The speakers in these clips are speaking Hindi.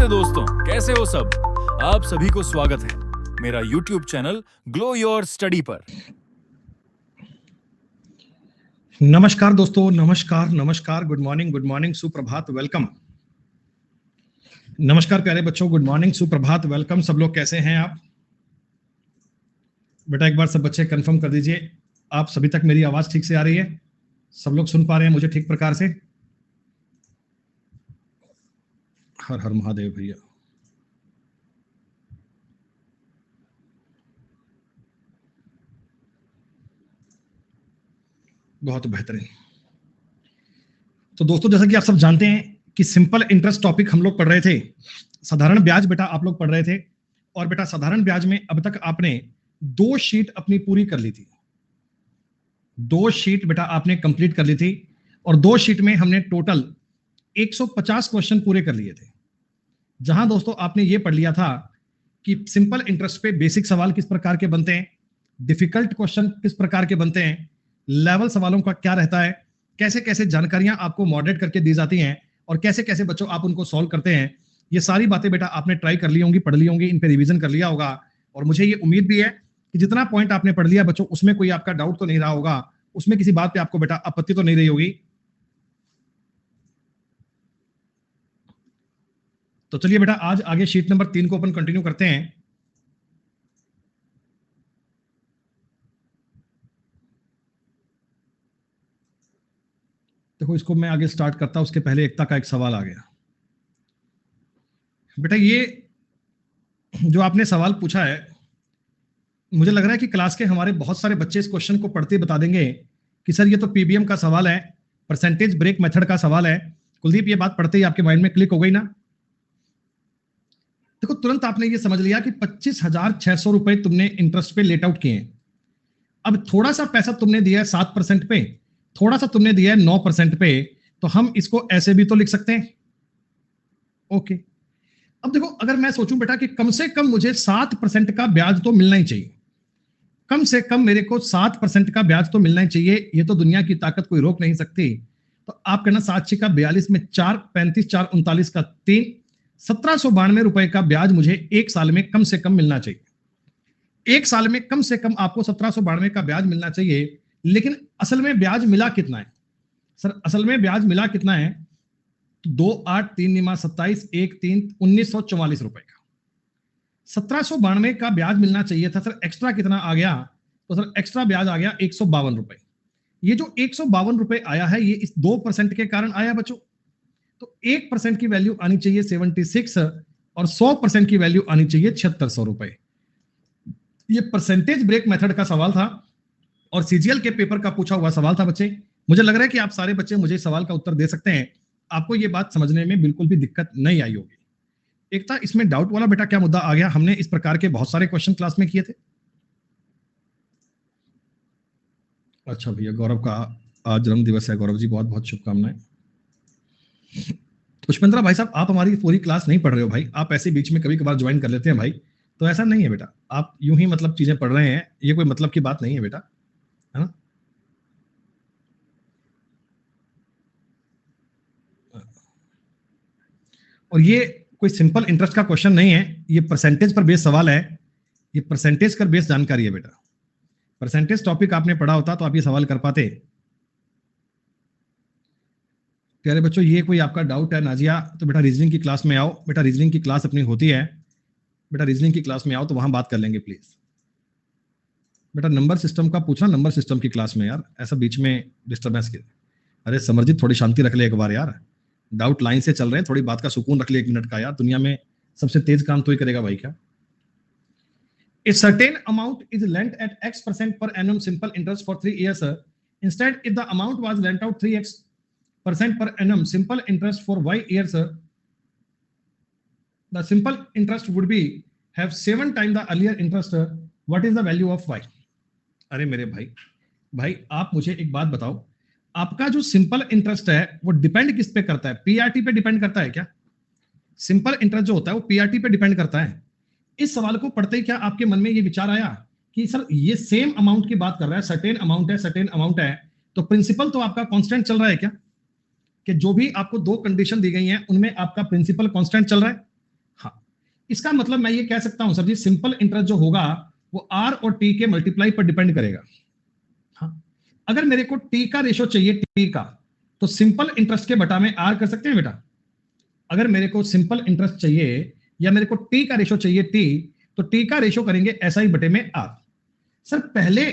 नमस्ते दोस्तों, कैसे हो सब। आप सभी को स्वागत है मेरा YouTube channel glow your study पर। नमस्कार दोस्तों, नमस्कार नमस्कार, गुड मॉर्निंग, सुप्रभात, वेलकम। नमस्कार प्यारे बच्चों, गुड मॉर्निंग, सुप्रभात, वेलकम। सब लोग कैसे हैं आप? बेटा एक बार सब बच्चे कंफर्म कर दीजिए, आप सभी तक मेरी आवाज ठीक से आ रही है? सब लोग सुन पा रहे हैं मुझे ठीक प्रकार से? हर हर महादेव भैया। बहुत बेहतरीन। तो दोस्तों, जैसा कि आप सब जानते हैं कि सिंपल इंटरेस्ट टॉपिक हम लोग पढ़ रहे थे, साधारण ब्याज बेटा आप लोग पढ़ रहे थे। और बेटा साधारण ब्याज में अब तक आपने 2 शीट अपनी पूरी कर ली थी, 2 शीट बेटा आपने कंप्लीट कर ली थी। और 2 शीट में हमने टोटल 150 क्वेश्चन पूरे कर लिए थे। जहां दोस्तों आपने ये पढ़ लिया था कि सिंपल इंटरेस्ट पे बेसिक सवाल किस प्रकार के बनते हैं, डिफिकल्ट क्वेश्चन किस प्रकार के बनते हैं, लेवल सवालों का क्या रहता है, कैसे कैसे जानकारियां आपको मॉडरेट करके दी जाती हैं और कैसे कैसे बच्चों आप उनको सॉल्व करते हैं। ये सारी बातें बेटा आपने ट्राई कर ली होंगी, पढ़ ली होंगी, इन पे रिवीजन कर लिया होगा। और मुझे ये उम्मीद भी है कि जितना पॉइंट आपने पढ़ लिया बच्चों, उसमें कोई आपका डाउट तो नहीं रहा होगा, उसमें किसी बात पे आपको बेटा आपत्ति तो नहीं रही होगी। तो चलिए बेटा आज आगे शीट नंबर 3 को अपन कंटिन्यू करते हैं। देखो इसको मैं आगे स्टार्ट करता हूं, उसके पहले एकता का एक सवाल आ गया। बेटा ये जो आपने सवाल पूछा है, मुझे लग रहा है कि क्लास के हमारे बहुत सारे बच्चे इस क्वेश्चन को पढ़ते बता देंगे कि सर ये तो पीबीएम का सवाल है, परसेंटेज ब्रेक मेथड का सवाल है। कुलदीप ये बात पढ़ते ही आपके माइंड में क्लिक हो गई ना? देखो तुरंत आपने ये समझ लिया कि 25,600 रुपए तुमने इंटरेस्ट पे लेट आउट किए। अब थोड़ा सा पैसा तुमने दिया है 7% पे, थोड़ा सा तुमने दिया है 9% पे, तो हम इसको ऐसे भी तो लिख सकते हैं। ओके, अब देखो अगर मैं सोचूं बेटा कि कम से कम मुझे 7% का ब्याज तो मिलना ही चाहिए, कम से कम मेरे को 7% का ब्याज तो मिलना ही चाहिए, ये तो दुनिया की ताकत कोई रोक नहीं सकती। तो आप कहना 7 का 42 में 4, 35 4 39 का 3, 1792 रुपए का ब्याज मुझे एक साल में कम से कम मिलना चाहिए। एक साल में कम से कम आपको 1792 का ब्याज मिलना चाहिए। लेकिन असल में ब्याज मिला कितना है सर? असल में ब्याज मिला कितना है? 2 8 3 निमा 27 1 3 1944 रुपए का 1792 का ब्याज मिलना चाहिए था सर। एक्स्ट्रा कितना आ गया? तो सर एक्स्ट्रा ब्याज आ गया 152 रुपए। ये जो 152 रुपए आया है ये इस 2% के कारण आया बच्चों। तो 1% की वैल्यू आनी चाहिए 76 और 100% की वैल्यू आनी चाहिए 7600 रुपए। ये परसेंटेज ब्रेक मेथड का सवाल था और सीजीएल के पेपर का पूछा हुआ सवाल था बच्चे। मुझे लग रहा है कि आप सारे बच्चे मुझे सवाल का उत्तर दे सकते हैं, आपको ये बात समझने में बिल्कुल भी दिक्कत नहीं आई होगी। एक था इसमें डाउट वाला बेटा क्या मुद्दा आ गया, हमने इस प्रकार के बहुत सारे क्वेश्चन क्लास में किए थे। अच्छा भैया गौरव का आज जन्म दिवस है, गौरव जी बहुत बहुत शुभकामनाएं। पुष्पेंद्रा भाई साहब आप हमारी पूरी क्लास नहीं पढ़ रहे हो भाई, आप ऐसे बीच में कभी कभार ज्वाइन कर लेते हैं भाई, तो ऐसा नहीं है बेटा, आप यूं ही मतलब चीजें पढ़ रहे हैं, ये कोई मतलब की बात नहीं है बेटा, है ना? और ये कोई सिंपल इंटरेस्ट का क्वेश्चन नहीं है, ये परसेंटेज पर बेस सवाल है, ये परसेंटेज पर बेस जानकारी है बेटा। परसेंटेज टॉपिक आपने पढ़ा होता तो आप ये सवाल कर पाते। प्यारे बच्चों ये कोई आपका डाउट है नाजिया, तो बेटा रीजनिंग की क्लास में आओ, बेटा रीजनिंग की क्लास अपनी होती है, बेटा रीजनिंग की क्लास में आओ तो वहां बात कर लेंगे प्लीज। बेटा नंबर सिस्टम का पूछना नंबर सिस्टम की क्लास में यार, ऐसा बीच में डिस्टर्बेंस के। अरे समरजीत थोड़ी शांति रख ले एक बार यार, डाउट लाइन से चल रहे हैं, थोड़ी बात का सुकून रख ले 1 मिनट का यार, दुनिया में सबसे तेज काम तो ही करेगा भाई क्या। A certain amount is lent at X% per annum simple interest for 3 years. Instead, if the amount was lent out 3X% per annum simple interest for Y years, the simple interest would be have 7 times the earlier interest. What is the value of Y? अरे मेरे भाई आप मुझे एक बात बताओ, आपका जो सिंपल इंटरेस्ट है वो डिपेंड किस पे करता है? पीआरटी पे डिपेंड करता है क्या? सिंपल इंटरेस्ट जो होता है वो पीआरटी पे डिपेंड करता है। इस सवाल को पढ़ते ही क्या आपके मन में ये विचार आया कि सर ये सेम अमाउंट की बात कर रहा है, सर्टेन अमाउंट है, तो प्रिंसिपल तो आपका कांस्टेंट चल रहा है क्या? कि जो भी आपको 2 कंडीशन दी गई हैं उनमें आपका प्रिंसिपल कांस्टेंट चल रहा है? इसका मतलब मैं ये कह सकता हूं सर जी, सिंपल इंटरेस्ट जो होगा वो आर और टी के मल्टीप्लाई पर डिपेंड करेगा। हाँ, अगर मेरे को टी का रेशो चाहिए टी का, तो सिंपल इंटरेस्ट के बटा में आर कर सकते हैं बेटा। अगर मेरे को सिंपल इंटरेस्ट चाहिए या मेरे को टी का रेशो चाहिए टी, तो टी का रेशो करेंगे एसआई बटे में आर। सर पहले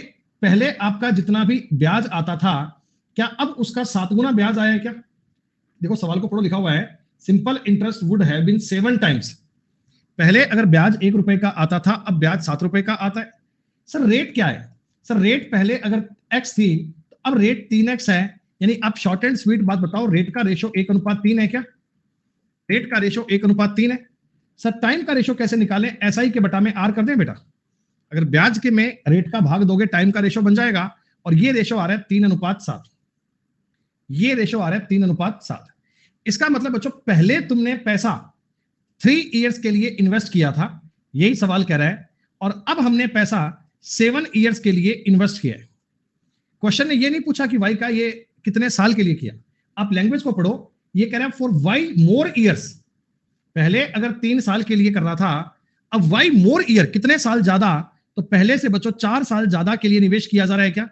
पहले आपका जितना भी ब्याज आता था, क्या अब उसका 7 गुना ब्याज आया है क्या? देखो सवाल को पढ़ो, लिखा हुआ है simple interest would have been 7 times. पहले अगर ब्याज 1 रुपए का आता था, अब ब्याज 7 रुपए का आता है। सर रेट क्या है? सर रेट पहले अगर x थी, तो अब रेट 3x है। यानी आप शॉर्ट एंड स्वीट बात बताओ, रेट का रेशो 1:3 है क्या? रेट का रेशो 1:3 है। सर टाइम का रेशो कैसे निकालें? एसआई के बटा में आर कर दें बेटा। अगर ब्याज के में रेट का भाग दोगे, टाइम का रेशो बन जाएगा, और ये रेशो आ रहा है 3:7। ये रेशो आ रहा है 3:7। इसका मतलब बच्चों, पहले तुमने पैसा 3 इयर्स के लिए इन्वेस्ट किया था, यही सवाल कह रहा है, और अब हमने पैसा 7 इयर्स के लिए इन्वेस्ट किया है। क्वेश्चन ने ये नहीं पूछा कि वाई का ये कितने साल के लिए किया। आप लैंग्वेज को पढ़ो, ये कह रहा है फॉर वाई मोर इयर्स। पहले अगर 3 साल के लिए कर रहा था, अब वाई मोर ईयर, कितने साल ज्यादा? तो पहले से बच्चों 4 साल ज्यादा के लिए निवेश किया जा रहा है क्या?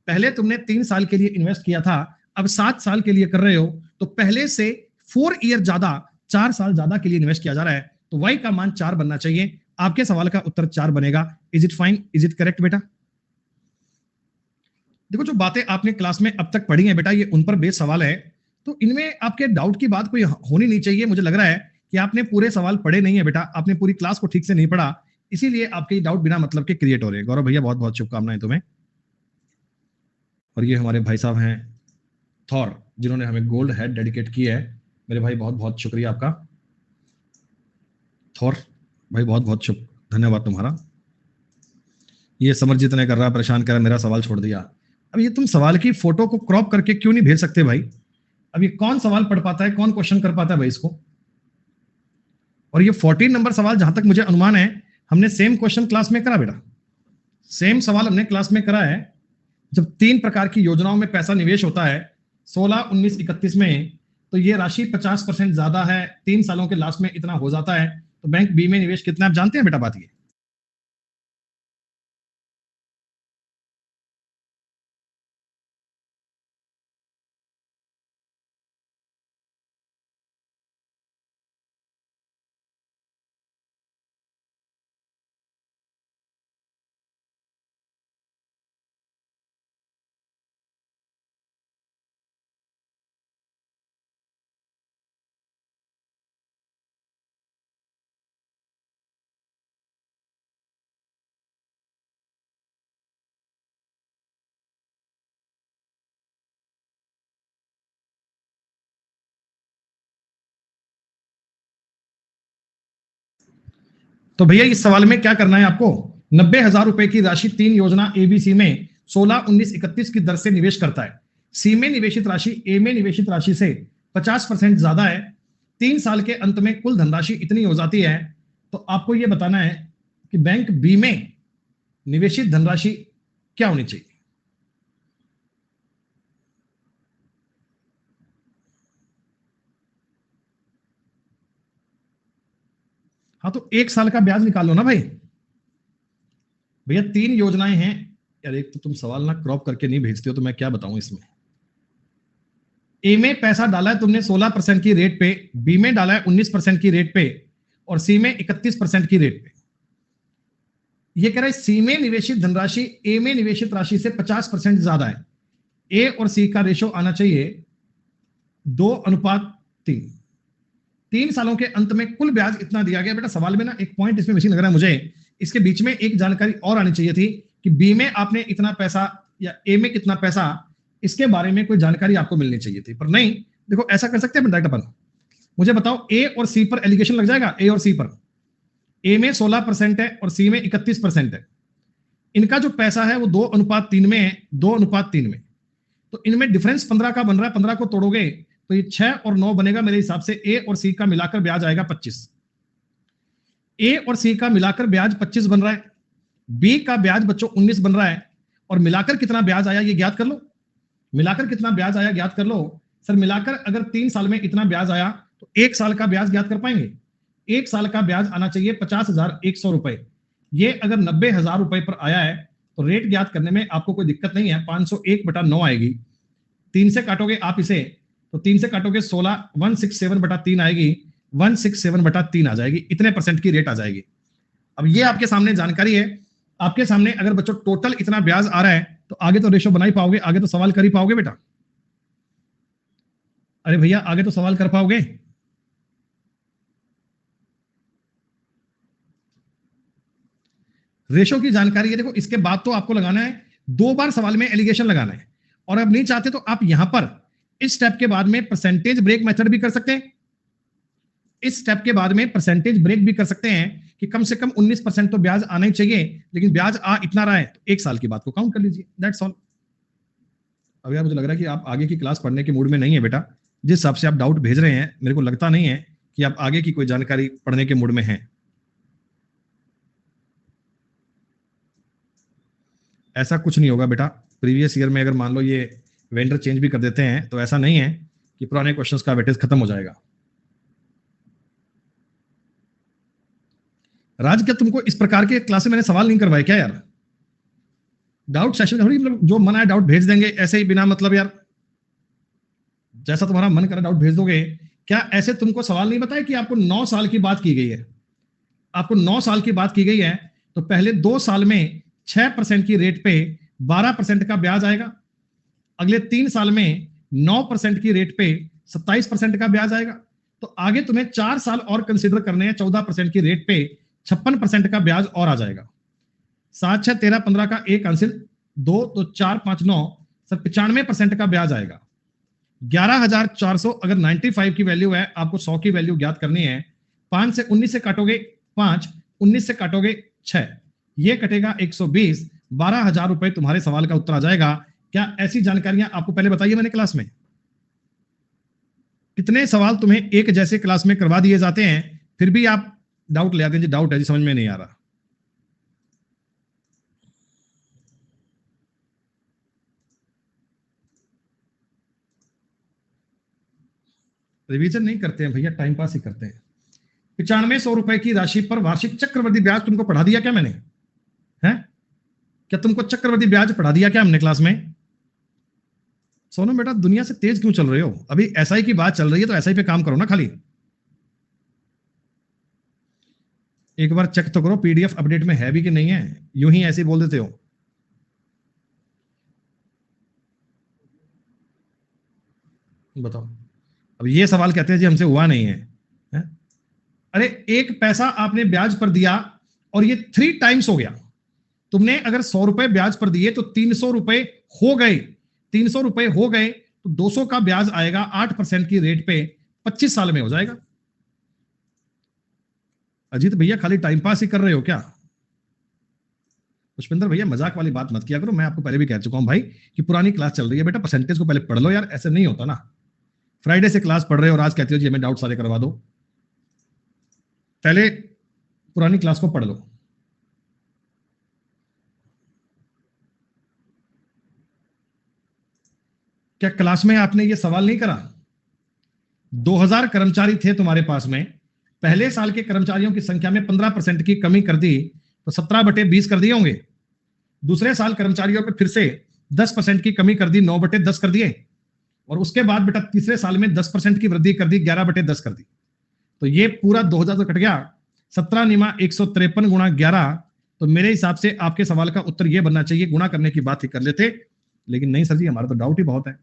पहले तुमने 3 साल के लिए इन्वेस्ट किया था, अब 7 साल के लिए कर रहे हो, तो पहले से 4 ईयर ज्यादा, 4 साल ज्यादा के लिए इन्वेस्ट किया जा रहा है। तो वाई का मान 4 बनना चाहिए। आपके सवाल का उत्तर 4 बनेगा। Is it fine? Is it correct बेटा? देखो जो बातें आपने क्लास में अब तक पढ़ी हैं बेटा, ये उन पर बेस सवाल है, तो इनमें आपके डाउट की बात कोई होनी नहीं चाहिए। मुझे लग रहा है कि आपने पूरे सवाल पढ़े नहीं है बेटा, आपने पूरी क्लास को ठीक से नहीं पढ़ा, इसीलिए आपके डाउट बिना मतलब के क्रिएट हो रहे हैं। गौरव भैया बहुत बहुत शुभकामनाएं तुम्हें। और ये हमारे भाई साहब हैं थॉर, जिन्होंने हमें गोल्ड हेड डेडिकेट की है। मेरे भाई बहुत बहुत शुक्रिया आपका थॉर भाई, बहुत बहुत धन्यवाद तुम्हारा। ये समरजीत ने कर रहा, परेशान कर रहा, मेरा सवाल छोड़ दिया। अब ये तुम सवाल की फोटो को क्रॉप करके क्यों नहीं भेज सकते भाई? अब ये कौन सवाल पढ़ पाता है, कौन क्वेश्चन कर पाता है भाई इसको? और ये 14 नंबर सवाल, जहां तक मुझे अनुमान है, हमने सेम क्वेश्चन क्लास में करा बेटा। सेम सवाल हमने क्लास में करा है। जब 3 प्रकार की योजनाओं में पैसा निवेश होता है 16, 19, 31 में, तो ये राशि 50% ज्यादा है, 3 सालों के लास्ट में इतना हो जाता है, तो बैंक बी में निवेश कितना, आप जानते हैं बेटा बात ये? तो भैया इस सवाल में क्या करना है आपको? 90,000 रुपए की राशि 3 योजना एबीसी में 16, 19, 31 की दर से निवेश करता है। सी में निवेशित राशि ए में निवेशित राशि से 50% ज्यादा है। 3 साल के अंत में कुल धनराशि इतनी हो जाती है। तो आपको यह बताना है कि बैंक बी में निवेशित धनराशि क्या होनी चाहिए। हाँ, तो 1 साल का ब्याज निकाल लो ना भाई। भैया 3 योजनाएं हैं यार, एक तो तुम सवाल ना क्रॉप करके नहीं भेजते हो, तो मैं क्या बताऊं इसमें। ए में पैसा डाला है तुमने 16% की रेट पे, बी में डाला है 19% की रेट पे, और सी में 31% की रेट पे। ये कह रहा है सी में निवेशित धनराशि ए में निवेशित राशि से 50% ज्यादा है। ए और सी का रेशो आना चाहिए 2:3। 3 सालों के अंत में कुल ब्याज इतना दिया गया। बेटा सवाल में ना एक पॉइंट इसमें मिसिंग लग रहा है मुझे, इसके बीच में एक जानकारी और आनी चाहिए थी कि बी में आपने इतना पैसा या ए में कितना पैसा, इसके बारे में कोई जानकारी आपको मिलनी चाहिए थी, पर नहीं। देखो ऐसा कर सकते हैं डायरेक्ट अपन, मुझे बताओ ए और सी पर एलिगेशन लग जाएगा। ए और सी पर, ए में 16% है और सी में 31% है। इनका जो पैसा है वो 2:3 में है, 2:3 में। तो इनमें डिफरेंस 15 का बन रहा है। 15 को तोड़ोगे तो ये 6 और 9 बनेगा मेरे हिसाब से। ए और सी का मिलाकर ब्याज आएगा 25। ए और सी का मिलाकर ब्याज 25 बन रहा है। बी का ब्याज बच्चों 19 बन रहा है। और मिलाकर कितना ब्याज आया ये ज्ञात कर लो। मिलाकर कितना ब्याज आया ज्ञात कर लो। सर मिलाकर अगर 3 साल में इतना ब्याज आया तो 1 साल का ब्याज ज्ञात कर पाएंगे? एक साल का ब्याज आना चाहिए 50,100 रुपए। ये अगर 90,000 रुपए पर आया है तो रेट ज्ञात करने में आपको कोई दिक्कत नहीं है। 501/9 आएगी। 3 से काटोगे आप इसे, तो 3 से काटोगे 16, 167/3 आएगी। 167/3 आ जाएगी। इतने परसेंट की रेट आ जाएगी। अब ये आपके सामने जानकारी है। आपके सामने अगर बच्चों टोटल इतना ब्याज आ रहा है तो आगे तो रेशो बना ही पाओगे, आगे तो सवाल कर ही पाओगे बेटा। अरे भैया आगे तो सवाल कर पाओगे। रेशो की जानकारी है। देखो इसके बाद तो आपको लगाना है 2 बार सवाल में एलिगेशन लगाना है। और अब नहीं चाहते तो आप यहां पर इस स्टेप के बाद में परसेंटेज ब्रेक मेथड भी कर सकते हैं। इस स्टेप के बाद में परसेंटेज ब्रेक भी कर सकते हैं कि कम से कम 19% तो ब्याज आना ही चाहिए, लेकिन ब्याज आ इतना रहा है तो एक साल की बात को काउंट कर लीजिए। That's all. अब यार मुझे लग रहा है कि आप आगे की क्लास पढ़ने के मूड में नहीं है बेटा। जिस हिसाब से आप डाउट भेज रहे हैं मेरे को लगता नहीं है कि आप आगे की कोई जानकारी पढ़ने के मूड में हैं। ऐसा कुछ नहीं होगा बेटा। प्रीवियस ईयर में अगर मान लो ये वेंडर चेंज भी कर देते हैं तो ऐसा नहीं है कि पुराने क्वेश्चंस का वेटेज खत्म हो जाएगा। राज क्या तुमको इस प्रकार के क्लास में मैंने सवाल नहीं करवाए क्या यार? डाउट सेशन थोड़ी मतलब जो मन आए डाउट भेज देंगे ऐसे ही बिना मतलब यार। जैसा तुम्हारा मन करे डाउट भेज दोगे। क्या ऐसे तुमको सवाल नहीं बताया कि आपको 9 साल की बात की गई है? आपको 9 साल की बात की गई है तो पहले 2 साल में 6% की रेट पे 12% का ब्याज आएगा। अगले 3 साल में 9% की रेट पे 27% का ब्याज आएगा। तो आगे तुम्हें 4 साल और कंसिडर करने हैं। 14% की रेट पे 56% का ब्याज और आ जाएगा। 7, 6, 13, 15 का एक आंसर 2 तो 4, 5, 9 सर 95% का ब्याज आएगा। 11,400 अगर 95 की वैल्यू है, आपको 100 की वैल्यू ज्ञात करनी है। 5 से 19 से काटोगे 5, 19 से काटोगे 6, ये कटेगा 120। 12,000 रुपए तुम्हारे सवाल का उत्तर आ जाएगा। क्या ऐसी जानकारियां आपको पहले बताइए मैंने क्लास में? कितने सवाल तुम्हें एक जैसे क्लास में करवा दिए जाते हैं फिर भी आप डाउट ले आते हैं जी डाउट है जी समझ में नहीं आ रहा। रिवीजन नहीं करते हैं भैया, टाइम पास ही करते हैं। 9500 रुपए की राशि पर वार्षिक चक्रवृद्धि ब्याज तुमको पढ़ा दिया क्या मैंने? है क्या तुमको चक्रवृद्धि ब्याज पढ़ा दिया क्या हमने क्लास में? सोनू बेटा दुनिया से तेज क्यों चल रहे हो? अभी एसआई की बात चल रही है तो एसआई पे काम करो ना खाली। एक बार चेक तो करो पीडीएफ अपडेट में है भी कि नहीं है। यूं ही ऐसे बोल देते हो। बताओ। अब ये सवाल कहते हैं जी हमसे हुआ नहीं है? अरे 1 पैसा आपने ब्याज पर दिया और ये 3 टाइम्स हो गया। तुमने अगर 100 रुपए ब्याज पर दिए तो 300 रुपए हो गए। 300 रुपए हो गए तो 200 का ब्याज आएगा 8% की रेट पे। 25 साल में हो जाएगा। अजीत भैया खाली टाइम पास ही कर रहे हो क्या? पुष्पिंदर भैया मजाक वाली बात मत किया करो। मैं आपको पहले भी कह चुका हूं भाई कि पुरानी क्लास चल रही है बेटा, परसेंटेज को पहले पढ़ लो यार। ऐसे नहीं होता ना। फ्राइडे से क्लास पढ़ रहे हो और आज कहते हो जी हमें डाउट सारे करवा दो। पहले पुरानी क्लास को पढ़ लो। क्या क्लास में आपने ये सवाल नहीं करा? 2000 कर्मचारी थे तुम्हारे पास में। पहले साल के कर्मचारियों की संख्या में 15% की कमी कर दी तो 17/20 कर दिए होंगे। दूसरे साल कर्मचारियों में फिर से 10% की कमी कर दी, 9/10 कर दिए। और उसके बाद बेटा तीसरे साल में 10% की वृद्धि कर दी, 11/10 कर दी। तो ये पूरा 2000 तो कट गया। 17 निमा 153 गुणा 11। तो मेरे हिसाब से आपके सवाल का उत्तर ये बनना चाहिए। गुणा करने की बात ही कर लेते, लेकिन नहीं सर जी हमारा तो डाउट ही बहुत है।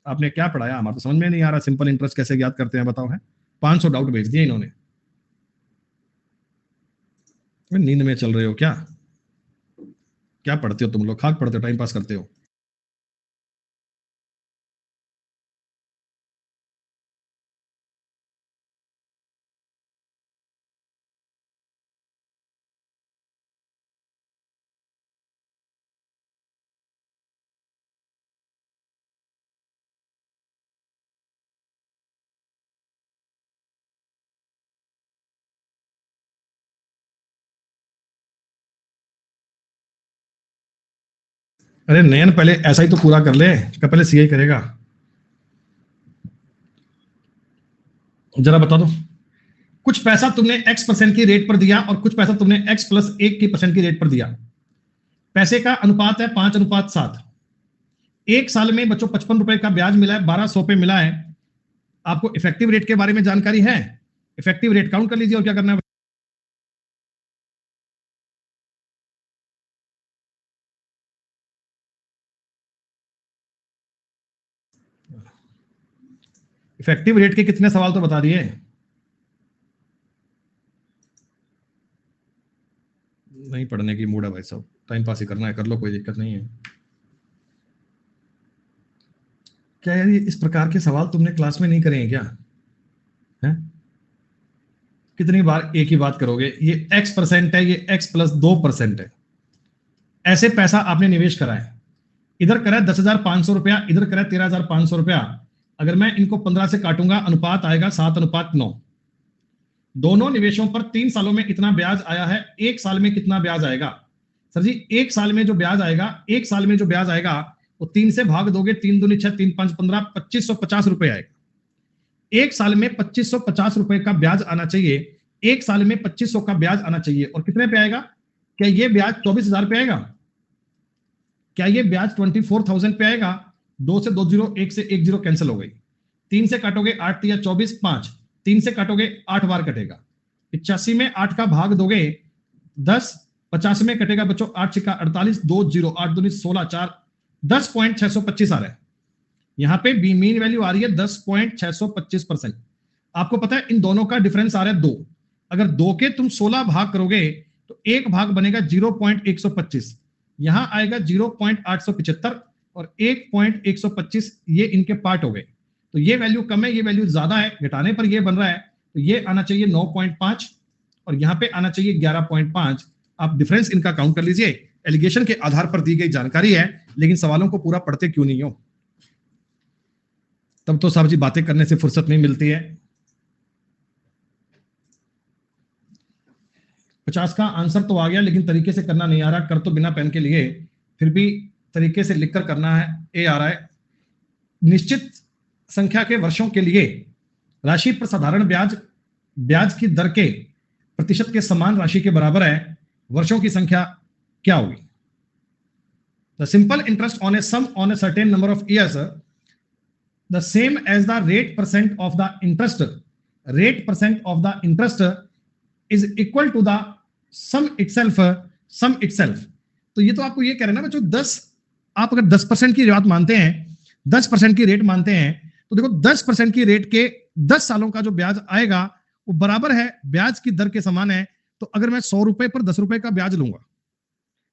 आपने क्या पढ़ाया हमारा तो समझ में नहीं आ रहा। सिंपल इंटरेस्ट कैसे ज्ञात करते हैं बताओ? है 500 डाउट भेज दिए इन्होंने। नींद में चल रहे हो क्या? क्या पढ़ते हो तुम लोग? खाक पढ़ते हो, टाइम पास करते हो? अरे नयन पहले ऐसा ही तो पूरा कर ले। क्या पहले सीआई करेगा? जरा बता दो। कुछ पैसा तुमने x% की रेट पर दिया और कुछ पैसा तुमने x+1 की परसेंट की रेट पर दिया। पैसे का अनुपात है 5:7। एक साल में बच्चों 55 रुपए का ब्याज मिला है, 1200 पे मिला है। आपको इफेक्टिव रेट के बारे में जानकारी है? इफेक्टिव रेट काउंट कर लीजिए और क्या करना है। इफेक्टिव रेट के कितने सवाल तो बता दिए। नहीं पढ़ने की मूड है भाई साहब, टाइम पास ही करना है, कर लो, कोई दिक्कत नहीं है। क्या यार इस प्रकार के सवाल तुमने क्लास में नहीं करे हैं क्या? है? कितनी बार एक ही बात करोगे? ये x% है, ये x+2% है। ऐसे पैसा आपने निवेश करा है, इधर करा है 10,500 रुपया, इधर करा है 13,500 रुपया। अगर मैं इनको 15 से काटूंगा, अनुपात आएगा 7:9। दोनों निवेशों पर 3 सालों में इतना ब्याज आया है। एक साल में कितना ब्याज आएगा? सर जी, एक साल में जो ब्याज आएगा, एक साल में जो ब्याज आएगा वो 3 से भाग दोगे, 3 दूनी 6, 3 5 15, 2550 रुपए आएगा। एक साल में 2550 रुपए का ब्याज आना चाहिए। एक साल में 2500 का ब्याज आना चाहिए। और कितने पे आएगा? क्या ये ब्याज 24,000 पे आएगा? क्या ये ब्याज 24,000 पे आएगा? 2 से 2 जीरो, 1 से 1 जीरो कैंसिल हो गई। 3 से काटोगे 8 या 24, 5। 3 से काटोगे 8 बार कटेगा। 85 में 8 का भाग दोगे 10। 50 में कटेगा बच्चों 8 छिक्का 48, 2 जीरो, 8 दूनी 16, 4, 10.625 आ रहा है। यहां पे बी मीन वैल्यू आ रही है 10.625%। आपको पता है इन दोनों का डिफरेंस आ रहा है 2। अगर 2 के तुम 16 भाग करोगे तो एक भाग बनेगा 0.125, यहां आएगा 0.875 और 1.125, ये इनके पार्ट हो गए। तो ये वैल्यू कम है, ये वैल्यू ज्यादा है, घटाने पर ये बन रहा है। तो ये आना चाहिए 9.5 और यहां पे आना चाहिए 11.5। आप डिफरेंस इनका काउंट कर लीजिए। एलिगेशन के आधार पर दी गई जानकारी है, लेकिन सवालों को पूरा पढ़ते क्यों नहीं हो? तब तो साहब जी बातें करने से फुर्सत नहीं मिलती है। 50 का आंसर तो आ गया, लेकिन तरीके से करना नहीं आ रहा। कर तो बिना पेन के लिए, फिर भी तरीके से लिखकर करना है। ए आ रहा है, निश्चित संख्या के वर्षों के लिए राशि पर साधारण ब्याज की दर के प्रतिशत के समान राशि के बराबर है। वर्षों की संख्या क्या होगी? The simple interest on a sum on a certain number of years the same as the rate percent of the interest. Rate percent of the interest is equal to the sum itself. तो ये तो आपको ये कह रहे हैं ना बच्चों, 10, आप अगर 10% की बात मानते हैं, 10% की रेट मानते हैं, तो देखो 10% की रेट के 10 सालों का जो ब्याज आएगा वो बराबर है ब्याज की दर के समान है। तो अगर मैं 100 रुपए पर 10 रुपए का ब्याज लूंगा,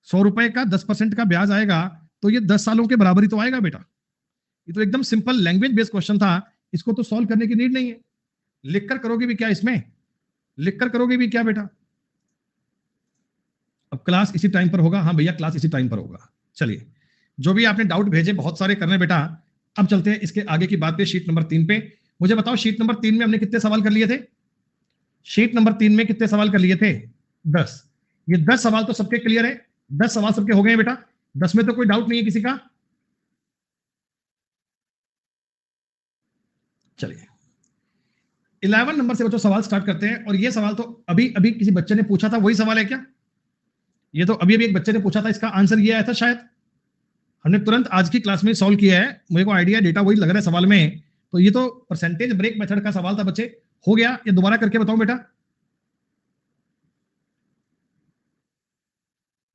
100 रुपए का 10% का ब्याज आएगा, तो ये 10 सालों के बराबर ही तो आएगा बेटा। ये तो एकदम सिंपल लैंग्वेज बेस्ड क्वेश्चन था, इसको तो सॉल्व करने की नीड नहीं है। लिखकर करोगे भी क्या इसमें? लिखकर करोगे भी क्या बेटा? अब क्लास इसी टाइम पर होगा? हाँ भैया क्लास इसी टाइम पर होगा। चलिए, जो भी आपने डाउट भेजे बहुत सारे करने बेटा। अब चलते हैं इसके आगे की बात पे, शीट नंबर 3 पे। मुझे बताओ शीट नंबर 3 में हमने कितने सवाल कर लिए थे? शीट नंबर 3 में कितने सवाल कर लिए थे? 10। ये 10 सवाल तो सबके क्लियर है? 10 सवाल सबके हो गए हैं बेटा? 10 में तो कोई डाउट नहीं है किसी का? चलिए 11 नंबर से बच्चों सवाल स्टार्ट करते हैं। और ये सवाल तो अभी अभी किसी बच्चे ने पूछा था, वही सवाल है क्या? ये तो अभी अभी एक बच्चे ने पूछा था, इसका आंसर ये आया था शायद। हमने तुरंत आज की क्लास में सॉल्व किया है। मुझे को आइडिया, डेटा वही लग रहा है सवाल में। तो ये तो परसेंटेज ब्रेक मेथड का सवाल था बच्चे। हो गया? ये दोबारा करके बताओ बेटा।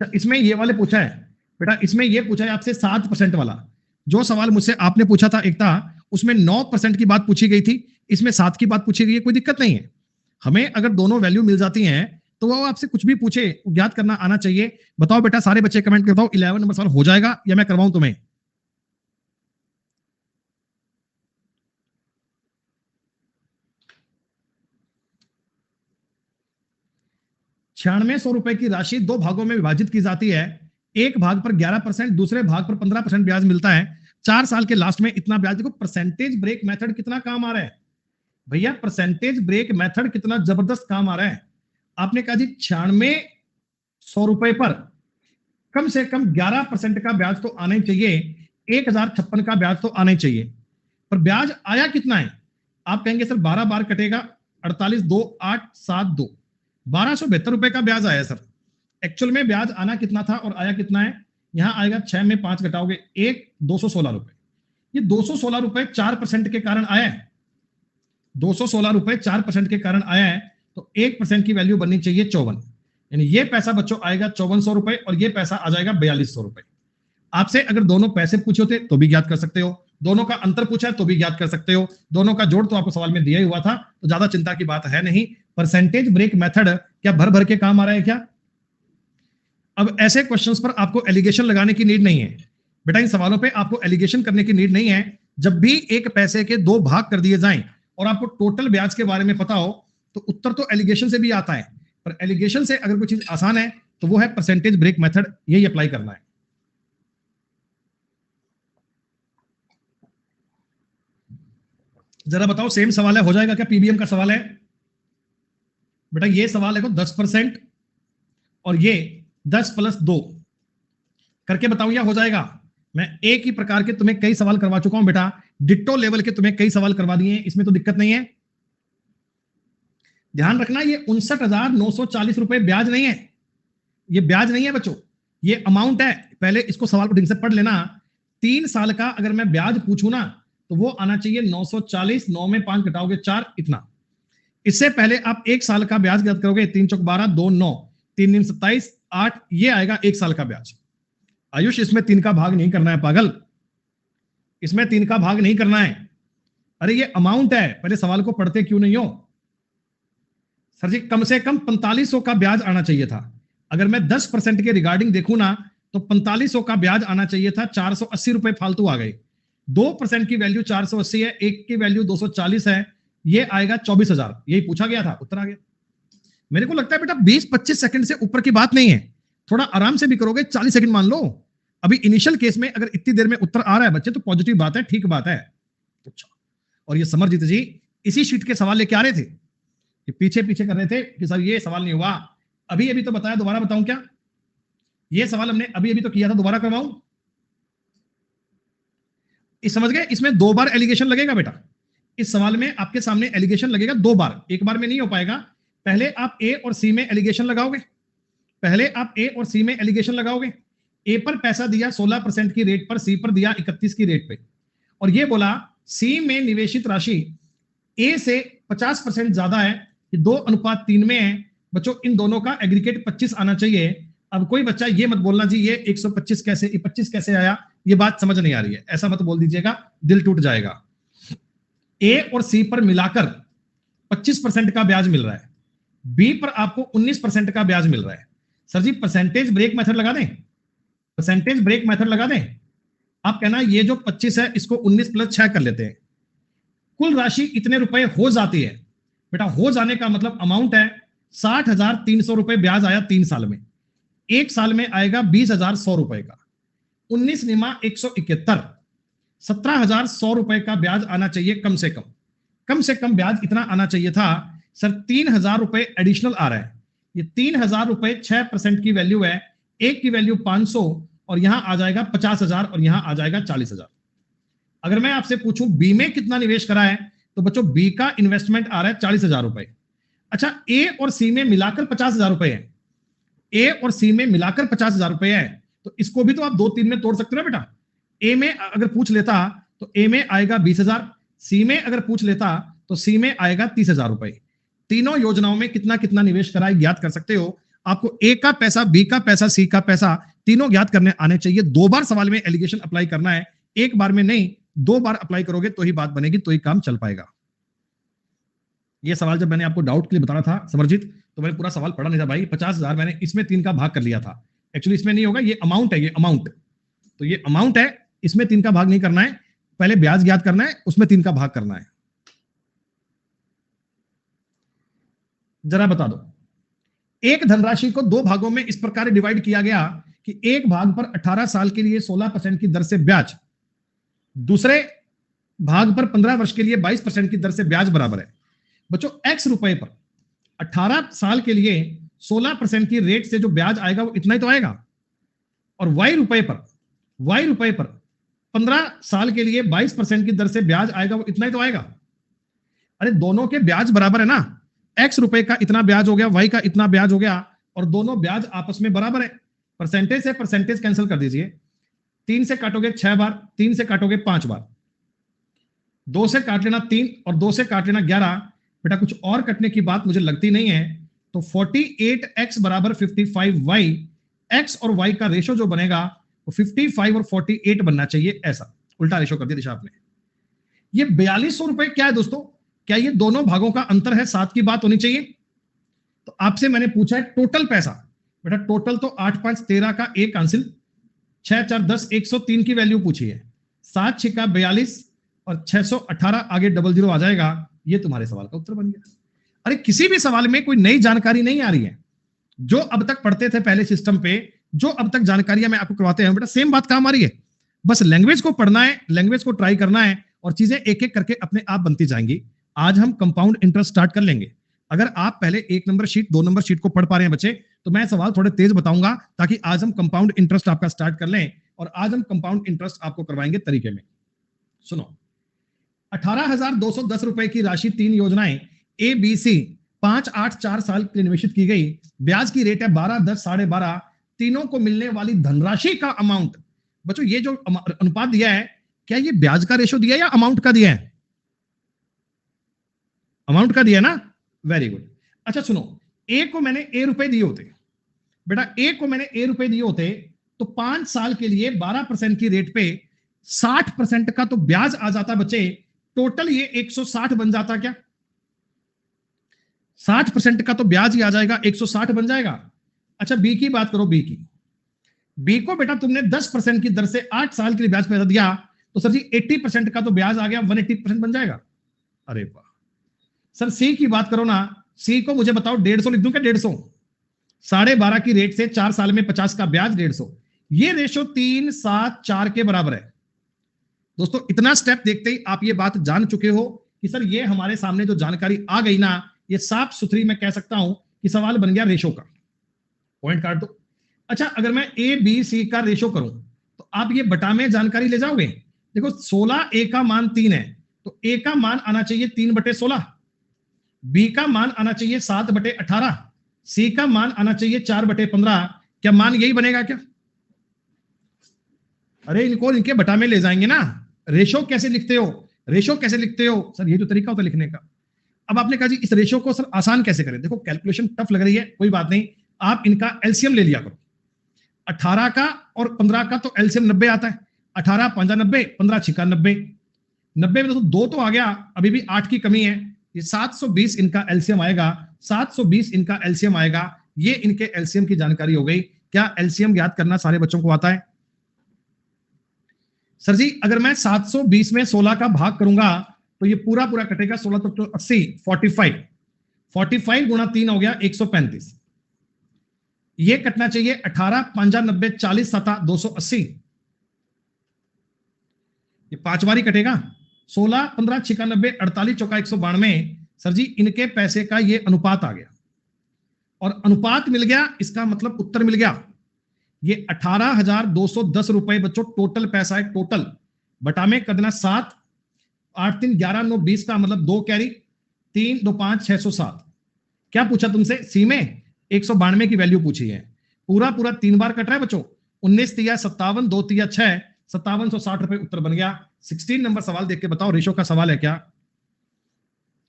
इसमें ये वाले पूछा है बेटा, इसमें ये पूछा है आपसे 7% वाला। जो सवाल मुझसे आपने पूछा था एक था, उसमें 9% की बात पूछी गई थी, इसमें 7 की बात पूछी गई है। कोई दिक्कत नहीं है, हमें अगर दोनों वैल्यू मिल जाती हैं तो वो आपसे कुछ भी पूछे ज्ञात करना आना चाहिए। बताओ बेटा, सारे बच्चे कमेंट करता हूं 11 नंबर सवाल हो जाएगा या मैं करवाऊं तुम्हें? ₹9600 की राशि 2 भागों में विभाजित की जाती है। एक भाग पर 11%, दूसरे भाग पर 15% ब्याज मिलता है। 4 साल के लास्ट में इतना ब्याज। देखो परसेंटेज ब्रेक मेथड कितना काम आ रहा है भैया, परसेंटेज ब्रेक मेथड कितना जबरदस्त काम आ रहा है। आपने कहा जी 9600 रुपए पर कम से कम 11% का ब्याज तो आना ही चाहिए, 1056 का ब्याज तो आना ही चाहिए। पर ब्याज आया कितना है? आप कहेंगे सर 12 बार कटेगा 48,2,872 ₹1272 का ब्याज आया सर। एक्चुअल में ब्याज आना कितना था और आया कितना है? यहां आएगा 6 में 5 घटाओगे 1, ₹216। ये ₹216 4% के कारण आया है। ₹216 4% के कारण आया है, तो 1% की वैल्यू बननी चाहिए 54, यानी ये पैसा बच्चों आएगा ₹5400 और ये पैसा आ जाएगा ₹4200। आपसे अगर दोनों पैसे पूछे होते तो भी ज्ञात कर सकते हो, दोनों का अंतर पूछा है तो भी ज्ञात कर सकते हो, दोनों का जोड़ तो आपको सवाल में दिया ही हुआ था, तो ज्यादा चिंता की बात है नहीं। परसेंटेज ब्रेक मेथड क्या भर भर के काम आ रहा है क्या? अब ऐसे क्वेश्चंस पर आपको एलिगेशन लगाने की नीड नहीं है बेटा, इन सवालों पे आपको एलिगेशन करने की नीड नहीं है। जब भी एक पैसे के 2 भाग कर दिए जाएं और आपको टोटल ब्याज के बारे में पता हो तो उत्तर तो एलिगेशन से भी आता है, पर एलिगेशन से अगर कोई चीज आसान है तो वो है परसेंटेज ब्रेक मेथड, यही अप्लाई करना है। जरा बताओ, सेम सवाल है, हो जाएगा क्या? पीबीएम का सवाल है बेटा, ये सवाल है 10% और ये 10 + 2 करके बताऊं या हो जाएगा? मैं एक ही प्रकार के तुम्हें कई सवाल करवा चुका हूं बेटा, डिट्टो लेवल के तुम्हें कई सवाल करवा दिए हैं, इसमें तो दिक्कत नहीं है। ध्यान रखना, ये 59,940 रुपए ब्याज नहीं है, ये ब्याज नहीं है बच्चों, ये अमाउंट है। पहले इसको सवाल को ढंग से पढ़ लेना। 3 साल का अगर मैं ब्याज पूछूं ना तो वो आना चाहिए 940, 9 में 5 घटाओगे 4, इतना। इससे पहले आप 1 साल का ब्याज ज्ञात करोगे, 3 चौक 12, 2 9, 3 दिन 27, 8, ये आएगा 1 साल का ब्याज। आयुष, इसमें 3 का भाग नहीं करना है पागल, इसमें 3 का भाग नहीं करना है। अरे ये अमाउंट है, पहले सवाल को पढ़ते क्यों नहीं हो? सर जी कम से कम 4500 का ब्याज आना चाहिए था। अगर मैं 10% के रिगार्डिंग देखूं ना तो 4500 का ब्याज आना चाहिए था, 480 रुपए फालतू आ गए। 2% की वैल्यू 480 है, 1 की वैल्यू 240 है, ये आएगा 24,000। यही पूछा गया था, उत्तर आ गया। मेरे को लगता है बेटा 20-25 सेकंड से ऊपर की बात नहीं है, थोड़ा आराम से भी करोगे 40 सेकंड मान लो। अभी इनिशियल केस में अगर इतनी देर में उत्तर आ रहा है बच्चे तो पॉजिटिव बात है, ठीक बात है। अच्छा, और ये समरजीत जी इसी शीट के सवाल लेके आ रहे थे, ये पीछे पीछे कर रहे थे कि सर ये सवाल नहीं हुआ, अभी अभी तो बताया, दोबारा बताऊं क्या? ये सवाल हमने अभी अभी तो किया था, दोबारा करवाऊं? इस समझ गए, इसमें 2 बार एलिगेशन लगेगा बेटा, इस सवाल में आपके सामने एलिगेशन लगेगा 2 बार, एक बार में नहीं हो पाएगा। पहले आप ए और सी में एलिगेशन लगाओगे, पहले आप ए और सी में एलिगेशन लगाओगे। ए पर पैसा दिया 16% की रेट पर, सी पर दिया 31 की रेट पे, और ये बोला सी में निवेशित राशि ए से 50% ज्यादा है, ये 2:3 में है। बच्चों इन दोनों का एग्रीगेट 25 आना चाहिए। अब कोई बच्चा ये मत बोलना जी ये 125 कैसे, 25 कैसे आया, ये बात समझ नहीं आ रही है, ऐसा मत बोल दीजिएगा, दिल टूट जाएगा। ए और सी पर मिलाकर 25% का ब्याज मिल रहा है, बी पर आपको 19% का ब्याज मिल रहा है। सर जी परसेंटेज ब्रेक मेथड लगा दें, परसेंटेज ब्रेक मेथड लगा दें। आप कहना ये जो 25 है इसको 19 + 6 कर लेते हैं, कुल राशि इतने रुपए हो जाती है। बेटा हो जाने का मतलब अमाउंट है 60,300 रुपए ब्याज आया 3 साल में, 1 साल में आएगा 20,100 रुपए का, 19 निमा 171, 17,100 रुपए का ब्याज आना चाहिए कम से कम ब्याज इतना आना चाहिए था। सर 3,000 रुपए एडिशनल आ रहा है, ये 3,000 रुपए 6% की वैल्यू है, एक की वैल्यू 500 और यहां आ जाएगा 50,000 और यहां आ जाएगा 40,000। अगर मैं आपसे पूछूं बी में कितना निवेश करा है तो बच्चों बी का इन्वेस्टमेंट आ रहा है 40,000 रुपए। अच्छा ए और सी में मिलाकर 50,000 रुपए है, ए और सी में मिलाकर 50,000 रुपए है, तो इसको भी तो आप 2-3 में तोड़ सकते हो ना बेटा। ए में अगर पूछ लेता तो ए में आएगा 20,000, सी में अगर पूछ लेता तो सी में आएगा 30,000 रुपए। तीनों योजनाओं में कितना कितना निवेश करा है ज्ञात कर सकते हो। आपको ए का पैसा, बी का पैसा, सी का पैसा तीनों ज्ञात करने आने चाहिए। 2 बार सवाल में एलिगेशन अप्लाई करना है, एक बार में नहीं, 2 बार अप्लाई करोगे तो ही बात बनेगी, तो ही काम चल पाएगा। ये सवाल जब मैंने आपको डाउट के लिए बताया था समरजीत, तो मैंने पूरा सवाल पढ़ा नहीं था भाई, 50,000 मैंने इसमें 3 का भाग कर लिया था। एक्चुअली इसमें नहीं होगा, ये अमाउंट है, ये अमाउंट, तो ये अमाउंट है, इसमें 3 का भाग नहीं करना है, पहले ब्याज ज्ञात करना है, उसमें 3 का भाग करना है। जरा बता दो, एक धनराशि को 2 भागों में इस प्रकार डिवाइड किया गया कि एक भाग पर 18 साल के लिए 16% की दर से ब्याज, दूसरे भाग पर 15 वर्ष के लिए 22% की दर से ब्याज बराबर है। बच्चों x रुपए पर 18 साल के लिए 16% की रेट से जो ब्याज आएगा वो इतना ही तो आएगा, और y रुपए पर 15 साल के लिए 22% की दर से ब्याज आएगा, वो इतना ही तो आएगा। अरे दोनों के ब्याज बराबर है ना, x रुपए का इतना ब्याज हो गया, y का इतना ब्याज हो गया, और दोनों ब्याज आपस में बराबर है। परसेंटेज से परसेंटेज कैंसिल कर दीजिए। 3 से काटोगे 6 बार, 3 से काटोगे 5 बार, 2 से काट लेना 3 और 2 से काट लेना 11। बेटा कुछ और कटने की बात मुझे लगती नहीं है। तो 48x बराबर 55y, x और y का रेशो जो बनेगा वो 55 और 48 बनना चाहिए। ऐसा उल्टा रेशो कर दिया दिशा आपने। ये 4200 रुपए क्या है दोस्तों? क्या ये दोनों भागों का अंतर है? 7 की बात होनी चाहिए। तो आपसे मैंने पूछा है टोटल पैसा। बेटा टोटल तो 8 5 13 का 1 कैंसिल, 6 4 10 103 की वैल्यू पूछी है। 7 6 का 42 और 618 आगे 00 आ जाएगा। ये तुम्हारे सवाल का उत्तर बन गया। अरे किसी भी सवाल में कोई नई जानकारी नहीं आ रही है। जो अब तक पढ़ते थे पहले सिस्टम पे, जो अब तक जानकारियां मैं आपको करवाते हैं, बेटा सेम बात काम आ रही है। बस लैंग्वेज को पढ़ना है, लैंग्वेज को ट्राई करना है, और चीजें एक एक करके अपने आप बनती जाएंगी। आज हम कंपाउंड इंटरेस्ट स्टार्ट कर लेंगे। अगर आप पहले 1 नंबर शीट 2 नंबर शीट को पढ़ पा रहे हैं बच्चे, तो मैं सवाल थोड़े तेज बताऊंगा ताकि आज हम कंपाउंड इंटरेस्ट आपका स्टार्ट कर लें। और आज हम कंपाउंड इंटरेस्ट आपको करवाएंगे तरीके में। सुनो, 18,210 रुपए की राशि 3 योजनाएं ए बी सी 5 8 4 साल के लिए निवेशित की गई। ब्याज की रेट है 12 10 12.5। तीनों को मिलने वाली धनराशि का अमाउंट। बच्चों ये जो अनुपात दिया है, क्या ये ब्याज का रेशो दिया है या अमाउंट का दिया है? अमाउंट का दिया ना, वेरी गुड। अच्छा सुनो, ए को मैंने ए रुपए दिए होते, बेटा ए को मैंने ए रुपए दिए होते, तो 5 साल के लिए 12% की रेट पे 60% का तो ब्याज आ जाता बच्चे। टोटल ये 160 बन जाता। क्या 60% का तो ब्याज ही आ जाएगा, 160 बन जाएगा। अच्छा बी की बात करो। बी की, बी को बेटा तुमने 10% की दर से 8 साल के लिए ब्याज पैसा दिया, तो सर जी 80% का तो ब्याज आ गया, 180% बन जाएगा। अरे वाह। सर सी की बात करो ना। सी को मुझे बताओ 150 लिख दूं क्या? 150 12.5 की रेट से 4 साल में 50 का ब्याज 150। ये रेशो 3 7 4 के बराबर है। दोस्तों इतना स्टेप देखते ही आप ये बात जान चुके हो कि सर ये हमारे सामने जो जानकारी आ गई ना, ये साफ सुथरी मैं कह सकता हूं कि सवाल बन गया रेशो का। पॉइंट काट दो। अच्छा अगर मैं ए बी सी का रेशो करूं, तो आप ये बटा में जानकारी ले जाओगे। देखो 16 ए का मान 3 है, तो ए का मान आना चाहिए 3/16, बी का मान आना चाहिए 7/18, सी का मान आना चाहिए 4/15। क्या मान यही बनेगा क्या? अरे इनको इनके बटा में ले जाएंगे ना। रेशो कैसे लिखते हो? रेशो कैसे लिखते हो? सर ये जो तरीका होता है लिखने का। अब आपने कहा जी इस रेशो को सर आसान कैसे करें? देखो कैलकुलेशन टफ लग रही है, कोई बात नहीं, आप इनका एलसीएम ले लिया करो। 18 का और 15 का तो एलसीएम 90 आता है। 18 5 90, 15 6 90। 90 में तो 2 तो आ गया, अभी भी 8 की कमी है। ये 720 इनका एलसीएम आएगा, 720 इनका एलसीएम आएगा। ये इनके एलसीएम की जानकारी हो गई। क्या एलसीएम याद करना सारे बच्चों को आता है? सर जी अगर मैं 720 में 16 का भाग करूंगा तो ये पूरा पूरा कटेगा। 16 तो 80, 45 गुणा 3 हो गया 135। ये कटना चाहिए 18 5 90 40 7 280। ये 5 बार ही कटेगा। 16 15 6 90 48 चौका 192। सर जी इनके पैसे का ये अनुपात आ गया, और अनुपात मिल गया, इसका मतलब उत्तर मिल गया। ये 18,210 रुपए बच्चों टोटल पैसा है। टोटल बटा में कर देना 7 8 3 11 9 20 का मतलब 2 कैरी, 3 2 5 607। क्या पूछा तुमसे? सी में 192 की वैल्यू पूछी है। पूरा पूरा 3 बार कट रहा है बच्चों। 19 तिया 57, 2 तिया 6, 5760 रुपए उत्तर बन गया। 16 नंबर सवाल देख के बताओ रेशो का सवाल है क्या?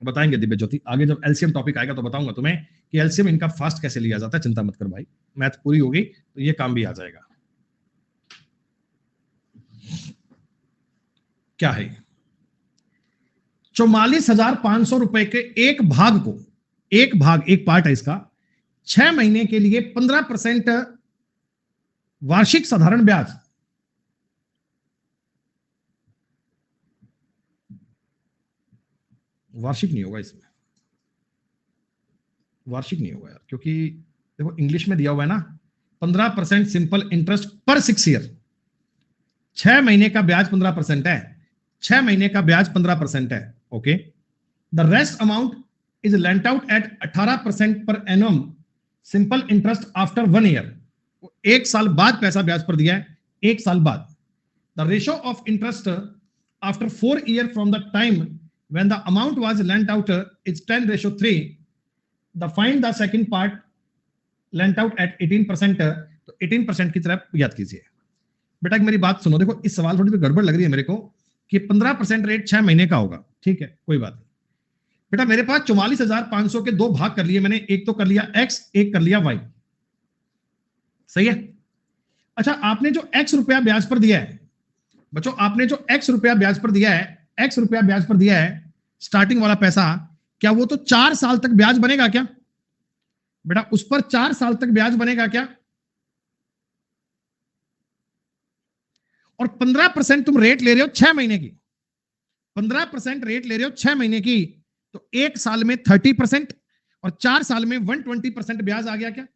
बताएंगे दिव्य ज्योति, आगे जब एलसीएम टॉपिक आएगा तो बताऊंगा तुम्हें कि एलसीएम इनका फास्ट कैसे लिया जाता है। चिंता मत कर भाई, मैथ पूरी होगी तो ये काम भी आ जाएगा। क्या है? 44,500 रुपए के एक भाग को, एक पार्ट है इसका, 6 महीने के लिए 15% वार्षिक साधारण ब्याज। वार्षिक नहीं होगा इसमें, वार्षिक नहीं होगा यार, क्योंकि देखो इंग्लिश में दिया हुआ है ना 15% सिंपल इंटरेस्ट पर 6 ईयर। 6 महीने का ब्याज 15% है, 6 महीने का ब्याज 15% है। Okay, the rest amount is lent out at 18% पर एनुअम सिंपल इंटरेस्ट आफ्टर 1 ईयर। 1 साल बाद पैसा ब्याज पर दिया है, 1 साल बाद। The ratio of interest after 4 year from the time when the amount was lent out is 10:3, the find the second part lent out at 18%, तो 18% की तरफ याद कीजिए। बेटा मेरी बात सुनो, देखो इस सवाल थोड़ी सी गड़बड़ लग रही है मेरे को कि 15% रेट 6 महीने का होगा, ठीक है कोई बात नहीं। बेटा मेरे पास 44,500 के दो भाग कर लिए मैंने, एक तो कर लिया x, एक कर लिया y, सही है। अच्छा आपने जो x रुपया ब्याज पर दिया है बच्चों, आपने जो x रुपया ब्याज पर दिया है, x रुपया ब्याज पर दिया है स्टार्टिंग वाला पैसा, क्या वो तो 4 साल तक ब्याज बनेगा क्या? बेटा उस पर 4 साल तक ब्याज बनेगा क्या? और 15% तुम रेट ले रहे हो 6 महीने की, 15% रेट ले रहे हो 6 महीने की, तो एक साल में 30% और 4 साल में 120% ब्याज आ गया क्या?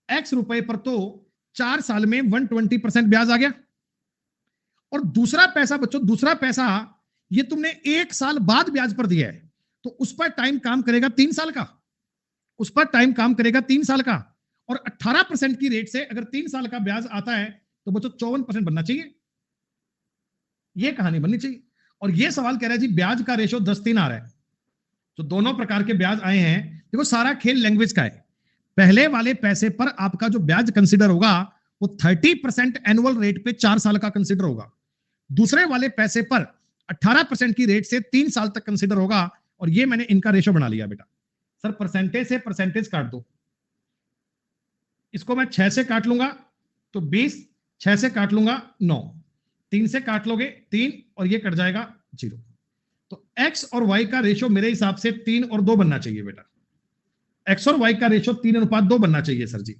x रुपए पर तो 4 साल में 120% ब्याज आ गया। और दूसरा पैसा बच्चों, दूसरा पैसा ये तुमने एक साल बाद ब्याज पर दिया है, तो उस पर टाइम काम करेगा 3 साल का, उस पर टाइम काम करेगा 3 साल का। और 18% की रेट से अगर 3 साल का ब्याज आता है तो बच्चों 54% बनना चाहिए, ये कहानी बननी चाहिए। और ये सवाल कह रहा है जी ब्याज का रेशो 10:3 आ रहा है, तो दोनों प्रकार के ब्याज आए हैं। देखो सारा खेल लैंग्वेज का है। पहले वाले पैसे पर आपका जो ब्याज कंसिडर होगा वो 30% एनुअल रेट पे 4 साल का कंसिडर होगा, दूसरे वाले पैसे पर 18% की रेट से 3 साल तक कंसिडर होगा। और ये मैंने इनका रेशो बना लिया बेटा। सर परसेंटेज से परसेंटेज काट दो, इसको मैं 6 से काट लूंगा तो 20, 6 से काट लूंगा 9, 3 से काट लोगे 3 और ये कट जाएगा 0। तो x और y का रेशो मेरे हिसाब से 3 और 2 बनना चाहिए बेटा, x और y का रेशो 3:2 बनना चाहिए। सर जी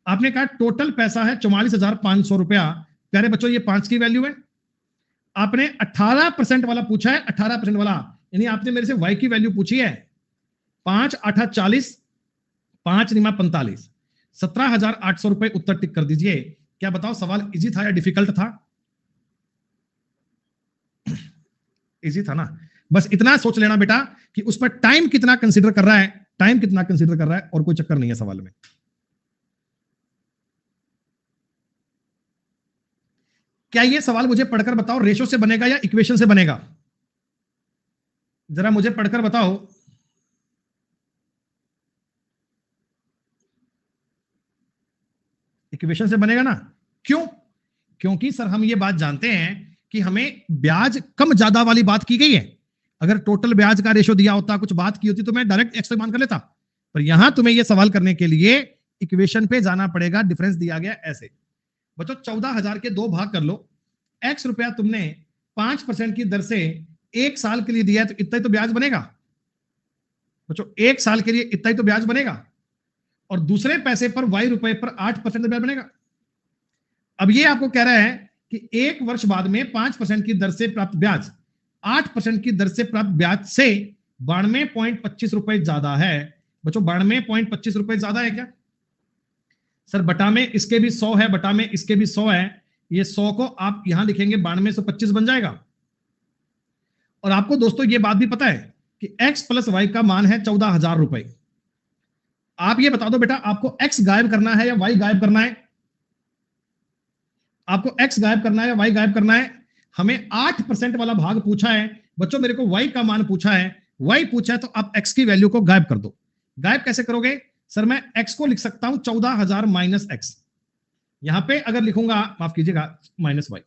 आपने कहा टोटल पैसा है 44,500 रुपया, प्यारे बच्चों ये 5 की वैल्यू है। आपने 18% वाला पूछा है, 18% वाला यानी आपने मेरे से y की वैल्यू पूछी है। 5 8 40, 5 9 45, 17,800 रुपए उत्तर टिक कर दीजिए। क्या बताओ सवाल इजी था या डिफिकल्ट था? इजी था ना। बस इतना सोच लेना बेटा कि उस पर टाइम कितना कंसीडर कर रहा है, टाइम कितना कंसीडर कर रहा है, और कोई चक्कर नहीं है सवाल में। क्या ये सवाल मुझे पढ़कर बताओ रेशो से बनेगा या इक्वेशन से बनेगा? जरा मुझे पढ़कर बताओ। इक्वेशन से बनेगा ना। क्यों? क्योंकि सर हम ये बात जानते हैं कि हमें ब्याज कम ज्यादा वाली बात की गई है। अगर टोटल ब्याज का रेशो दिया होता, कुछ बात की होती, तो मैं डायरेक्ट एक्स मान कर लेता, पर यहां तुम्हें यह सवाल करने के लिए इक्वेशन पे जाना पड़ेगा। डिफरेंस दिया गया ऐसे बच्चों, 14,000 के दो भाग कर लो, x रुपया तुमने 5% की दर से एक साल के लिए दिया है, तो इतना ही तो ब्याज बनेगा बच्चों, एक साल के लिए इतना ही तो ब्याज बनेगा। और दूसरे पैसे पर y रुपए पर 8% ब्याज बनेगा। अब ये आपको कह रहा है कि एक वर्ष बाद में 5% की दर से प्राप्त ब्याज 8% की दर से प्राप्त ब्याज से 92.25 रुपए ज्यादा है। बच्चों 92.25 रुपए ज्यादा है क्या? सर बटा में इसके भी 100 है, बटा में इसके भी 100 है, ये 100 को आप यहां लिखेंगे 9225 बन जाएगा। और आपको दोस्तों ये बात भी पता है कि x प्लस y का मान है 14,000 रुपए। आप ये बता दो बेटा, आपको x गायब करना है या y गायब करना है? आपको x गायब करना है या y गायब करना है? हमें 8% वाला भाग पूछा है बच्चों, मेरे को y का मान पूछा है, y पूछा है, तो आप x की वैल्यू को गायब कर दो। गायब कैसे करोगे? सर मैं x को लिख सकता हूं 14,000 माइनस x, यहां पे अगर लिखूंगा माफ कीजिएगा माइनस y,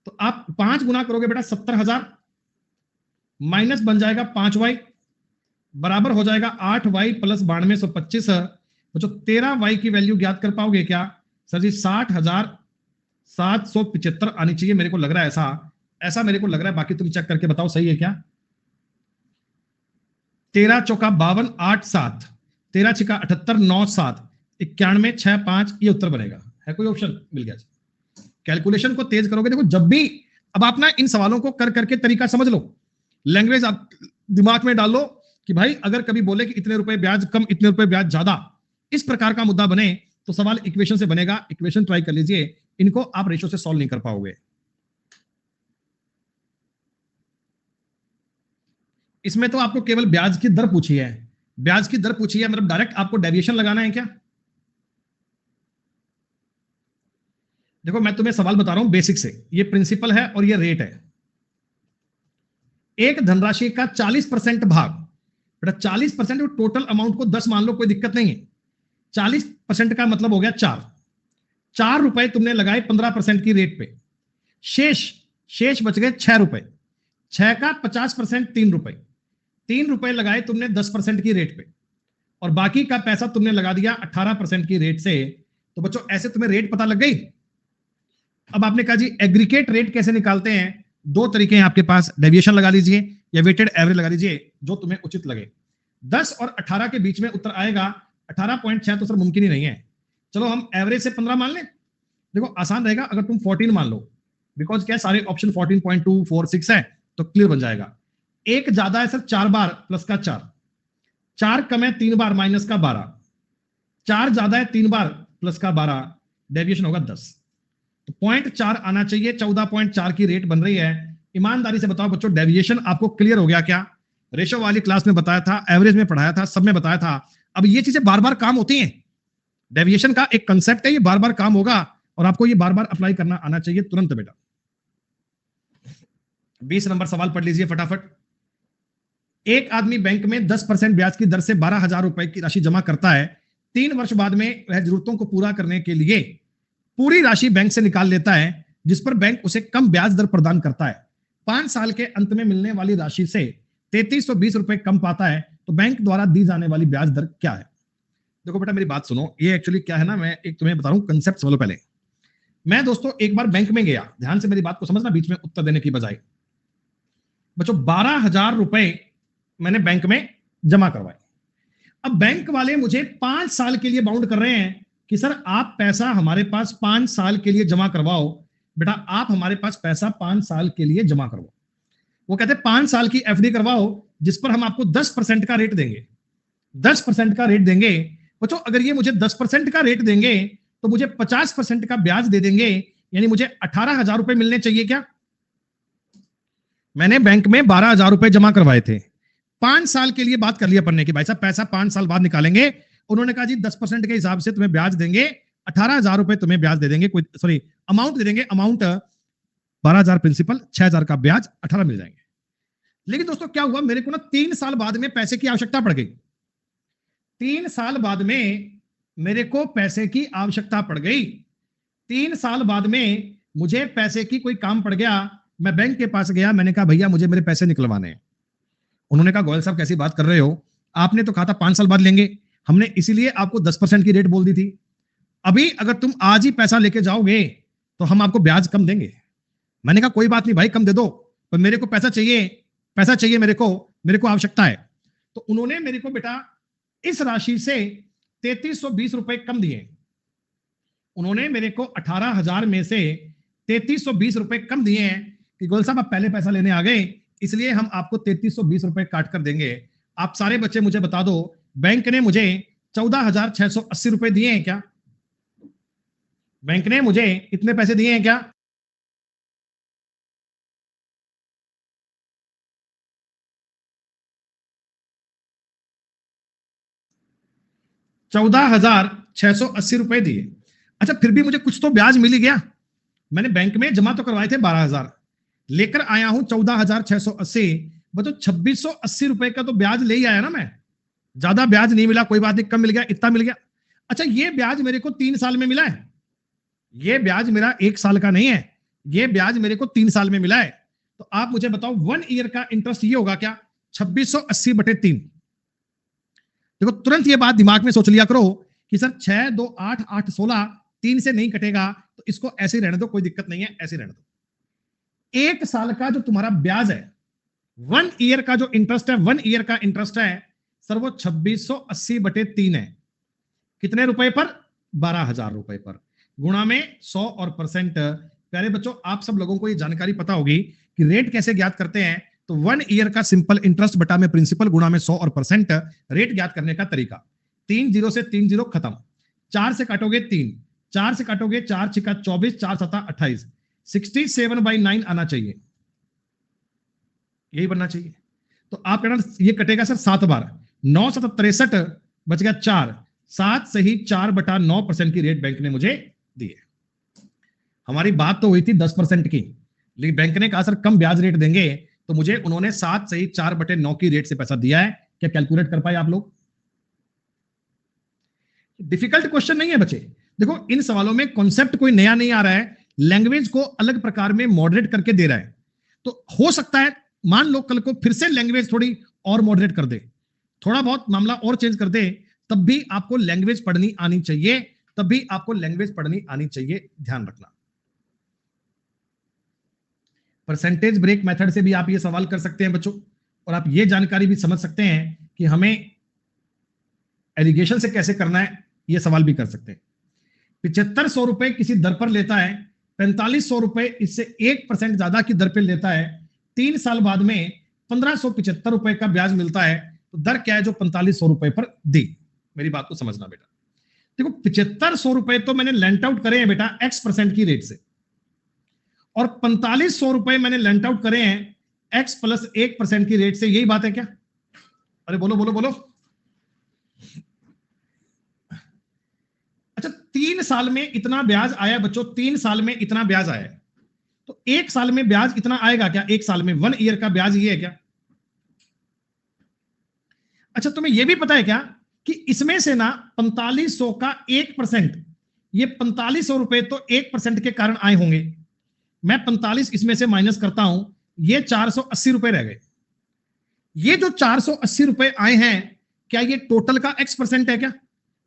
तो आप 5 गुना करोगे बेटा 70,000, माइनस बन जाएगा 5y, बराबर हो जाएगा 8y प्लस 9225। बच्चों 13y की वैल्यू ज्ञात कर पाओगे क्या? सर जी 60,775 आनी चाहिए, मेरे को लग रहा है ऐसा मेरे को लग रहा है, बाकी तुम चेक करके बताओ सही है क्या? 13 चौका 52, 8 7, 13 छिका 78, 9 7, 91 6 5, ये उत्तर बनेगा। है कोई ऑप्शन? मिल गया। कैलकुलेशन को तेज करोगे। देखो जब भी, अब आप ना इन सवालों को कर करके तरीका समझ लो, लैंग्वेज आप दिमाग में डाल लो कि भाई अगर कभी बोले कि इतने रुपए ब्याज कम, इतने रुपए ब्याज ज्यादा, इस प्रकार का मुद्दा बने तो सवाल इक्वेशन से बनेगा। इक्वेशन ट्राई कर लीजिए, इनको आप रेशो से सॉल्व नहीं कर पाओगे। इसमें तो आपको केवल ब्याज की दर पूछी है, ब्याज की दर पूछी है, मतलब डायरेक्ट आपको डेविएशन लगाना है क्या? देखो मैं तुम्हें सवाल बता रहा हूं बेसिक से, ये प्रिंसिपल है और ये रेट है। एक धनराशि का 40% भाग बेटा 40% टोटल अमाउंट को 10 मान लो, कोई दिक्कत नहीं है। 40% का मतलब हो गया 4 रुपए तुमने लगाए 15% की रेट पे, शेष बच गए 6 रुपए। 6 का 50% 3 रुपए, 3 रुपए लगाए तुमने 10% की रेट पे, और बाकी का पैसा तुमने लगा दिया 18% की रेट से। तो बच्चों ऐसे तुम्हें रेट पता लग गई। अब आपने कहा जी एग्रीगेट रेट कैसे निकालते हैं? दो तरीके हैं आपके पास, डेविएशन लगा लीजिए या वेटेड एवरेज लगा लीजिए, जो तुम्हें उचित लगे। 10 और 18 के बीच में उत्तर आएगा 18.6, तो सर मुमकिन ही नहीं है। चलो हम एवरेज से 15 मान लें। देखो आसान रहेगा अगर तुम 14 मान लो, बिकॉज क्या सारे ऑप्शन 14.2 4 6 है, तो क्लियर बन जाएगा। एक ज्यादा है सर 4 बार प्लस का 4 कम है 3 बार माइनस का 12, 4 ज्यादा है 3 बार प्लस का 12, डेविएशन होगा 10। तो 0.4 आना चाहिए, 14.4 की रेट बन रही है। ईमानदारी से बताओ बच्चों, डेविएशन आपको क्लियर हो गया क्या? रेशो वाली क्लास में बताया था, एवरेज में पढ़ाया था, सब में बताया था। अब ये चीजें बार बार काम होती हैं। डेविएशन का एक कंसेप्ट है, ये बार बार काम होगा और आपको ये बार बार अप्लाई करना आना चाहिए तुरंत बेटा। 20 नंबर सवाल पढ़ लीजिए फटाफट। एक आदमी बैंक में 10% ब्याज की दर से 12,000 रुपए की राशि जमा करता है। 3 वर्ष बाद में वह जरूरतों को पूरा करने के लिए पूरी राशि बैंक से निकाल लेता है, जिस पर बैंक उसे कम ब्याज दर प्रदान करता है। 5 साल के अंत में मिलने वाली राशि से 3320 रुपए कम पाता है, तो बैंक द्वारा दी जाने वाली ब्याज दर क्या है? देखो बेटा मेरी बात सुनो, ये एक्चुअली क्या है ना, मैं एक तुम्हें बता रहा हूं कंसेप्ट समझ लो पहले। मैं दोस्तों एक बार बैंक में गया, ध्यान से मेरी बात को समझना बीच में उत्तर देने की बजाय। बच्चों 12,000 रुपए मैंने बैंक में जमा करवाए। अब बैंक वाले मुझे 5 साल के लिए बाउंड कर रहे हैं कि सर आप पैसा हमारे पास 5 साल के लिए जमा करवाओ। बेटा आप हमारे पास पैसा 5 साल के लिए जमा करवाओ। वो कहते हैं 5 साल की एफडी करवाओ, जिस पर हम आपको 10% का रेट देंगे। 10% का रेट देंगे। बच्चों अगर ये मुझे 10% का रेट देंगे तो मुझे 50% का ब्याज दे देंगे, यानी मुझे 18,000 रुपए मिलने चाहिए क्या? मैंने बैंक में 12,000 रुपए जमा करवाए थे। 5 साल के लिए बात कर लिया पन्ने की, भाई साहब पैसा 5 साल बाद निकालेंगे। उन्होंने कहा जी 10% के हिसाब से तुम्हें ब्याज देंगे, 18,000 रुपए तुम्हें ब्याज दे देंगे, कोई सॉरी अमाउंट दे देंगे। अमाउंट 12,000 प्रिंसिपल, 6,000 का ब्याज, 18 मिल जाएंगे। लेकिन दोस्तों क्या हुआ, मेरे को ना 3 साल बाद में पैसे की आवश्यकता पड़ गई। 3 साल बाद में मेरे को पैसे की आवश्यकता पड़ गई। 3 साल बाद में मुझे पैसे की कोई काम पड़ गया। मैं बैंक के पास गया, मैंने कहा भैया मुझे मेरे पैसे निकलवाने हैं। उन्होंने कहा गोयल साहब कैसी बात कर रहे हो, आपने तो कहा था 5 साल बाद लेंगे, हमने इसीलिए आपको 10% की रेट बोल दी थी। अभी अगर तुम आज ही पैसा लेके जाओगे तो हम आपको ब्याज कम देंगे। मैंने कहा कोई बात नहीं भाई, कम दे दो, पर मेरे को पैसा चाहिए, मेरे को आवश्यकता है। तो उन्होंने मेरे को बेटा इस राशि से 3320 रुपए कम दिए। उन्होंने मेरे को 18,000 में से 3320 रुपए कम दिए हैं कि गोयल साहब आप पहले पैसा लेने आ गए, इसलिए हम आपको 3320 रुपए काट कर देंगे। आप सारे बच्चे मुझे बता दो, बैंक ने मुझे 14,680 रुपए दिए हैं क्या? बैंक ने मुझे इतने पैसे दिए हैं क्या? ₹14,680 रुपए दिए। अच्छा फिर भी मुझे कुछ तो ब्याज मिल ही गया। मैंने बैंक में जमा तो करवाए थे 12,000, लेकर आया हूं 14,680। बच्चों 2,680 रुपए का तो ब्याज ले ही आया ना मैं। ज्यादा ब्याज नहीं मिला, कोई बात नहीं, कम मिल गया, इतना मिल गया। अच्छा ये ब्याज मेरे को 3 साल में मिला है, ये ब्याज मेरा 1 साल का नहीं है, ये ब्याज मेरे को 3 साल में मिला है। तो आप मुझे बताओ 1 ईयर का इंटरेस्ट ये होगा क्या? 2,680/3। देखो तुरंत ये बात दिमाग में सोच लिया करो कि सर 6 2 8 8 16 3 से नहीं कटेगा, तो इसको ऐसे ही रहने दो, कोई दिक्कत नहीं है, ऐसे रहने दो। 1 साल का जो तुम्हारा ब्याज है, 1 ईयर का जो इंटरेस्ट है, 1 ईयर का इंटरेस्ट है सर वो 2,680/3 है। कितने रुपए पर? 12,000 रुपए पर, गुणा में 100 और परसेंट। प्यारे बच्चों आप सब लोगों को ये जानकारी पता होगी कि रेट कैसे ज्ञात करते हैं। तो 1 ईयर का सिंपल इंटरेस्ट बटा में प्रिंसिपल गुणा में 100 और परसेंट, रेट ज्ञात करने का तरीका। 3 0 से 3 0 खत्म, 4 से काटोगे 3, 4 से काटोगे 4 6 24, 4 7 28, 67/9 आना चाहिए, यही बनना चाहिए। तो आप कहना ये कटेगा सर 7 बार, 9 7 63 बच गया 4, 7 से ही 4/9% की रेट बैंक ने मुझे दी है। हमारी बात तो हुई थी 10% की, लेकिन बैंक ने कहा सर कम ब्याज रेट देंगे, तो मुझे उन्होंने 7 से ही 4/9 की रेट से पैसा दिया है। क्या कैलकुलेट कर पाए आप लोग? डिफिकल्ट क्वेश्चन नहीं है बच्चे। देखो इन सवालों में कॉन्सेप्ट कोई नया नहीं आ रहा है, लैंग्वेज को अलग प्रकार में मॉडरेट करके दे रहा है। तो हो सकता है मान लो कल को फिर से लैंग्वेज थोड़ी और मॉडरेट कर दे, थोड़ा बहुत मामला और चेंज कर दे, तब भी आपको लैंग्वेज पढ़नी आनी चाहिए, तब भी आपको लैंग्वेज पढ़नी आनी चाहिए, ध्यान रखना। परसेंटेज ब्रेक मेथड से भी आप ये सवाल कर सकते हैं बच्चों, और आप ये जानकारी भी समझ सकते हैं कि हमें एलिगेशन से कैसे करना है, ये सवाल भी कर सकते हैं। 7500 रुपए किसी दर पर लेता है, 4500 रुपए इससे 1% ज्यादा की दर पर लेता है, 3 साल बाद में 1575 रुपए का ब्याज मिलता है, तो दर क्या है जो 4500 रुपए पर दी? मेरी बात को समझना बेटा। देखो 7500 रुपए तो मैंने लेंट आउट करे हैं बेटा x% की रेट से, और 4500 रुपए मैंने लेंट आउट करे हैं x प्लस 1% की रेट से। यही बात है क्या? अरे बोलो बोलो बोलो। अच्छा 3 साल में इतना ब्याज आया बच्चों, 3 साल में इतना ब्याज आया, तो 1 साल में ब्याज इतना आएगा क्या? 1 साल में 1 ईयर का ब्याज ये है क्या? अच्छा तुम्हें यह भी पता है क्या कि इसमें से ना 4500 का 1%, ये 4500 रुपए तो 1% के कारण आए होंगे, मैं 45 इसमें से माइनस करता हूं, ये 480 रुपए रह गए। ये जो 480 रुपए आए हैं, क्या ये टोटल का x% है क्या?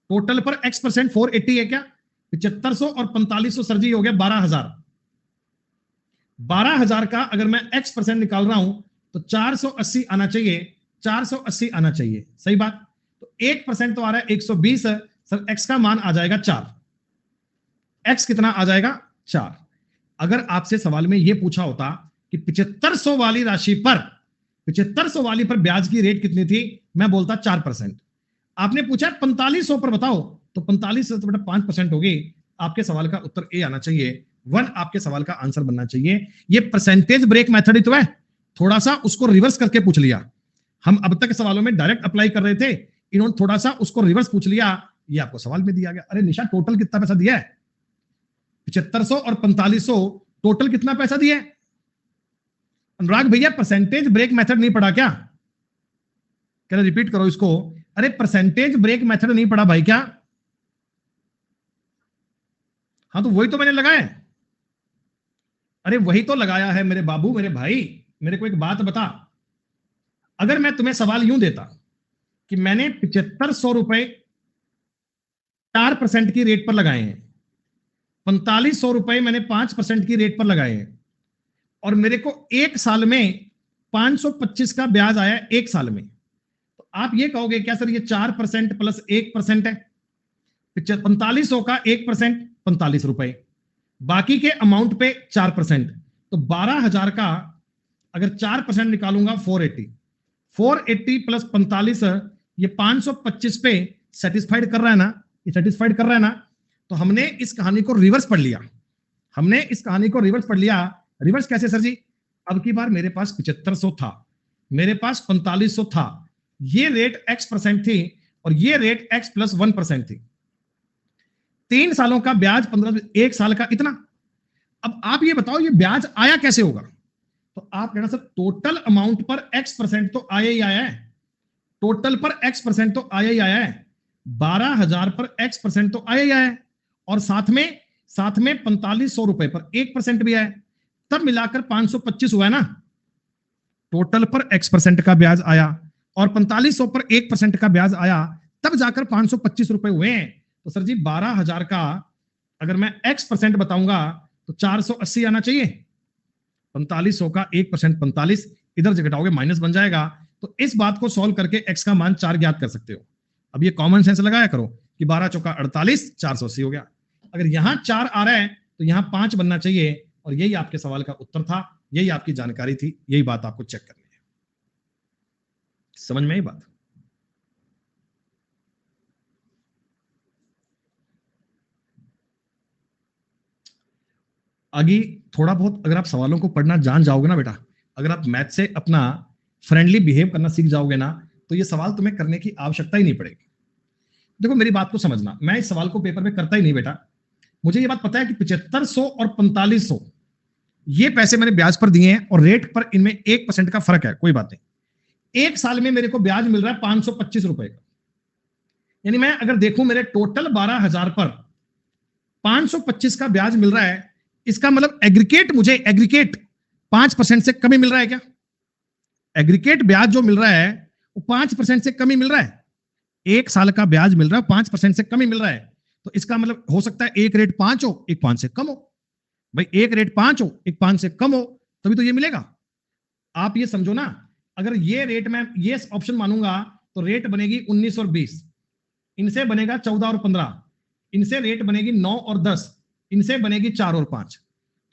टोटल पर x% 480 है क्या? 7500 और 4500 सर जी हो गया 12000। 12000 का अगर मैं x% निकाल रहा हूं तो 480 आना चाहिए, 480 आना चाहिए, सही बात। तो 1% तो आ रहा है 120, सर x का मान आ जाएगा 4। x कितना आ जाएगा? 4। अगर आपसे सवाल में यह पूछा होता कि 7500 वाली राशि पर, 7500 वाली पर ब्याज की रेट कितनी थी, मैं बोलता 4%। आपने पूछा 4500 पर बताओ, तो 45 से तो बेटा 5% होगी। आपके सवाल का उत्तर ए आना चाहिए, 1 आपके सवाल का आंसर बनना चाहिए। ये परसेंटेज ब्रेक मेथड ही तो है, थोड़ा सा उसको रिवर्स करके पूछ लिया। हम अब तक सवालों में डायरेक्ट अप्लाई कर रहे थे, इन्होंने थोड़ा सा उसको रिवर्स पूछ लिया, ये आपको सवाल में दिया गया। अरे निशा टोटल कितना पैसा दिया है? 7500 और 4500 टोटल कितना पैसा दिया है? अनुराग भैया परसेंटेज ब्रेक मेथड नहीं पढ़ा क्या? कह रहे रिपीट करो इसको। अरे परसेंटेज ब्रेक मेथड नहीं पढ़ा भाई क्या? हाँ तो वही तो मैंने लगाया है। अरे वही तो लगाया है मेरे बाबू, मेरे भाई। मेरे को एक बात बता, अगर मैं तुम्हें सवाल यूं देता कि मैंने 7500 रुपए 4% की रेट पर लगाए हैं, 4500 रुपए मैंने 5% की रेट पर लगाए हैं, और मेरे को 1 साल में 525 का ब्याज आया 1 साल में, तो आप ये कहोगे क्या सर ये 4% प्लस 1% है? 4500 का 1% 45 रुपए, बाकी के अमाउंट पे 4%, तो 12000 का अगर 4% निकालूंगा 480 प्लस 45, ये 525 पे सेटिस्फाइड कर रहा है ना? ये सेटिस्फाइड कर रहा है ना? तो हमने इस कहानी को रिवर्स पढ़ लिया, हमने इस कहानी को रिवर्स पढ़ लिया। रिवर्स कैसे सर जी? अब की बार मेरे पास 7500 था, मेरे पास 4500 था, ये रेट x% थी और ये रेट x प्लस 1% थी। 3 सालों का ब्याज 15, 1 साल का इतना। अब आप ये बताओ ये ब्याज आया कैसे होगा? तो आप कहना सर टोटल अमाउंट पर x% तो आया ही आया है, टोटल पर x% तो आया ही आया है, 12000 पर x% तो आया ही आया है, और साथ में 4500 रुपए पर 1% भी आया, तब मिलाकर 525 हुआ है ना। टोटल पर x% का ब्याज आया और 4500 पर 1% का ब्याज आया, तब जाकर 525 रुपए हुए हैं। तो सर जी 12000 का अगर मैं x% बताऊंगा तो 480 आना चाहिए। 4500 का 1% 45, इधर से घटाओगे माइनस बन जाएगा। तो इस बात को सॉल्व करके x का मान 4 ज्ञात कर सकते हो। अब ये कॉमन सेंस लगाया करो कि 12 चौका 48, 480 हो गया। अगर यहां 4 आ रहा है तो यहां 5 बनना चाहिए, और यही आपके सवाल का उत्तर था, यही आपकी जानकारी थी, यही बात आपको चेक करनी है। समझ में आई बात? आगे थोड़ा बहुत अगर आप सवालों को पढ़ना जान जाओगे ना बेटा, अगर आप मैथ से अपना फ्रेंडली बिहेव करना सीख जाओगे ना, तो ये सवाल तुम्हें करने की आवश्यकता ही नहीं पड़ेगी। देखो मेरी बात को समझना, मैं इस सवाल को पेपर में करता ही नहीं बेटा। मुझे ये बात पता है कि 7500 और 4500 ये पैसे मैंने ब्याज पर दिए हैं, और रेट पर इनमें 1% का फर्क है, कोई बात नहीं। एक साल में मेरे को ब्याज मिल रहा है 525 रुपए का। यानी मैं अगर देखूं मेरे टोटल 12,000 पर 525 का ब्याज मिल रहा है, इसका मतलब एग्रीगेट 5% से कम ही मिल रहा है क्या? एग्रीगेट ब्याज जो मिल रहा है वो 5% से कम ही मिल रहा है। एक साल का ब्याज मिल रहा है 5% से कम ही मिल रहा है। तो इसका मतलब हो सकता है एक रेट 5 हो, एक 5 से कम हो। भाई एक रेट 5 हो, एक 5 से कम हो, तभी तो ये मिलेगा। आप ये समझो ना, अगर ये रेट मैं ये ऑप्शन मानूंगा तो रेट बनेगी 19 और 20, इनसे बनेगा 14 और 15, इनसे रेट बनेगी 9 और 10, इनसे बनेगी 4 और 5।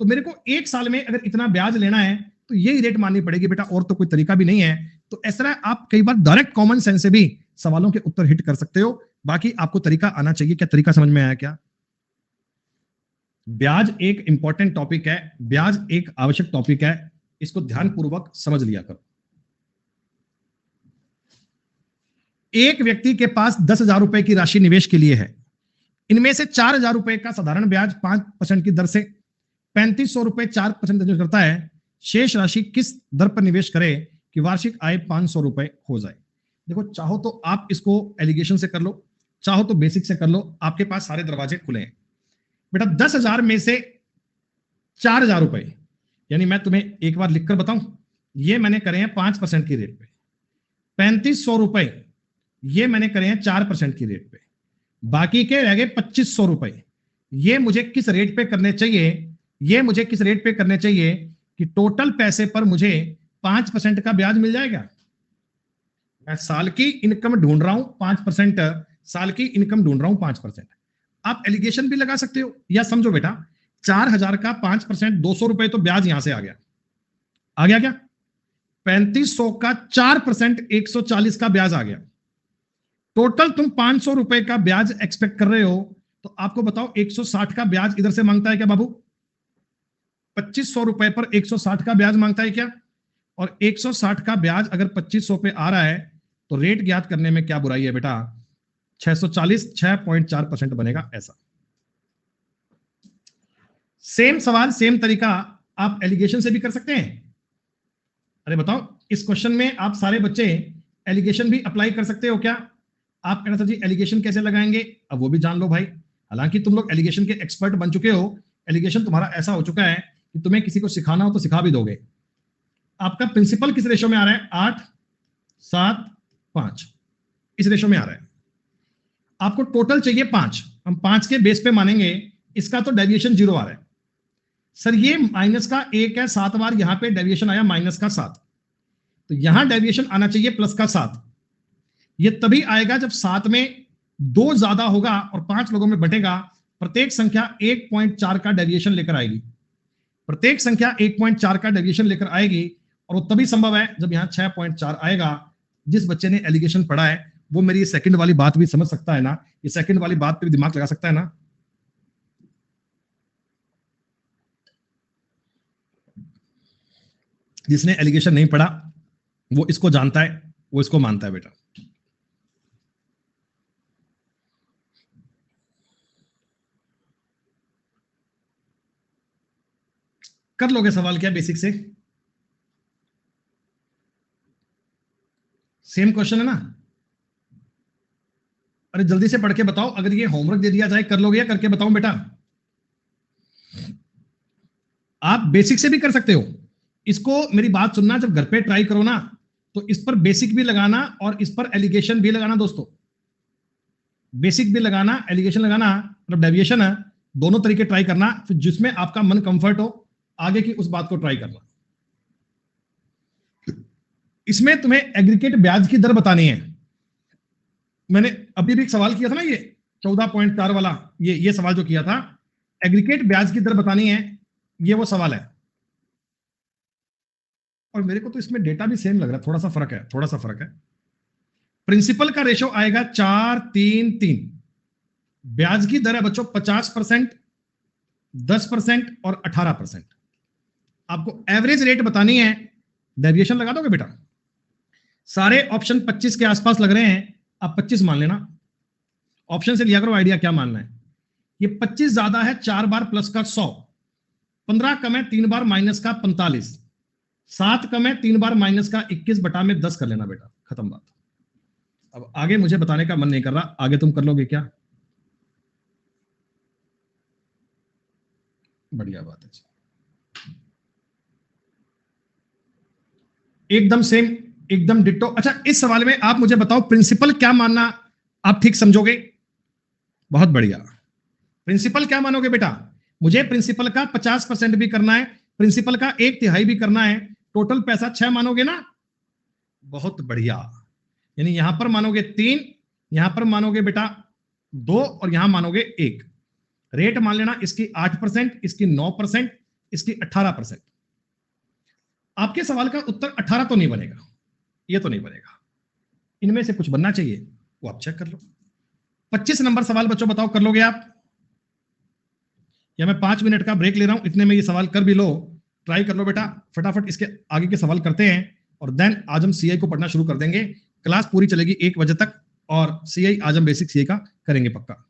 तो मेरे को एक साल में अगर इतना ब्याज लेना है तो यही रेट माननी पड़ेगी बेटा, और तो कोई तरीका भी नहीं है। तो इस तरह आप कई बार डायरेक्ट कॉमन सेंस से भी सवालों के उत्तर हिट कर सकते हो। बाकी आपको तरीका आना चाहिए। क्या तरीका समझ में आया क्या? ब्याज एक इंपॉर्टेंट टॉपिक है, ब्याज एक आवश्यक टॉपिक है, इसको ध्यानपूर्वक समझ लिया करो। एक व्यक्ति के पास 10,000 रुपए की राशि निवेश के लिए है। इनमें से 4,000 रुपए का साधारण ब्याज 5% की दर से 3,500 रुपए 4% करता है। शेष राशि किस दर पर निवेश करे कि वार्षिक आय 500 रुपए हो जाए? देखो, चाहो तो आप इसको एलिगेशन से कर लो, चाहो तो बेसिक से कर लो, आपके पास सारे दरवाजे खुले हैं बेटा। 10,000 में से 4,000 रुपए, यानी मैं तुम्हें एक बार लिखकर बताऊं, ये मैंने करे हैं 5% की रेट पे। 3,500 रुपए ये मैंने करे हैं 4% की रेट पे। बाकी के रह गए 2,500 रुपए। ये मुझे किस रेट पे करने चाहिए? ये मुझे किस रेट पे करने चाहिए कि टोटल पैसे पर मुझे 5% का ब्याज मिल जाएगा? मैं साल की इनकम ढूंढ रहा हूं 5%, साल की इनकम ढूंढ रहा हूं 5%। आप एलिगेशन भी लगा सकते हो, या समझो बेटा 4,000 का 5% 200 रुपए, तो ब्याज यहां से आ गया क्या? 3,500 का 4% 140 का ब्याज आ गया। टोटल तुम 500 रुपए का ब्याज एक्सपेक्ट कर रहे हो, तो आपको बताओ 160 का ब्याज इधर से मांगता है क्या बाबू? 2,500 रुपए पर 160 का ब्याज मांगता है क्या? और 160 का ब्याज अगर 2,500 पे आ रहा है तो रेट ज्ञात करने में क्या बुराई है बेटा? 640 6.4% बनेगा ऐसा। सेम सवाल सेम तरीका आप एलिगेशन से भी कर सकते हैं। अरे बताओ, इस क्वेश्चन में आप सारे बच्चे एलिगेशन भी अप्लाई कर सकते हो क्या? आप कहना सर जी एलिगेशन कैसे लगाएंगे, अब वो भी जान लो भाई। हालांकि तुम लोग एलिगेशन के एक्सपर्ट बन चुके हो, एलिगेशन तुम्हारा ऐसा हो चुका है कि तुम्हें किसी को सिखाना हो तो सिखा भी दोगे। आपका प्रिंसिपल किस रेशो में आ रहा है? 8 7 5, इस रेशो में आ रहा है। आपको टोटल चाहिए 5, हम 5 के बेस पे मानेंगे। इसका तो डेविएशन 0 आ रहा है। सर ये माइनस का 1 है, 7 बार यहां पे डेविएशन आया माइनस का 7, तो यहां डेविएशन आना चाहिए प्लस का 7। ये तभी आएगा जब 7 में 2 ज्यादा होगा और 5 लोगों में बटेगा। प्रत्येक संख्या 1.4 का डेविएशन लेकर आएगी, प्रत्येक संख्या 1.4 का डेविएशन लेकर आएगी, और वो तभी संभव है जब यहां 6.4 आएगा। जिस बच्चे ने एलिगेशन पढ़ा है वो मेरी ये सेकंड वाली बात भी समझ सकता है ना, ये सेकंड वाली बात पे भी दिमाग लगा सकता है ना। जिसने एलिगेशन नहीं पढ़ा वो इसको जानता है, वो इसको मानता है बेटा। कर लोगे सवाल क्या बेसिक से? सेम क्वेश्चन है ना? अरे जल्दी से पढ़ के बताओ, अगर ये होमवर्क दे दिया जाए कर लोगे या करके बताओ बेटा? आप बेसिक से भी कर सकते हो इसको। मेरी बात सुनना, जब घर पे ट्राई करो ना तो इस पर बेसिक भी लगाना और इस पर एलिगेशन भी लगाना दोस्तों। बेसिक भी लगाना, एलिगेशन लगाना, मतलब डेविएशन है, दोनों तरीके ट्राई करना, फिर जिसमें आपका मन कंफर्ट हो आगे की उस बात को ट्राई करना। इसमें तुम्हें एग्रीगेट ब्याज की दर बतानी है। मैंने अभी भी एक सवाल किया था ना, ये 14.4 वाला, ये सवाल जो किया था, एग्रीगेट ब्याज की दर बतानी है, ये वो सवाल है। और मेरे को तो इसमें डेटा भी सेम लग रहा है, थोड़ा सा फर्क है, थोड़ा सा फर्क है। प्रिंसिपल का रेशो आएगा 4 3 3। ब्याज की दर है बच्चों 50%, 10% और 18%। आपको एवरेज रेट बतानी है, डेविएशन लगा दोगे बेटा? सारे ऑप्शन 25 के आसपास लग रहे हैं, आप 25 मान लेना। ऑप्शन से लिया करो आइडिया क्या मानना है। ये 25 ज्यादा है 4 बार प्लस का 100, 15 कम है 3 बार माइनस का 45, 7 कम है, 3 बार माइनस का 21 बटा में 10 कर लेना बेटा, खत्म बात। अब आगे मुझे बताने का मन नहीं कर रहा, आगे तुम कर लोगे क्या? बढ़िया बात है, एकदम सेम, एकदम डिट्टो। अच्छा, इस सवाल में आप मुझे बताओ प्रिंसिपल क्या मानना आप ठीक समझोगे? बहुत बढ़िया। प्रिंसिपल क्या मानोगे बेटा? मुझे प्रिंसिपल का 50% भी करना है, प्रिंसिपल का 1/3 भी करना है, टोटल पैसा 6 मानोगे ना? बहुत बढ़िया। यानी यहां पर मानोगे 3, यहां पर मानोगे बेटा 2 और यहां मानोगे 1। रेट मान लेना इसकी 8%, इसकी 9%, इसकी 18%। आपके सवाल का उत्तर 18 तो नहीं बनेगा, ये तो नहीं बनेगा, इनमें से कुछ बनना चाहिए, वो आप चेक कर लो। 25 नंबर सवाल बच्चों बताओ, कर लोगे आप? या मैं 5 मिनट का ब्रेक ले रहा हूं, इतने में ये सवाल कर भी लो, ट्राई कर लो बेटा, फटाफट इसके आगे के सवाल करते हैं और देन आज हम सीआई को पढ़ना शुरू कर देंगे। क्लास पूरी चलेगी 1 बजे तक और सीआई आज हम बेसिक सीआई का करेंगे पक्का।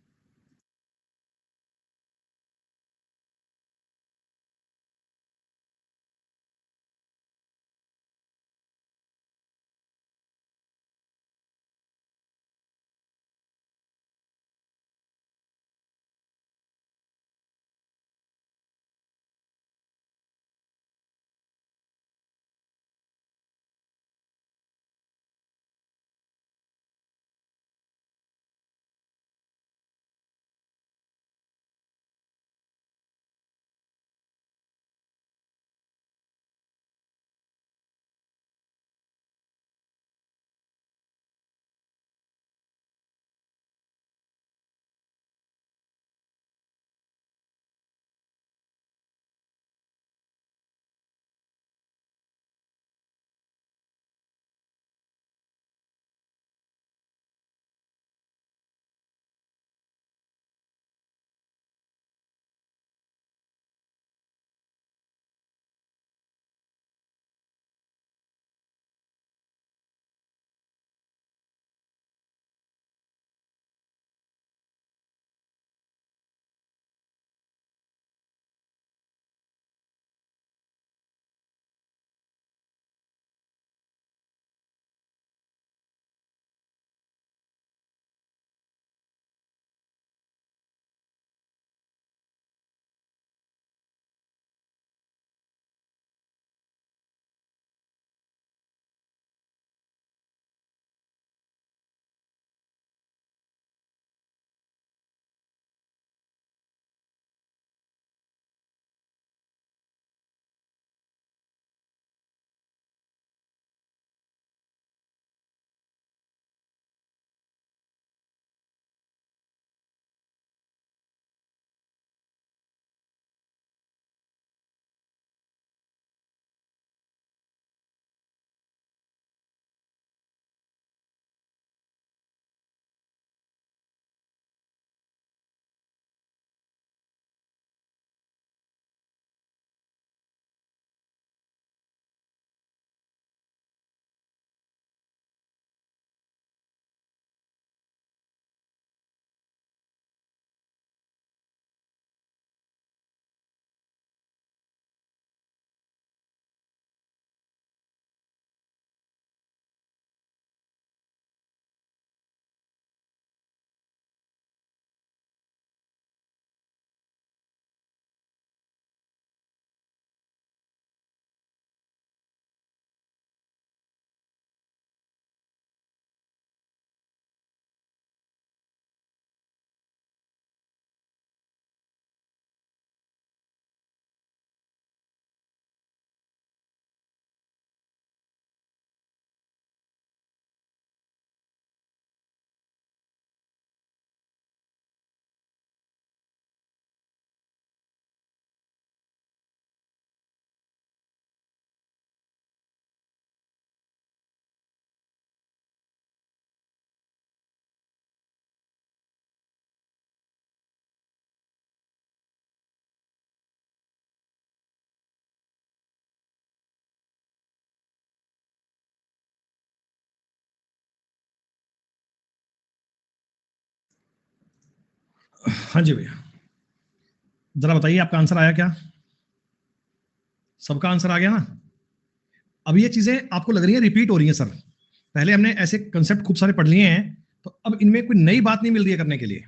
हाँ जी भैया, जरा बताइए आपका आंसर आया क्या? सबका आंसर आ गया ना? अब ये चीजें आपको लग रही है रिपीट हो रही है सर, पहले हमने ऐसे कंसेप्ट खूब सारे पढ़ लिए हैं, तो अब इनमें कोई नई बात नहीं मिल रही है करने के लिए।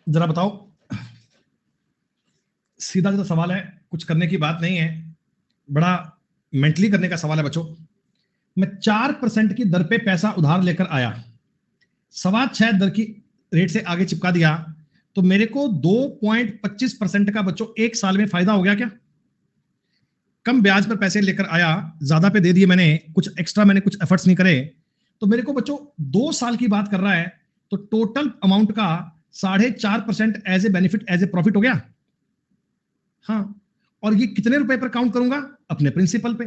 जरा बताओ, सीधा सीधा सवाल है, कुछ करने की बात नहीं है, बड़ा मेंटली करने का सवाल है बच्चों। मैं 4% की दर पे पैसा उधार लेकर आया, 6.25 दर की रेट से आगे चिपका दिया, तो मेरे को 2.25% का बच्चों एक साल में फायदा हो गया क्या? कम ब्याज पर पैसे लेकर आया, ज्यादा पे दे दिए मैंने, कुछ एक्स्ट्रा मैंने कुछ एफर्ट्स नहीं करे, तो मेरे को बच्चों 2 साल की बात कर रहा है, तो टोटल अमाउंट का 4.5% as a benefit, as a profit हो गया। हाँ, और ये कितने रुपए पर काउंट करूंगा? अपने प्रिंसिपल पे।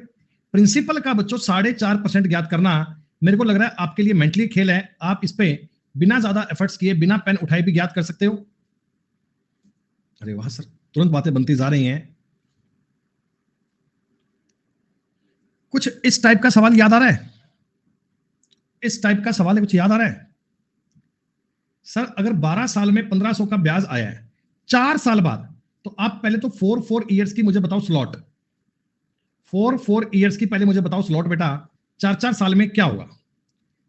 प्रिंसिपल का बच्चों 4.5% ज्ञात करना मेरे को लग रहा है आपके लिए मेंटली खेल है, आप इस पे बिना ज्यादा एफर्ट्स किए, बिना पेन उठाए भी ज्ञात कर सकते हो। अरे वाह सर, तुरंत बातें बनती जा रही हैं। कुछ इस टाइप का सवाल याद आ रहा है? इस टाइप का सवाल है, कुछ याद आ रहा है? सर अगर 12 साल में 1500 का ब्याज आया है 4 साल बाद, तो आप पहले तो 4 ईयर्स की मुझे बताओ स्लॉट, 4 ईयर्स की पहले मुझे बताओ स्लॉट बेटा, 4 साल में क्या होगा?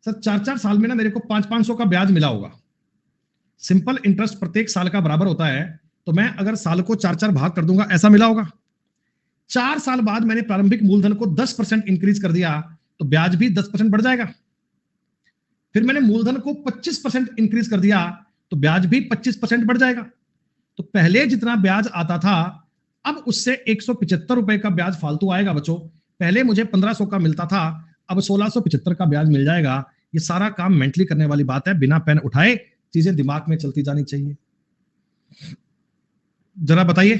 सर 4 साल में ना मेरे को 500 का ब्याज मिला होगा। सिंपल इंटरेस्ट प्रत्येक साल का बराबर होता है, तो मैं अगर साल को 4 भाग कर दूंगा, ऐसा मिला होगा। 4 साल बाद मैंने प्रारंभिक मूलधन को 10% इंक्रीज कर दिया, तो ब्याज भी 10% बढ़ जाएगा। फिर मैंने मूलधन को 25% इंक्रीज कर दिया, तो ब्याज भी 25% बढ़ जाएगा। तो पहले जितना ब्याज आता था, अब उससे 175 रुपए का ब्याज फालतू आएगा बच्चों। पहले मुझे 1500 का मिलता था, अब 1675 का ब्याज मिल जाएगा। ये सारा काम मेंटली करने वाली बात है, बिना पेन उठाए चीजें दिमाग में चलती जानी चाहिए। जरा बताइए,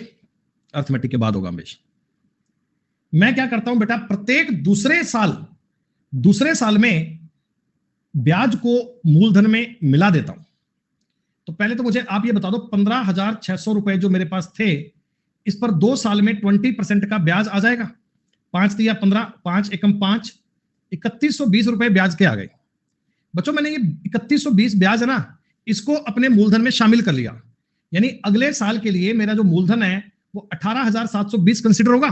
अर्थमेटिक के बाद होगा हमेश। मैं क्या करता हूं बेटा, प्रत्येक दूसरे साल में ब्याज को मूलधन में मिला देता हूं। तो पहले तो मुझे आप ये बता दो, 15,600 रुपए जो मेरे पास थे, इस पर 2 साल में 20% का ब्याज आ जाएगा। 5 दिया 15, 5 एकम 5, 3120 रुपए ब्याज के आ गए बच्चों। मैंने ये 3120 ब्याज है ना, इसको अपने मूलधन में शामिल कर लिया, यानी अगले साल के लिए मेरा जो मूलधन है वो 18,720 कंसिडर होगा।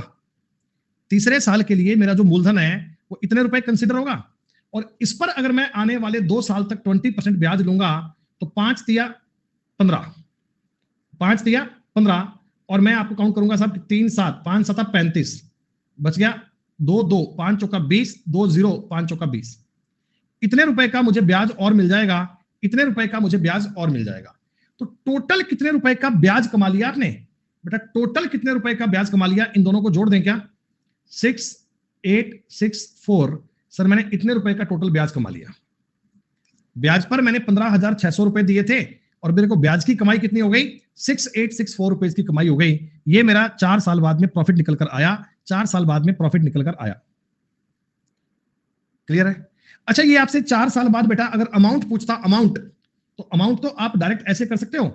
तीसरे साल के लिए मेरा जो मूलधन है वो इतने रुपए कंसिडर होगा, और इस पर अगर मैं आने वाले 2 साल तक 20% ब्याज लूंगा, तो 5 दिया 15, 5 दिया 15, और मैं आपको काउंट करूंगा साहब, 3 7, 5 7 35, बच गया 2 2, 5 चौका 20, 2 0, 5 चौका 20। इतने रुपए का मुझे ब्याज और मिल जाएगा, इतने रुपए का मुझे ब्याज और मिल जाएगा। तो टोटल कितने रुपए का ब्याज कमा लिया आपने बेटा? टोटल कितने रुपए का ब्याज कमा लिया? इन दोनों को जोड़ दें क्या? 6864। सर मैंने इतने रुपए का टोटल ब्याज कमा लिया। ब्याज पर मैंने 15,600 रुपए दिए थे, और मेरे को ब्याज की कमाई कितनी हो गई? 6864 रुपए की कमाई हो गई। ये मेरा 4 साल बाद में प्रॉफिट निकल कर आया, 4 साल बाद में प्रॉफिट निकल कर आया। क्लियर है? अच्छा, ये आपसे 4 साल बाद बेटा अगर अमाउंट पूछता, अमाउंट, तो अमाउंट तो आप डायरेक्ट ऐसे कर सकते हो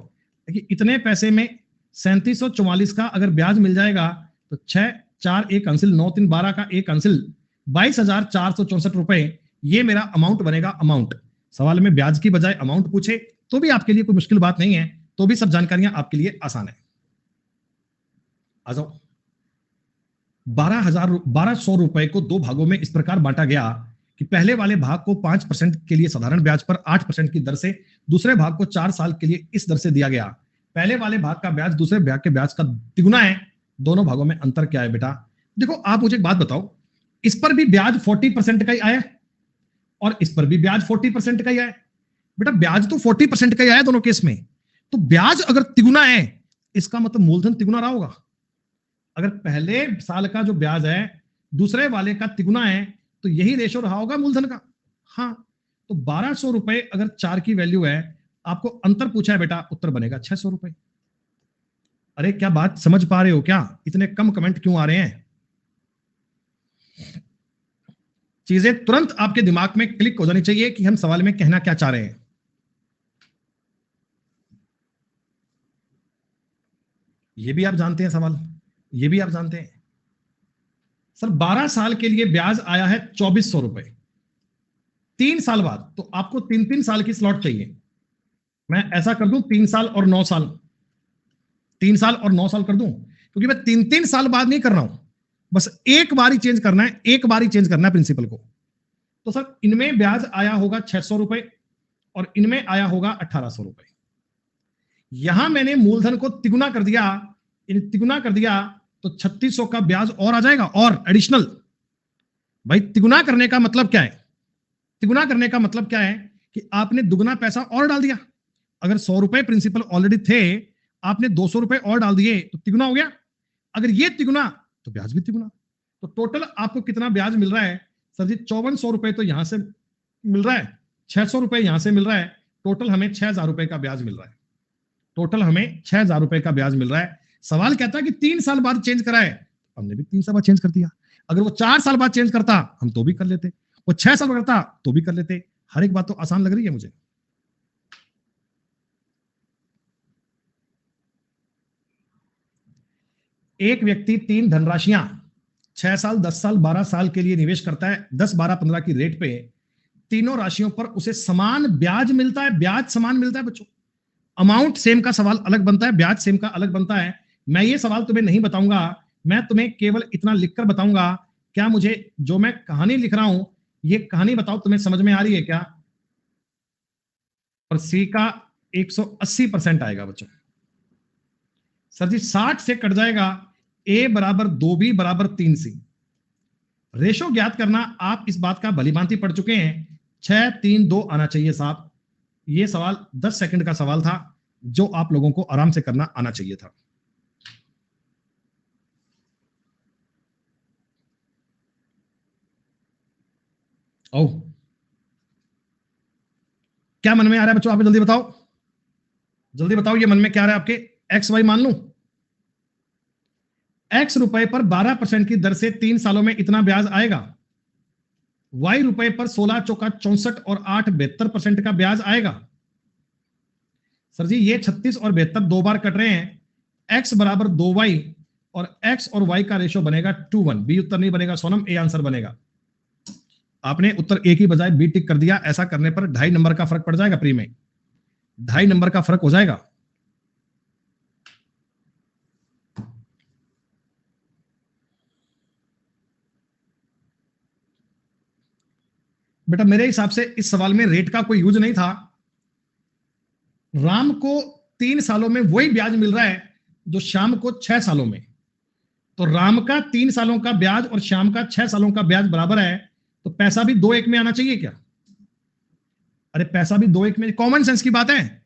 कि इतने पैसे में 3744 का अगर ब्याज मिल जाएगा, तो 6 4 1 अंसिल 9 3 12 का 1 अंसिल 22,464 रुपए, ये मेरा अमाउंट बनेगा। अमाउंट, सवाल में ब्याज की बजाय अमाउंट पूछे तो भी आपके लिए कोई मुश्किल बात नहीं है, तो भी सब जानकारियां आपके लिए आसान है। आ जाओ। 1200 रुपए को 2 भागों में इस प्रकार बांटा गया कि पहले वाले भाग को 5% के लिए साधारण ब्याज पर 8% की दर से, दूसरे भाग को 4 साल के लिए इस दर से दिया गया। पहले वाले भाग का ब्याज दूसरे भाग के ब्याज का तिगुना है। दोनों भागों में अंतर क्या है बेटा? देखो, आप मुझे एक बात बताओ, इस पर भी ब्याज 40% का ही आया, और इस पर भी ब्याज 40% का ही आया। बेटा ब्याज तो 40% का ही आया दोनों केस में, तो ब्याज अगर तिगुना है, इसका मतलब मूलधन तिगुना रहा होगा। अगर पहले साल का जो ब्याज है दूसरे वाले का तिगुना है, तो यही रेशो रहा होगा मूलधन का। हाँ, तो 1200 रुपए अगर 4 की वैल्यू है, आपको अंतर पूछा है बेटा, उत्तर बनेगा 600 रुपए। अरे क्या बात समझ पा रहे हो क्या? इतने कम कमेंट क्यों आ रहे हैं? चीजें तुरंत आपके दिमाग में क्लिक हो जानी चाहिए कि हम सवाल में कहना क्या चाह रहे हैं। ये भी आप जानते हैं सवाल, ये भी आप जानते हैं। सर 12 साल के लिए ब्याज आया है 2400 रुपए, 3 साल बाद, तो आपको 3-3 साल की स्लॉट चाहिए। मैं ऐसा कर दूं 3 साल और 9 साल, 3 साल और 9 साल कर दूं, क्योंकि मैं 3-3 साल बाद नहीं कर रहा हूं, बस एक बार ही चेंज करना है, एक बार ही चेंज करना है प्रिंसिपल को। तो सर इनमें ब्याज आया होगा 600 रुपए और इनमें आया होगा 1800 रुपए। यहां मैंने मूलधन को तिगुना कर दिया, तिगुना कर दिया तो 3600 का ब्याज और आ जाएगा, और एडिशनल। भाई तिगुना करने का मतलब क्या है? तिगुना करने का मतलब क्या है कि आपने दुगना पैसा और डाल दिया। अगर 100 रुपए प्रिंसिपल ऑलरेडी थे, आपने 200 रुपए और डाल दिए तो तिगुना हो गया। अगर ये तिगुना तो ब्याज भी तिगुना। तो टोटल आपको कितना ब्याज मिल रहा है? सर जी 5400 रुपए तो यहां से मिल रहा है, 600 रुपए यहां से मिल रहा है, टोटल हमें 6000 रुपए का ब्याज मिल रहा है। टोटल हमें 6000 रुपए का ब्याज मिल रहा है। सवाल कहता है कि 3 साल बाद चेंज कराए, हमने भी 3 साल बाद चेंज कर दिया। अगर वो 4 साल बाद चेंज करता हम तो भी कर लेते, वो 6 साल करता तो भी कर लेते। हर एक बात तो आसान लग रही है मुझे। एक व्यक्ति 3 धनराशियां 6 साल, 10 साल, 12 साल के लिए निवेश करता है 10, 12, 15 की रेट पे। तीनों राशियों पर उसे समान ब्याज मिलता है, ब्याज समान मिलता है बच्चों। अमाउंट सेम का सवाल अलग बनता है, ब्याज सेम का अलग बनता है। मैं ये सवाल तुम्हें नहीं बताऊंगा, मैं तुम्हें केवल इतना लिखकर बताऊंगा। क्या मुझे जो मैं कहानी लिख रहा हूं, ये कहानी बताओ तुम्हें समझ में आ रही है क्या? और सी का 180% आएगा बच्चों। सर जी 60 से कट जाएगा, ए बराबर 2b बराबर 3c। रेशो ज्ञात करना, आप इस बात का भलीभांति पढ़ चुके हैं। 6, 3, 2 आना चाहिए साहब। ये सवाल 10 सेकंड का सवाल था, जो आप लोगों को आराम से करना आना चाहिए था। ओ, क्या मन में आ रहा है बच्चों? आप जल्दी बताओ, जल्दी बताओ, ये मन में क्या आ रहा है आपके? एक्स वाई मान लूं, एक्स रुपए पर 12% की दर से 3 सालों में इतना ब्याज आएगा। वाई रुपए पर 16 चौका 64 और 8 72% का ब्याज आएगा। सर जी ये 36 और 72 दो बार कट रहे हैं। एक्स बराबर 2y और एक्स और वाई का रेशो बनेगा 2:1। बी उत्तर नहीं बनेगा सोनम, ए आंसर बनेगा। आपने उत्तर ए की बजाय बी टिक कर दिया। ऐसा करने पर 2.5 नंबर का फर्क पड़ जाएगा प्री में, 2.5 नंबर का फर्क हो जाएगा। बेटा मेरे हिसाब से इस सवाल में रेट का कोई यूज नहीं था। राम को 3 सालों में वही ब्याज मिल रहा है जो श्याम को 6 सालों में। तो राम का 3 सालों का ब्याज और श्याम का 6 सालों का ब्याज बराबर है, तो पैसा भी 2-1 में आना चाहिए क्या? अरे पैसा भी 2-1 में, कॉमन सेंस की बात है,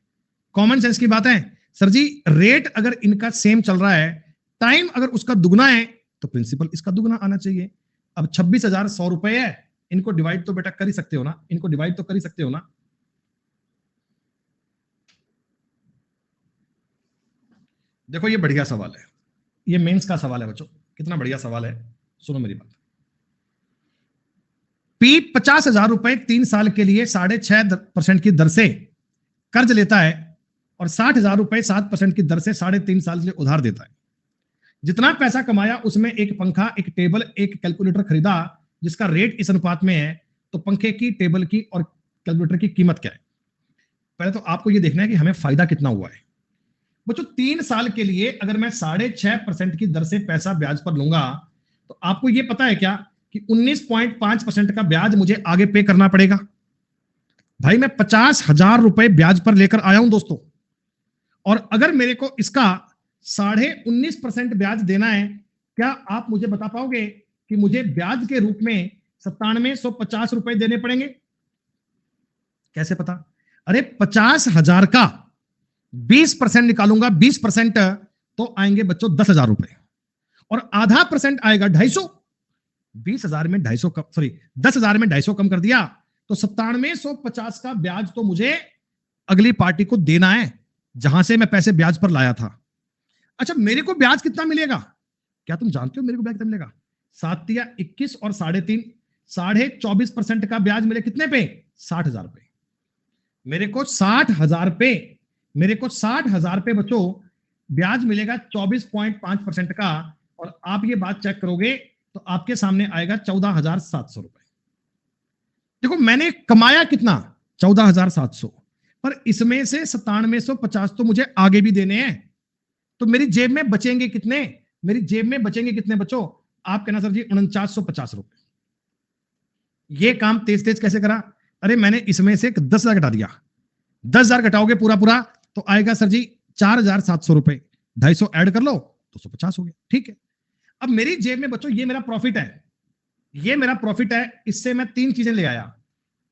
कॉमन सेंस की बात है। सर जी रेट अगर इनका सेम चल रहा है, टाइम अगर उसका दुगना है, तो प्रिंसिपल इसका दुगना आना चाहिए। अब 26,100 रुपए है, इनको डिवाइड तो बेटा कर ही सकते हो ना, इनको डिवाइड तो कर ही सकते हो ना। देखो ये बढ़िया सवाल है, ये मेंस का सवाल है बच्चों, कितना बढ़िया सवाल है। सुनो मेरी बात। पी 50,000 रुपए 3 साल के लिए 6.5% की दर से कर्ज लेता है और 60,000 रुपए 7% की दर से 3.5 साल के लिए उधार देता है। जितना पैसा कमाया उसमें एक पंखा, एक टेबल, एक कैलकुलेटर खरीदा जिसका रेट इस अनुपात में है, तो पंखे की, टेबल की और कैलकुलेटर की कीमत क्या है? पहले तो आपको यह देखना है कि हमें फायदा कितना हुआ है। बच्चों 3 साल के लिए अगर मैं 6.5% की दर से पैसा ब्याज पर लूंगा, तो आपको यह पता है क्या कि 19.5% का ब्याज मुझे आगे पे करना पड़ेगा। भाई मैं 50,000 रुपए ब्याज पर लेकर आया हूं दोस्तों, और अगर मेरे को इसका 19.5% ब्याज देना है, क्या आप मुझे बता पाओगे कि मुझे ब्याज के रूप में 9750 रुपए देने पड़ेंगे? कैसे पता? अरे 50,000 का 20% निकालूंगा, 20% तो आएंगे बच्चों 10,000 रुपए, और आधा परसेंट आएगा 250। 20,000 में 250 कम, सॉरी 10,000 में 250 कम कर दिया, तो 9750 का ब्याज तो मुझे अगली पार्टी को देना है, जहां से मैं पैसे ब्याज पर लाया था। अच्छा मेरे को ब्याज कितना मिलेगा? क्या तुम जानते हो मेरे को ब्याज कितना मिलेगा? 7×21 और 3.5, 24.5% का ब्याज मिले कितने पे? 60,000 पे। मेरे को 60,000 पे, मेरे को 60,000 पे बच्चों ब्याज मिलेगा 24.5% का। और आप ये बात चेक करोगे तो आपके सामने आएगा 14,700 रुपए। देखो मैंने कमाया कितना, 14,700, पर इसमें से 9750 तो मुझे आगे भी देने हैं, तो मेरी जेब में बचेंगे कितने, मेरी जेब में बचेंगे कितने बच्चों, आप कहना सर जी 4950 रुपए। ये काम तेज तेज कैसे करा, अरे मैंने इसमें से 10,000 घटा दिया, 10,000 घटाओगे पूरा पूरा तो आएगा सर जी 4,700 रुपए, 250 ऐड कर लो 250 हो गया, ठीक है। अब मेरी जेब में बच्चों ये मेरा प्रॉफिट है, ये मेरा प्रॉफिट है, इससे मैं 3 चीजें ले आया,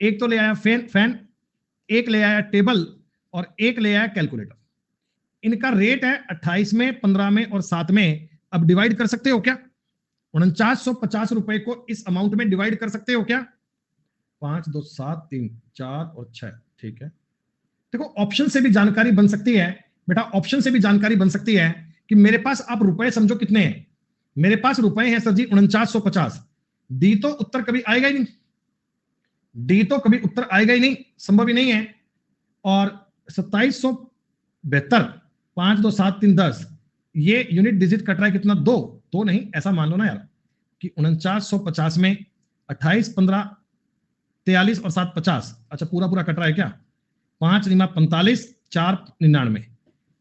एक तो ले आया फैन, एक ले आया टेबल और एक ले आया कैलकुलेटर। इनका रेट है 28 में, 15 में और 7 में। अब डिवाइड कर सकते हो क्या, 4950 रुपए को इस अमाउंट में डिवाइड कर सकते हो क्या, 5 2 7 3 4 और 6, ठीक है। देखो ऑप्शन से भी जानकारी बन सकती है बेटा, ऑप्शन से भी जानकारी बन सकती है कि मेरे पास आप रुपए समझो कितने हैं, मेरे पास रुपए हैं सर जी 4950, डी तो उत्तर कभी आएगा ही नहीं, डी तो कभी उत्तर आएगा ही नहीं, संभव ही नहीं है। और 2772, 5 2 7 3 10, ये यूनिट डिजिट कट रहा है कितना, 2 तो नहीं, ऐसा मान लो ना यार कि 4950 में 28 15 43 और 7 50, अच्छा पूरा पूरा कट रहा है क्या, 5 9 45 4 99,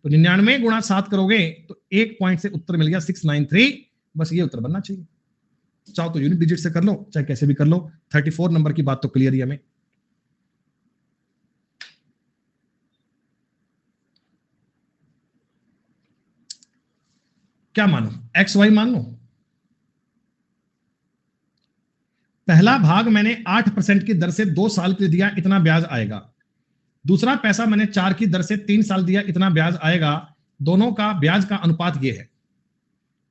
तो 99 गुणा 7 करोगे तो 1 पॉइंट से उत्तर मिल गया 693, बस ये उत्तर बनना चाहिए। चाहो तो यूनिट डिजिट से कर लो, चाहे कैसे भी कर लो, 34 नंबर की बात तो क्लियर ही हमें। क्या मानो, एक्स वाई मान लो। पहला भाग मैंने 8% की दर से 2 साल के लिए दिया, इतना ब्याज आएगा। दूसरा पैसा मैंने 4 की दर से 3 साल दिया, इतना ब्याज आएगा। दोनों का ब्याज का अनुपात ये है,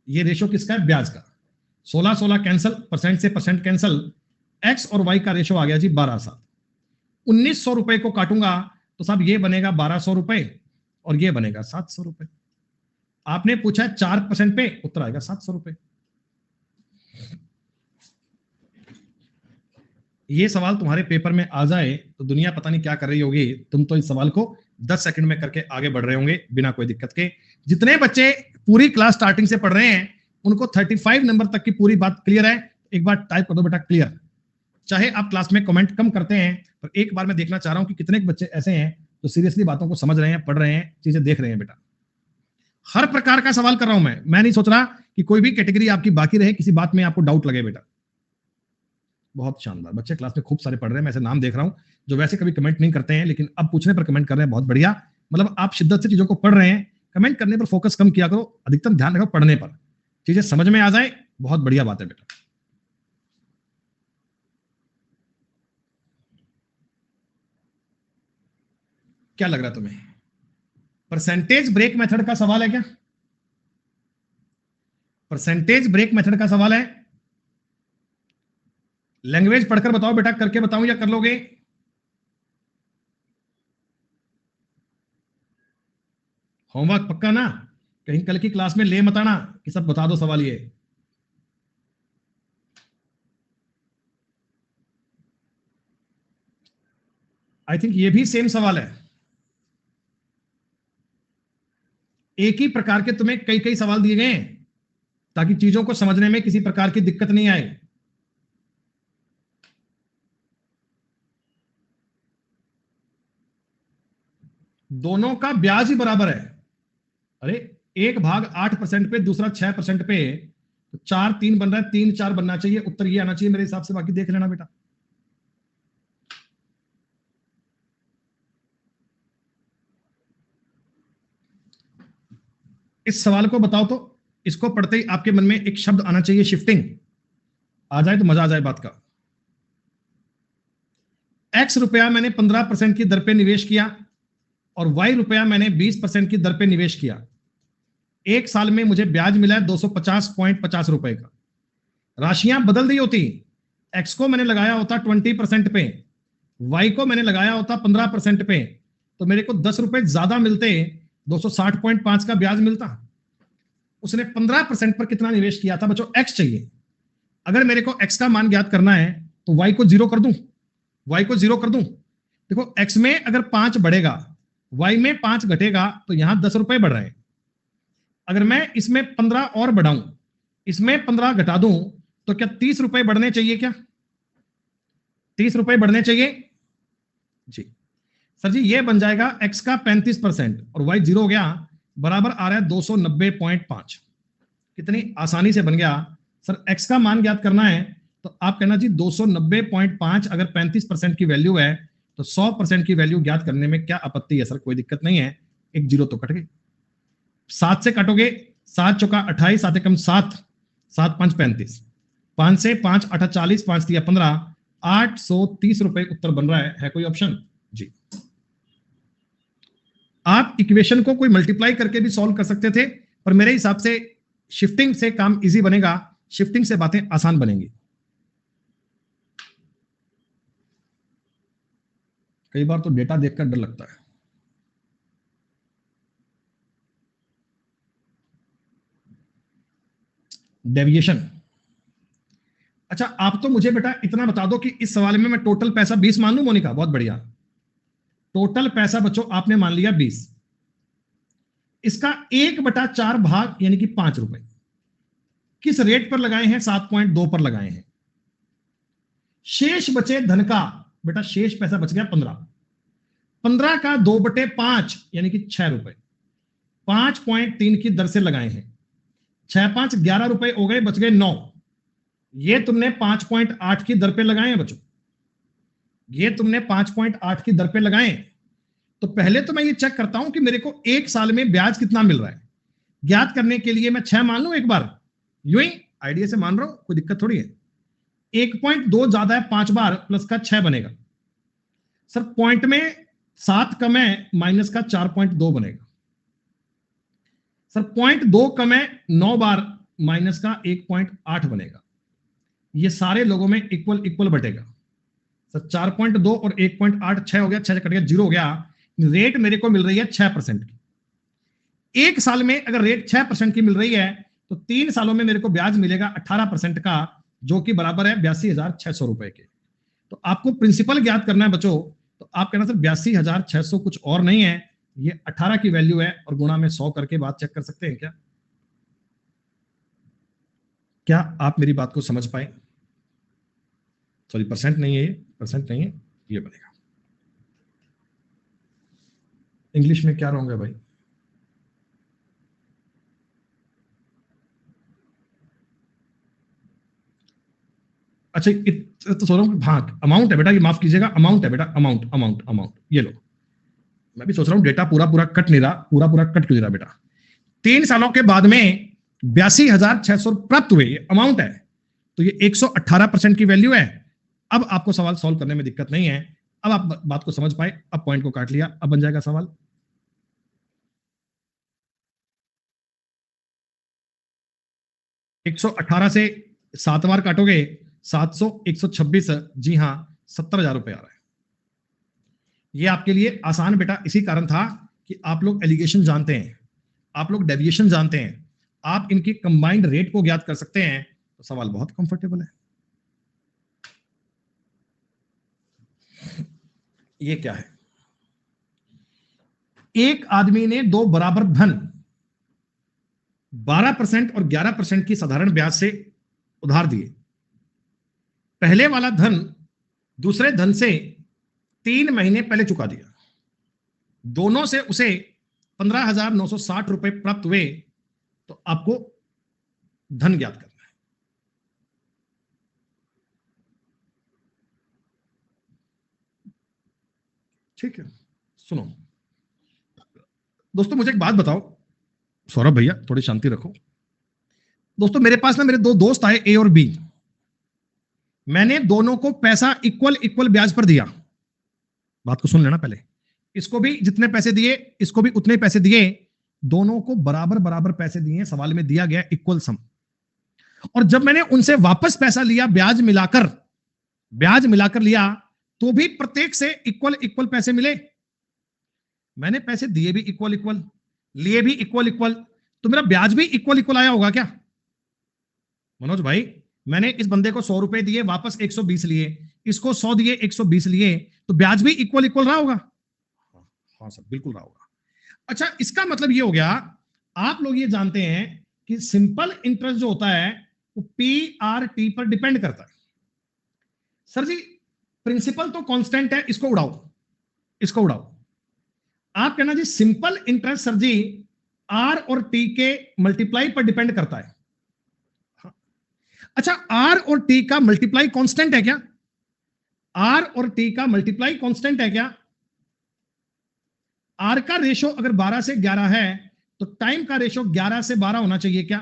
ये रेशो किसका है, ब्याज का। 16 16 कैंसल, परसेंट से परसेंट कैंसल, एक्स और वाई का रेशो आ गया जी 12 7। 1900 रुपए को काटूंगा तो साहब ये बनेगा 1200 रुपए और ये बनेगा 700 रुपए। आपने पूछा 4% पे, उत्तर आएगा 700 रुपए। ये सवाल तुम्हारे पेपर में आ जाए तो दुनिया पता नहीं क्या कर रही होगी, तुम तो इस सवाल को 10 सेकंड में करके आगे बढ़ रहे होंगे बिना कोई दिक्कत के। जितने बच्चे पूरी क्लास स्टार्टिंग से पढ़ रहे हैं उनको 35 नंबर तक की पूरी बात क्लियर है, एक बार टाइप कर दो बेटा क्लियर। चाहे आप क्लास में कमेंट कम करते हैं, पर एक बार मैं देखना चाह रहा हूं कि कितने बच्चे ऐसे हैं जो सीरियसली बातों को समझ रहे हैं, पढ़ रहे हैं, चीजें देख रहे हैं। बेटा हर प्रकार का सवाल कर रहा हूं मैं नहीं सोच रहा कि कोई भी कैटेगरी आपकी बाकी रहे, किसी बात में आपको डाउट लगे। बेटा बहुत शानदार, बच्चे क्लास में खूब सारे पढ़ रहे हैं, मैं ऐसे नाम देख रहा हूं जो वैसे कभी कमेंट नहीं करते हैं लेकिन अब पूछने पर कमेंट कर रहे हैं, बहुत बढ़िया। मतलब आप शिद्दत से चीजों को पढ़ रहे हैं, कमेंट करने पर फोकस कम किया करो, अधिकतर ध्यान रखो पढ़ने पर, चीजें समझ में आ जाए, बहुत बढ़िया बात है बेटा। क्या लग रहा है तुम्हें, परसेंटेज ब्रेक मेथड का सवाल है क्या, परसेंटेज ब्रेक मेथड का सवाल है? लैंग्वेज पढ़कर बताओ बेटा, करके बताऊं या कर लोगे? होमवर्क पक्का ना, कहीं कल की क्लास में ले मत आना कि सब बता दो सवाल ये। आई थिंक ये भी सेम सवाल है, एक ही प्रकार के तुम्हें कई कई सवाल दिए गए हैं ताकि चीजों को समझने में किसी प्रकार की दिक्कत नहीं आए। दोनों का ब्याज ही बराबर है। अरे एक भाग 8% पे, दूसरा 6% पे, तो 4 3 बन रहा है, 3 4 बनना चाहिए, उत्तर ये आना चाहिए मेरे हिसाब से, बाकी देख लेना बेटा। इस सवाल को बताओ तो, इसको पढ़ते ही आपके मन में एक शब्द आना चाहिए, शिफ्टिंग। आ जाए तो मजा आ जाए बात का। एक्स रुपया मैंने 15% की दर पे निवेश किया और वाई रुपया मैंने 20% की दर पे निवेश किया। एक साल में मुझे ब्याज मिला है 250.50 रुपए का। राशियां बदल दी होती, एक्स को मैंने लगाया होता 20% पे, वाई को मैंने लगाया होता 15% पे, तो मेरे को 10 रुपए ज्यादा मिलते, 260.5 का ब्याज मिलता। उसने 15% पर कितना निवेश किया था बच्चों, एक्स चाहिए। अगर मेरे को एक्स का मान ज्ञात करना है तो वाई को 0 कर दूं, वाई को 0 कर दूं। देखो एक्स में अगर 5 बढ़ेगा, वाई में 5 घटेगा, तो यहां 10 रुपए बढ़ रहे हैं। अगर मैं इसमें 15 और बढ़ाऊं, इसमें 15 घटा दूं, तो क्या 30 रुपए बढ़ने चाहिए? क्या 30 रुपए बढ़ने चाहिए जी? सर जी ये बन जाएगा x का 35% और y 0 हो गया, बराबर आ रहा है 290.5। कितनी आसानी से बन गया। सर x का मान ज्ञात करना है तो आप कहना जी 290.5 अगर 35% की वैल्यू है तो 100% की वैल्यू ज्ञात करने में क्या आपत्ति है? सर कोई दिक्कत नहीं है, एक जीरो तो कट गए। 7 से कटोगे, 7 चौका 28, 7 एकम 7, 7 5 35, 5 से 5 8 40, 5 दिया 15, 830 रुपए उत्तर बन रहा है कोई ऑप्शन जी? आप इक्वेशन को कोई मल्टीप्लाई करके भी सॉल्व कर सकते थे, पर मेरे हिसाब से शिफ्टिंग से काम इजी बनेगा, शिफ्टिंग से बातें आसान बनेंगी। कई बार तो डेटा देखकर डर लगता है। डेविएशन, अच्छा आप तो मुझे बेटा इतना बता दो कि इस सवाल में मैं टोटल पैसा 20 मान लूं। मोनिका बहुत बढ़िया, टोटल पैसा बच्चों आपने मान लिया 20, इसका 1/4 भाग यानी कि 5 रुपए किस रेट पर लगाए हैं? 7.2 पर लगाए हैं। शेष बचे धन का, बेटा शेष पैसा बच गया 15, 15 का 2/5 यानी कि 6 रुपए 5.3 की दर से लगाए हैं। 6 5 11 रुपए हो गए, बच गए 9। ये तुमने 5.8 की दर पे लगाए हैं बच्चों, ये तुमने 5.8 की दर पे लगाए। तो पहले तो मैं ये चेक करता हूं कि मेरे को एक साल में ब्याज कितना मिल रहा है। ज्ञात करने के लिए मैं 6 मान लूं एक बार, यूं ही आइडिया से मान रहा हूं, कोई दिक्कत थोड़ी है। 1.2 ज्यादा है 5 बार, प्लस का 6 बनेगा। सर पॉइंट में 7 कम है, माइनस का 4.2 बनेगा। सर पॉइंट 2 कम है 9 बार, माइनस का 1.8 बनेगा। ये सारे लोगों में इक्वल इक्वल बटेगा। सर 4.2 और 1.8 6 हो गया, 6 कट गया 0 हो गया। रेट मेरे को मिल रही है 6% की। एक साल में अगर रेट 6% की मिल रही है तो 3 सालों में मेरे को ब्याज मिलेगा 18% का, जो कि बराबर है 82,600 रुपए के। तो आपको प्रिंसिपल ज्ञात करना है बच्चों, तो आप कहना सर 82,600 कुछ और नहीं है, ये 18 की वैल्यू है और गुणा में 100 करके बात चेक कर सकते हैं क्या? क्या आप मेरी बात को समझ पाए? सॉरी परसेंट नहीं है, ये परसेंट नहीं है, ये बनेगा। इंग्लिश में क्या रॉन्ग है भाई? अच्छा तो सोच रहा हूँ भाग अमाउंट है बेटा, ये माफ कीजिएगा, अमाउंट है बेटा, अमाउंट अमाउंट अमाउंट, ये लो। मैं भी सोच रहा हूँ डेटा पूरा पूरा कट नहीं रहा, पूरा पूरा कट क्यों नहीं रहा बेटा। 3 सालों के बाद में 82,600 प्राप्त हुए, ये अमाउंट है, तो ये 118% की वैल्यू है। अब आपको सवाल सॉल्व करने में दिक्कत नहीं है, अब आप बात को समझ पाए, अब पॉइंट को काट लिया, अब बन जाएगा सवाल। एक 118 से 7 बार काटोगे 700, 126, जी हाँ 70,000 रुपए आ रहा है। ये आपके लिए आसान बेटा इसी कारण था कि आप लोग एलिगेशन जानते हैं, आप लोग डेविएशन जानते हैं, आप इनकी कंबाइंड रेट को ज्ञात कर सकते हैं, तो सवाल बहुत कंफर्टेबल है। ये क्या है? एक आदमी ने दो बराबर धन 12% और 11% की साधारण ब्याज से उधार दिए। पहले वाला धन दूसरे धन से 3 महीने पहले चुका दिया। दोनों से उसे 15,960 रुपए प्राप्त हुए, तो आपको धन ज्ञात करना है। ठीक है, सुनो दोस्तों, मुझे एक बात बताओ, सौरभ भैया थोड़ी शांति रखो। दोस्तों मेरे पास ना मेरे दो दोस्त आए ए और बी, मैंने दोनों को पैसा इक्वल इक्वल ब्याज पर दिया। बात को सुन लेना पहले, इसको भी जितने पैसे दिए इसको भी उतने पैसे दिए, दोनों को बराबर बराबर पैसे दिए, सवाल में दिया गया इक्वल सम। और जब मैंने उनसे वापस पैसा लिया ब्याज मिलाकर लिया, तो भी प्रत्येक से इक्वल इक्वल पैसे मिले। मैंने पैसे दिए भी इक्वल इक्वल, लिए भी इक्वल इक्वल, तो मेरा ब्याज भी इक्वल इक्वल आया होगा क्या मनोज भाई? मैंने इस बंदे को 100 रुपए दिए, वापस 120 लिए, इसको 100 दिए 120 लिए, तो ब्याज भी इक्वल इक्वल रहा होगा। हाँ सर बिल्कुल रहा होगा। अच्छा इसका मतलब ये हो गया, आप लोग ये जानते हैं कि सिंपल इंटरेस्ट जो होता है वो PRT पर डिपेंड करता है। सर जी प्रिंसिपल तो कांस्टेंट है, इसको उड़ाओ, इसको उड़ाओ। आप कहना जी सिंपल इंटरेस्ट सर जी R और T के मल्टीप्लाई पर डिपेंड करता है। अच्छा R और T का मल्टीप्लाई कांस्टेंट है क्या? R और T का मल्टीप्लाई कांस्टेंट है क्या? R का रेशो अगर 12 से 11 है तो टाइम का रेशो 11 से 12 होना चाहिए क्या?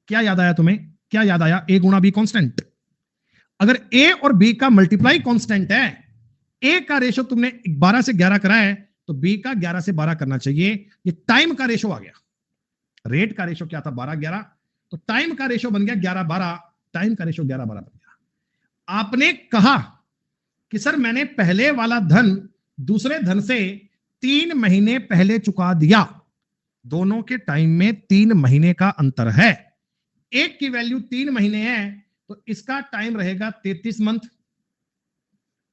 क्या याद आया तुम्हें? क्या याद आया? A गुणा B कांस्टेंट। अगर A और B का मल्टीप्लाई कांस्टेंट है, A का रेशो तुमने 12 से 11 करा है तो B का 11 से 12 करना चाहिए। ये टाइम का रेशो आ गया। रेट का रेशो क्या था? 12-11, तो टाइम का रेशो बन गया 11-12। टाइम का रेशो 11-12 बन गया। आपने कहा कि सर मैंने पहले वाला धन दूसरे धन से 3 महीने पहले चुका दिया। दोनों के टाइम में 3 महीने का अंतर है। एक की वैल्यू 3 महीने है तो इसका टाइम रहेगा 33 मंथ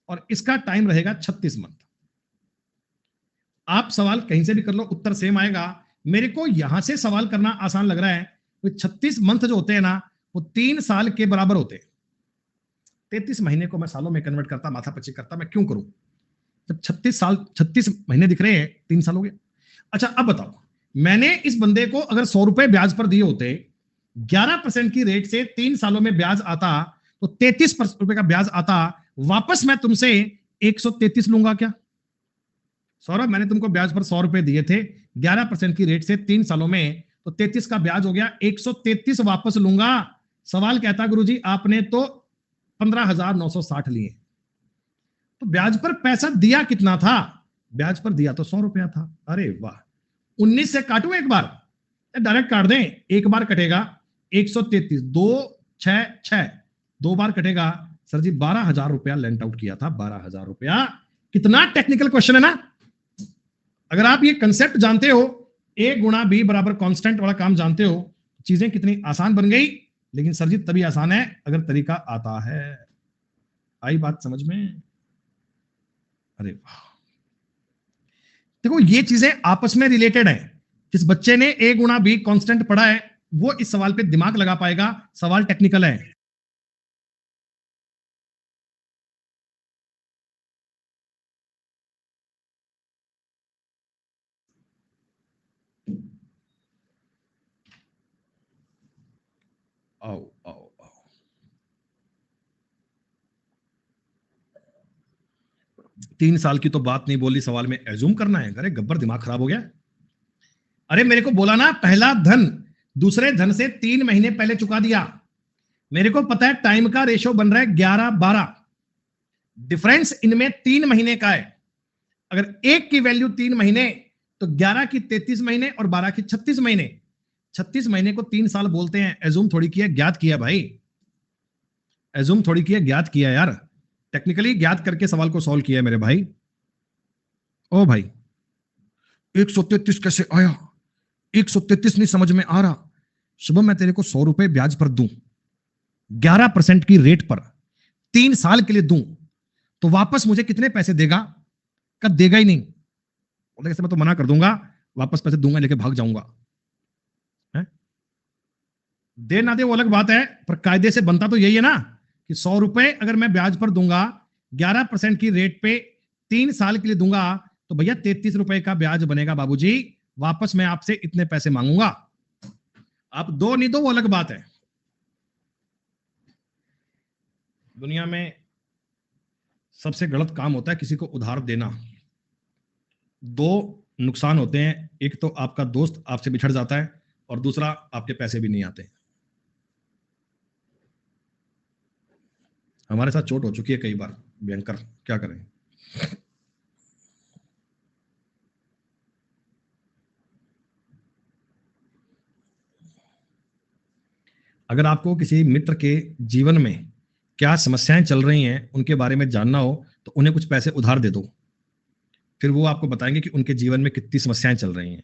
और इसका टाइम रहेगा 36 मंथ। आप सवाल कहीं से भी कर लो, उत्तर सेम आएगा। मेरे को यहां से सवाल करना आसान लग रहा है। 36 मंथ जो होते हैं ना वो 3 साल के बराबर होते हैं। 33 महीने को मैं सालों में कन्वर्ट करता, माथा पच्ची करता, मैं क्यों करूं? जब 36 महीने दिख रहे हैं 3 साल हो गए। अच्छा अब बताओ, मैंने इस बंदे को अगर 100 रुपए ब्याज पर दिए होते, 11% की रेट से 3 सालों में ब्याज आता तो 33 रुपए का ब्याज आता। वापस मैं तुमसे 133 लूंगा क्या? सौरभ मैंने तुमको ब्याज पर 100 रुपए दिए थे 11% की रेट से 3 सालों में, तो 33 का ब्याज हो गया, 133 वापस लूंगा। सवाल कहता गुरुजी आपने तो 15,960 लिए, तो ब्याज पर पैसा दिया कितना था? ब्याज पर दिया तो 100 रुपया था। अरे वाह, 19 से काटू एक बार, डायरेक्ट काट दें, एक बार कटेगा 133, 2 6 6, 2 बार कटेगा। सर जी 12,000 रुपया लेंट आउट किया था, 12,000 रुपया। कितना टेक्निकल क्वेश्चन है ना। अगर आप ये कंसेप्ट जानते हो, A गुणा B बराबर कांस्टेंट वाला काम जानते हो, चीजें कितनी आसान बन गई। लेकिन सर जी तभी आसान है अगर तरीका आता है। आई बात समझ में? अरे वाह, देखो ये चीजें आपस में रिलेटेड है। जिस बच्चे ने A गुणा B कांस्टेंट पढ़ा है वो इस सवाल पे दिमाग लगा पाएगा। सवाल टेक्निकल है। आओ आओ आओ, 3 साल की तो बात नहीं बोली, सवाल में एज्यूम करना है। अरे गब्बर दिमाग खराब हो गया। अरे मेरे को बोला ना पहला धन दूसरे धन से 3 महीने पहले चुका दिया। मेरे को पता है टाइम का रेशो बन रहा है 11-12, डिफरेंस इनमें 3 महीने का है। अगर एक की वैल्यू 3 महीने तो 11 की 33 महीने और 12 की 36 महीने। 36 महीने को 3 साल बोलते हैं। एज्यूम थोड़ी किया, ज्ञात किया भाई। एज्यूम थोड़ी किया, ज्ञात किया यार। टेक्निकली ज्ञात करके सवाल को सॉल्व किया है मेरे भाई। ओ भाई 133 कैसे आया? 133 नहीं समझ में आ रहा। शुभम मैं तेरे को 100 रुपए ब्याज पर दूं, 11% की रेट पर 3 साल के लिए दूं, तो वापस मुझे कितने पैसे देगा? का देगा ही नहीं। बोले कैसे, मैं तो मना कर दूंगा, वापस पैसे दूंगा लेके भाग जाऊंगा। है? दे ना दे वो अलग बात है, पर कायदे से बनता तो यही है ना कि 100 रुपए अगर मैं ब्याज पर दूंगा 11% की रेट पे 3 साल के लिए दूंगा, तो भैया 33 रुपए का ब्याज बनेगा बाबूजी। वापस मैं आपसे इतने पैसे मांगूंगा। आप दो नहीं दो वो अलग बात है। दुनिया में सबसे गलत काम होता है किसी को उधार देना। 2 नुकसान होते हैं, एक तो आपका दोस्त आपसे बिछड़ जाता है और दूसरा आपके पैसे भी नहीं आते। हमारे साथ चोट हो चुकी है कई बार, भयंकर, क्या करें। अगर आपको किसी मित्र के जीवन में क्या समस्याएं चल रही हैं उनके बारे में जानना हो तो उन्हें कुछ पैसे उधार दे दो, फिर वो आपको बताएंगे कि उनके जीवन में कितनी समस्याएं चल रही हैं।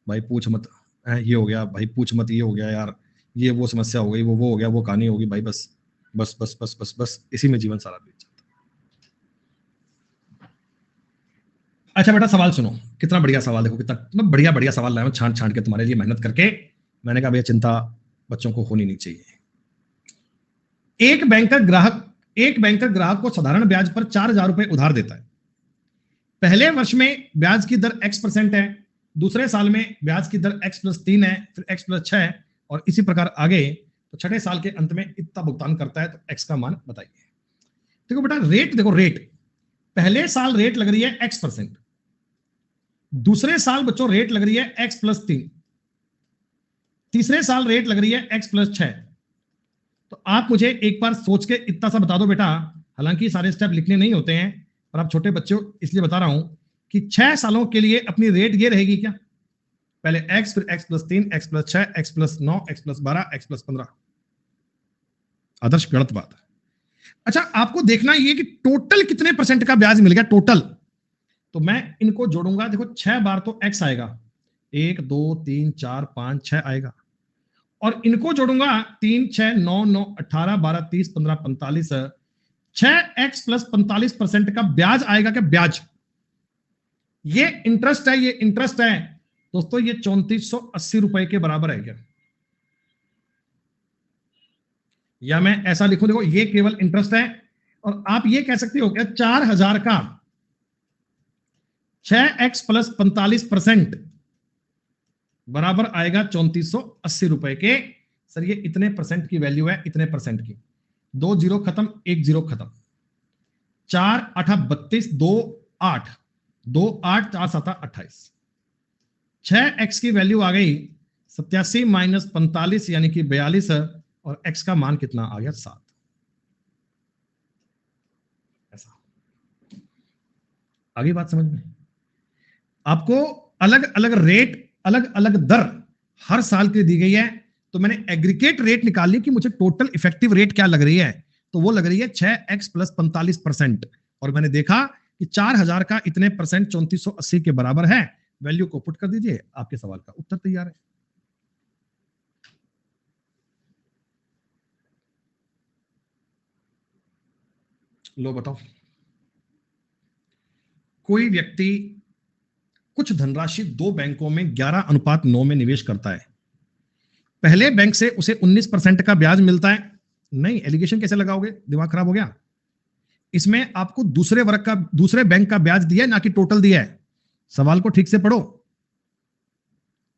भाई पूछ मत, ये हो गया भाई, पूछ मत, ये हो गया यार, ये वो समस्या हो गई, वो हो गया, वो कहानी होगी भाई। बस बस बस बस बस बस इसी में जीवन सारा बीत जाता। अच्छा बेटा सवाल सुनो, कितना बढ़िया सवाल, देखो कितना बढ़िया बढ़िया सवाल लाया हूं छांट छांट के तुम्हारे लिए, मेहनत करके। मैंने कहा भैया चिंता बच्चों को होनी नहीं चाहिए। एक बैंकर ग्राहक को साधारण ब्याज पर 4,000 रुपए उधार देता है। पहले वर्ष में ब्याज की दर x% है, दूसरे साल में ब्याज की दर x+3 है, फिर x+6 है, और इसी प्रकार आगे। तो छठे साल के अंत में इतना भुगतान करता है, तो x का मान बताइए। देखो बेटा, रेट पहले साल रेट लग रही है x%, दूसरे साल बच्चों रेट लग रही है x+3, तीसरे साल रेट लग रही है x+6। तो आप मुझे एक बार सोच के इतना सा बता दो बेटा, हालांकि सारे स्टेप लिखने नहीं होते हैं, पर आप छोटे बच्चे हो इसलिए बता रहा हूं कि 6 सालों के लिए अपनी रेट ये रहेगी क्या? पहले x, फिर x+3, x+6, x+9, x+12, x+15। आदर्श गलत बात है। अच्छा, आपको देखना ये कि टोटल कितने % का ब्याज मिल गया टोटल। तो मैं इनको जोड़ूंगा, देखो 6 बार तो x आएगा, 1 2 3 4 5 6 आएगा, और इनको जोड़ूंगा 3 6 9 9 18 12 30 15 45, 6x + 45% का ब्याज आएगा क्या? ब्याज, ये इंटरेस्ट है, ये इंटरेस्ट है दोस्तों, ये 3480 रुपए के बराबर है क्या? या मैं ऐसा लिखूं, देखो ये केवल इंटरेस्ट है, और आप ये कह सकते हो क्या 4000 का 6x + 45% बराबर आएगा 3480 रुपए के। सर ये इतने % की वैल्यू है, इतने % की, 2 0 खत्म, 1 0 खत्म, 4 8 32, 2 8 2 8 4 7 28, 6x की वैल्यू आ गई 87 - 45 यानी कि 42, और x का मान कितना आ गया? 7। ऐसा आगे बात समझ में? आपको अलग अलग रेट, अलग अलग दर हर साल के दी गई है, तो मैंने एग्रीगेट रेट निकाल ली कि मुझे टोटल इफेक्टिव रेट क्या लग रही है, तो वो लग रही है 6x + 45%, और मैंने देखा कि 4000 का इतने % 3480 के बराबर है। वैल्यू को पुट कर दीजिए, आपके सवाल का उत्तर तैयार है। लो बताओ, कोई व्यक्ति कुछ धनराशि 2 बैंकों में 11:9 में निवेश करता है। पहले बैंक से उसे 19% का ब्याज मिलता है। नहीं, एलिगेशन कैसे लगाओगे? दिमाग खराब हो गया। इसमें आपको दूसरे बैंक का ब्याज दिया है, ना कि टोटल दिया है। सवाल को ठीक से पढ़ो।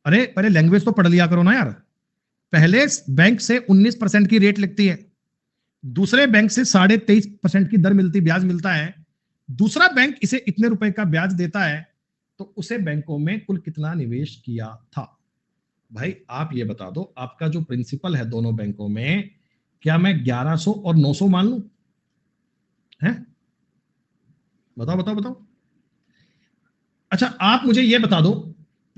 अरे पहले लैंग्वेज तो पढ़ लिया करो ना यार। पहले बैंक से 19% की रेट लगती है, दूसरे बैंक से 23.5% की दर मिलती, ब्याज मिलता है। दूसरा बैंक इसे इतने रुपए का ब्याज देता है, तो उसे बैंकों में कुल कितना निवेश किया था? भाई आप ये बता दो, आपका जो प्रिंसिपल है दोनों बैंकों में, क्या मैं 1100 और 900 मान लूं? हैं? बताओ बताओ बताओ। अच्छा, आप मुझे ये बता दो,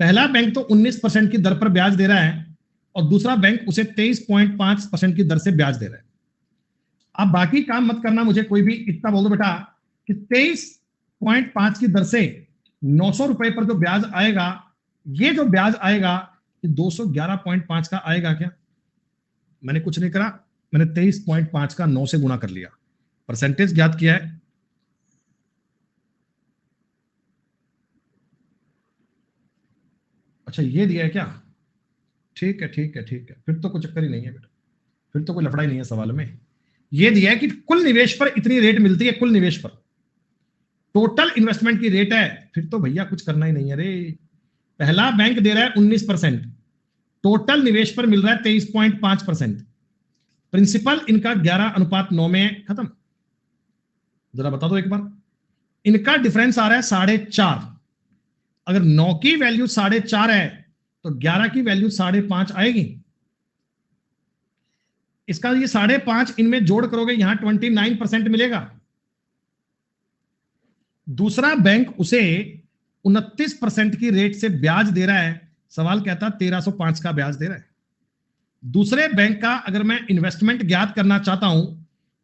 पहला बैंक तो 19% की दर पर ब्याज दे रहा है, और दूसरा बैंक उसे 23.5% की दर से ब्याज दे रहा है। आप बाकी काम मत करना, मुझे कोई भी इतना बोल दो बेटा कि 23.5 की दर से 900 रुपए पर जो ब्याज आएगा, ये जो ब्याज आएगा, ये 211.5 का आएगा क्या? मैंने कुछ नहीं करा, मैंने 23.5 का 9 से गुणा कर लिया, परसेंटेज ज्ञात किया है। अच्छा ये दिया है क्या? ठीक है ठीक है ठीक है, फिर तो कोई चक्कर ही नहीं है बेटा, फिर तो कोई लफड़ा ही नहीं है सवाल में। ये दिया है कि कुल निवेश पर इतनी रेट मिलती है, कुल निवेश पर, टोटल इन्वेस्टमेंट की रेट है, फिर तो भैया कुछ करना ही नहीं है रे। पहला बैंक दे रहा है 19%, टोटल निवेश पर मिल रहा है 23.5%, प्रिंसिपल इनका 11:9 में है, खत्म। जरा बता दो एक बार, इनका डिफरेंस आ रहा है 4.5। अगर 9 की वैल्यू 4.5 है, तो 11 की वैल्यू 5.5 आएगी। इसका ये 5.5 इनमें जोड़ करोगे, यहां 29% मिलेगा। दूसरा बैंक उसे 29% की रेट से ब्याज दे रहा है, सवाल कहता 1305 का ब्याज दे रहा है। दूसरे बैंक का अगर मैं इन्वेस्टमेंट ज्ञात करना चाहता हूं,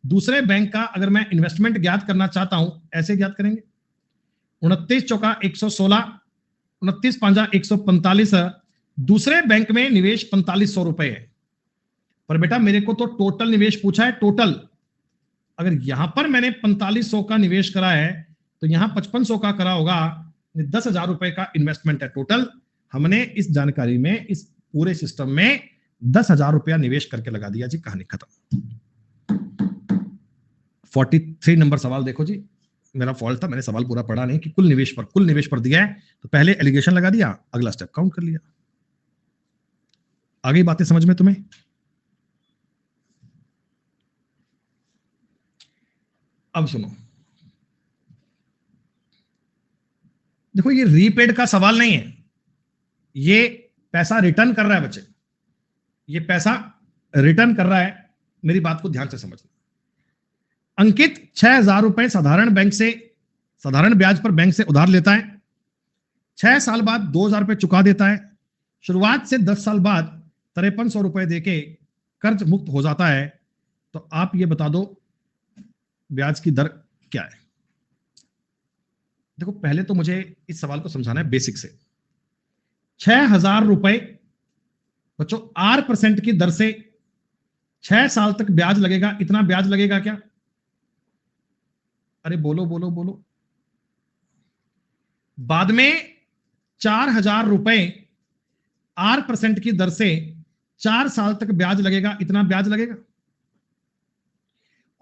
दूसरे बैंक का अगर मैं इन्वेस्टमेंट ज्ञात करना चाहता हूं, ऐसे ज्ञात करेंगे, 29 चौका 116, 29 पांजा 145, दूसरे बैंक में निवेश 4500 रुपए है। पर बेटा मेरे को तो टोटल निवेश पूछा है, टोटल। अगर यहां पर मैंने 4500 का निवेश करा है, तो यहां 5500 का करा होगा, 10,000 रुपए का इन्वेस्टमेंट है टोटल। हमने इस जानकारी में, इस पूरे सिस्टम में 10,000 रुपया निवेश करके लगा दिया जी, कहानी खत्म। 43 नंबर सवाल देखो जी, मेरा फॉल्ट था, मैंने सवाल पूरा पढ़ा नहीं कि कुल निवेश पर दिया है, तो पहले एलिगेशन लगा दिया, अगला स्टेप काउंट कर लिया। आगे बातें समझ में तुम्हें? अब सुनो, देखो ये रीपेड का सवाल नहीं है, ये पैसा रिटर्न कर रहा है बच्चे, ये पैसा रिटर्न कर रहा है। मेरी बात को ध्यान से समझना। अंकित 6,000 रुपए साधारण ब्याज पर बैंक से उधार लेता है, 6 साल बाद 2,000 रुपए चुका देता है, शुरुआत से 10 साल बाद 5300 रुपए देके कर्ज मुक्त हो जाता है। तो आप ये बता दो ब्याज की दर क्या है? देखो पहले तो मुझे इस सवाल को समझाना है बेसिक से। 6,000 रुपए बच्चों 8% की दर से 6 साल तक ब्याज लगेगा, इतना ब्याज लगेगा क्या? अरे बोलो बोलो बोलो। बाद में 4,000 रुपए 8% की दर से 4 साल तक ब्याज लगेगा, इतना ब्याज लगेगा।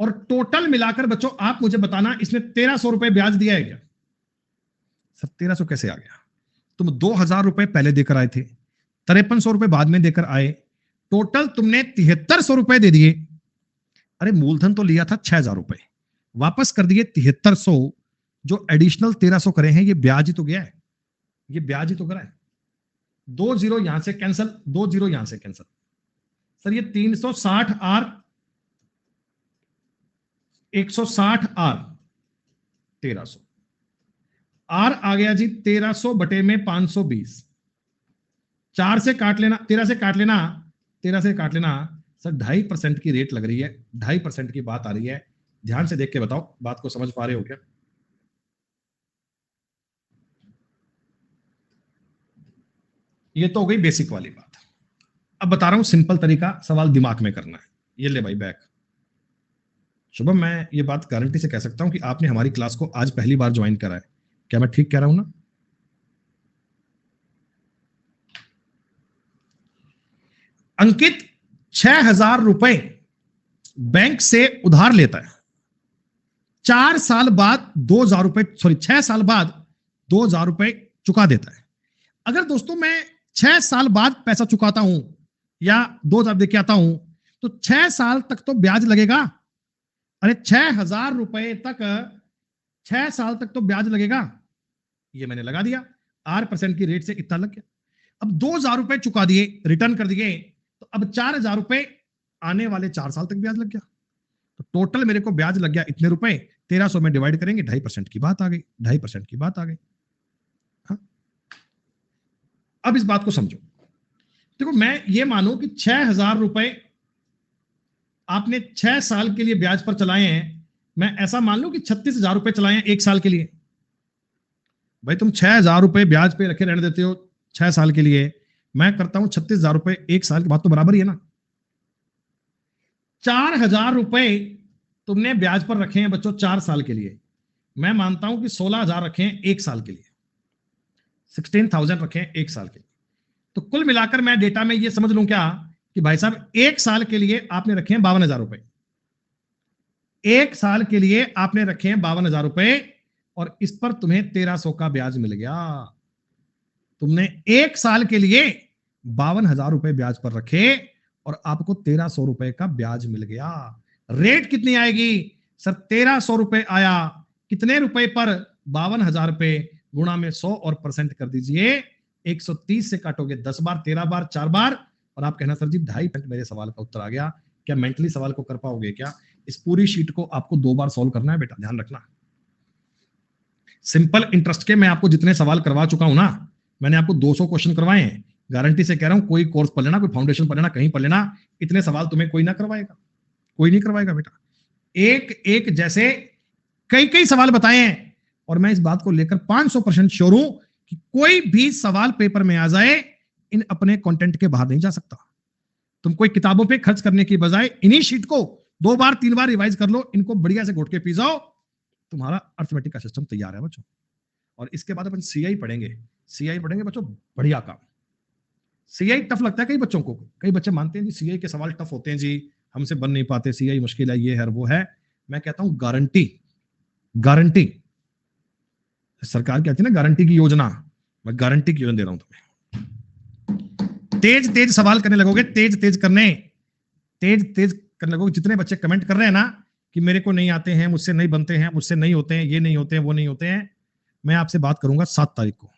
और टोटल मिलाकर बच्चों आप मुझे बताना, इसने 1,300 रुपए ब्याज दिया है क्या? सर 1,300 कैसे आ गया? तुम 2,000 रुपए पहले देकर आए थे, 5300 रुपए बाद में देकर आए, टोटल तुमने 7,300 रुपए दे दिए। अरे मूलधन तो लिया था 6,000 रुपए, वापस कर दिए 7,300, जो एडिशनल 1,300 करे हैं, ये ब्याज ही तो गया है, ये ब्याज ही तो करा है। 2 जीरो यहां से कैंसल, 2 जीरो यहां से कैंसल। सर ये 360 आर 160 आर 1,300 आर आ गया जी 1,300 बटे में 520। 4 से काट लेना, 13 से काट लेना, 13 से काट लेना। सर 2.5% की रेट लग रही है, 2.5% की बात आ रही है। ध्यान से देख के बताओ, बात को समझ पा रहे हो क्या? ये तो हो गई बेसिक वाली बात। अब बता रहा हूं सिंपल तरीका सवाल दिमाग में करना है। ये ले भाई बैक। शुभम मैं ये बात गारंटी से कह सकता हूं कि आपने हमारी क्लास को आज पहली बार ज्वाइन करा है, क्या मैं ठीक कह रहा हूं ना? अंकित 6,000 रुपए बैंक से उधार लेता है, 4 साल बाद 2,000 रुपए, सॉरी 6 साल बाद 2,000 रुपए चुका देता है। अगर दोस्तों मैं 6 साल बाद पैसा चुकाता हूं या 2,000 देके आता हूं, तो 6 साल तक तो ब्याज लगेगा। अरे 6,000 रुपए तक 6 साल तक तो ब्याज लगेगा, ये मैंने लगा दिया, 8% की रेट से इतना लग गया। अब 2,000 रुपए चुका दिए, रिटर्न कर दिए, तो अब 4,000 रुपए आने वाले 4 साल तक ब्याज लग गया। तो टोटल मेरे को ब्याज लग गया इतने रुपए, 1,300 में डिवाइड करेंगे, 2.5% की बात आ गई, 2.5% की बात आ गई। हाँ? अब इस बात को समझो। देखो मैं ये मानू कि 6,000 रुपए आपने 6 साल के लिए ब्याज पर चलाए हैं, मैं ऐसा मान लू कि 36,000 रुपए चलाए हैं 1 साल के लिए। भाई तुम 6,000 रुपए ब्याज पे रखे रहने देते हो 6 साल के लिए, मैं करता हूं 36,000 रुपए 1 साल की, बात तो बराबर ही है ना। 4,000 रुपए तुमने ब्याज पर रखे हैं बच्चों 4 साल के लिए, मैं मानता हूं कि 16,000 रखे हैं 1 साल के लिए, 16,000 रखे हैं 1 साल के लिए। तो कुल मिलाकर मैं डेटा में ये समझ लूं क्या कि भाई साहब 1 साल के लिए आपने रखे हैं 52,000 रुपए, 1 साल के लिए आपने रखे हैं 52,000 रुपए, और इस पर तुम्हें 1,300 का ब्याज मिल गया। तुमने 1 साल के लिए 52,000 रुपए ब्याज पर रखे और आपको 1,300 रुपए का ब्याज मिल गया। रेट कितनी आएगी? सर 1,300 रुपए आया, कितने रुपए पर? 52,000 रुपए, गुणा में 100 और परसेंट कर दीजिए, 130 से काटोगे 10 बार, 13 बार, 4 बार, और आप कहना सर जी 2.5% मेरे सवाल का उत्तर आ गया। क्या मेंटली सवाल को कर पाओगे क्या? इस पूरी शीट को आपको 2 बार सॉल्व करना है बेटा, ध्यान रखना। सिंपल इंटरेस्ट के मैं आपको जितने सवाल करवा चुका हूं ना, मैंने आपको 200 क्वेश्चन करवाए हैं, गारंटी से कह रहा हूं, कोई कोर्स पढ़ लेना, कोई फाउंडेशन पढ़ लेना, कहीं पढ़ लेना, इतने सवाल तुम्हें कोई ना करवाएगा, कोई नहीं करवाएगा बेटा। एक एक जैसे कई कई सवाल बताए हैं, और मैं इस बात को लेकर 500% श्योर हूं कि कोई भी सवाल पेपर में आ जाए, इन अपने कंटेंट के बाहर नहीं जा सकता। तुम कोई किताबों पे खर्च करने की बजाय इन्हीं शीट को 2 बार 3 बार रिवाइज कर लो, इनको बढ़िया से घोट के पी जाओ, तुम्हारा अर्थमेटिक का सिस्टम तैयार है बच्चों। और इसके बाद अपन सीआई पढ़ेंगे, सीआई पढ़ेंगे बच्चों, बढ़िया काम। सीआई टफ लगता है कई बच्चों को, कई बच्चे मानते हैं जी सीआई के सवाल टफ होते हैं जी, हमसे बन नहीं पाते, सीआई मुश्किल है, ये है वो है। मैं कहता हूं गारंटी, गारंटी, सरकार कहती है ना गारंटी की योजना, मैं गारंटी की योजना दे रहा हूं तुम्हें। तेज तेज सवाल करने लगोगे, तेज तेज करने लगोगे। जितने बच्चे कमेंट कर रहे हैं ना कि मेरे को नहीं आते हैं, मुझसे नहीं बनते हैं, मुझसे नहीं होते हैं, ये नहीं होते हैं, वो नहीं होते हैं, मैं आपसे बात करूंगा 7 तारीख को।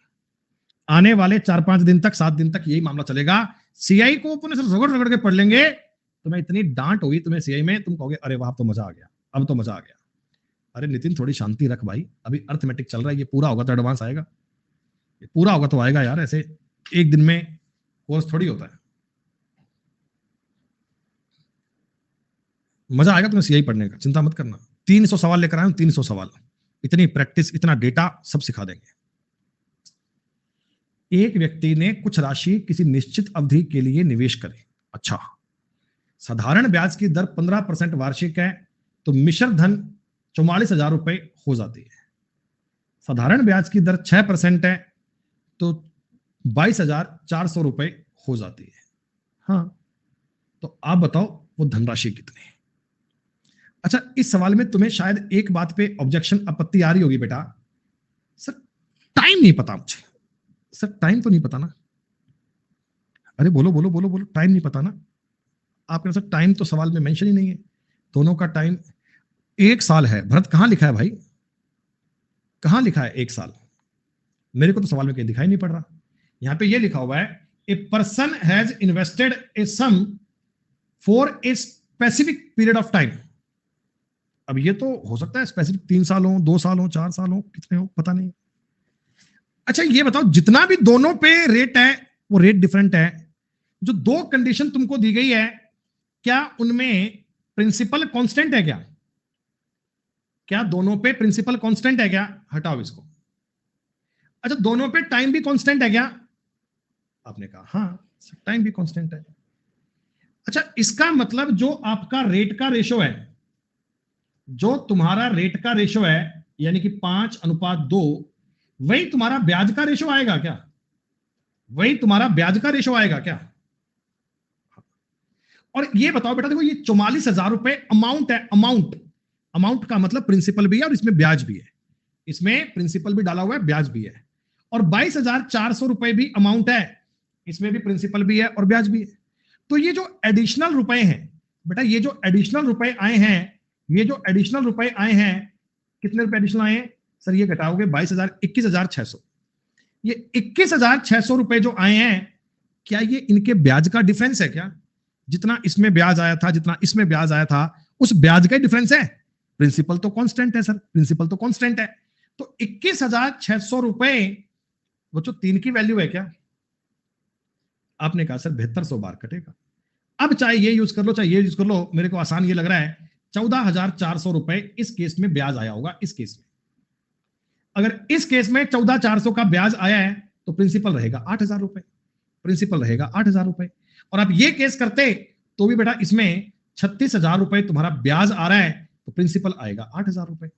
आने वाले 4-5 दिन तक, 7 दिन तक यही मामला चलेगा। सीआई को अपने से रगड़ रगड़ के पढ़ लेंगे, तुम्हें इतनी डांट होगी तुम्हें सीआई में, तुम कहोगे अरे वाह, तो मजा आ गया, अब तो मजा आ गया। अरे नितिन थोड़ी शांति रख भाई, अभी अर्थमेटिक चल रहा है, ये पूरा होगा तो एडवांस आएगा, ये पूरा होगा तो आएगा यार, ऐसे एक दिन में कोर्स थोड़ी होता है। मजा आएगा तुम्हें सीआई पढ़ने का, चिंता मत करना। 300 सवाल लेकर आए हूं, 300 सवाल, इतनी प्रैक्टिस, इतना डेटा, सब सिखा देंगे। एक व्यक्ति ने कुछ राशि किसी निश्चित अवधि के लिए निवेश करे, अच्छा, साधारण ब्याज की दर 15% वार्षिक है, तो मिश्र धन 44,000 रुपए हो जाती है। साधारण ब्याज की दर 6% है, तो 22,400 रुपए हो जाती है। हाँ, तो आप बताओ वो धनराशि कितनी है? अच्छा, इस सवाल में तुम्हें शायद एक बात पे ऑब्जेक्शन, आपत्ति आ रही होगी, बेटा सर टाइम नहीं पता मुझे। सर टाइम तो नहीं पता ना? अरे बोलो बोलो बोलो बोलो, टाइम नहीं पता ना? आपने सर टाइम तो सवाल में मेंशन ही नहीं है, दोनों का टाइम 1 साल है। भरत कहां लिखा है भाई, कहां लिखा है 1 साल? मेरे को तो सवाल में कहीं दिखाई नहीं पड़ रहा। यहां पे ये लिखा हुआ है a person has invested a sum for a specific period of time. अब ये तो हो सकता है स्पेसिफिक 3 साल हो, 2 साल हो, 4 साल हो, कितने हो पता नहीं। अच्छा ये बताओ, जितना भी दोनों पे रेट है वो रेट डिफरेंट है, जो 2 कंडीशन तुमको दी गई है, क्या उनमें प्रिंसिपल कांस्टेंट है क्या? क्या दोनों पे प्रिंसिपल कांस्टेंट है क्या? हटाओ इसको। अच्छा दोनों पे टाइम भी कांस्टेंट है क्या? आपने कहा हाँ, टाइम भी कांस्टेंट है। अच्छा इसका मतलब जो आपका रेट का रेशो है, जो तुम्हारा रेट का रेशो है, यानी कि 5:2, वही तुम्हारा ब्याज का रेशो आएगा क्या? वही तुम्हारा ब्याज का रेशो आएगा क्या? और ये बताओ बेटा, देखो ये 44,000 रुपए अमाउंट है, अमाउंट का मतलब प्रिंसिपल भी है और इसमें ब्याज भी है, इसमें प्रिंसिपल भी डाला हुआ है, ब्याज भी है। और 22,400 रुपए भी अमाउंट है, इसमें भी प्रिंसिपल भी है और ब्याज भी है। तो ये जो एडिशनल रुपए हैं बेटा, ये जो एडिशनल रुपए आए हैं, ये जो एडिशनल रुपए आए हैं, कितने रुपए एडिशनल आए हैं सर? ये घटाओगे 21,600, ये 21,600 रुपए जो आए हैं, क्या ये इनके ब्याज का डिफरेंस है क्या? जितना इसमें ब्याज आया था, जितना इसमें ब्याज आया था, उस ब्याज का डिफरेंस है। प्रिंसिपल तो कांस्टेंट है सर, प्रिंसिपल तो कांस्टेंट है। तो 21,600 रुपए बच्चों 3 की वैल्यू है क्या? आपने कहा सर 7200 बार कटेगा। अब चाहे ये यूज कर लो, चाहे ये यूज कर लो, मेरे को आसान ये लग रहा है, 14,400 रुपए इस केस में ब्याज आया होगा। इस केस में अगर इस केस में 14,400 का ब्याज आया है, तो प्रिंसिपल रहेगा 8,000 रुपए, प्रिंसिपल रहेगा 8,000 रुपए। और आप ये केस करते तो भी बेटा इसमें 36,000 रुपए तुम्हारा ब्याज आ रहा है, तो प्रिंसिपल आएगा 8,000 रुपए।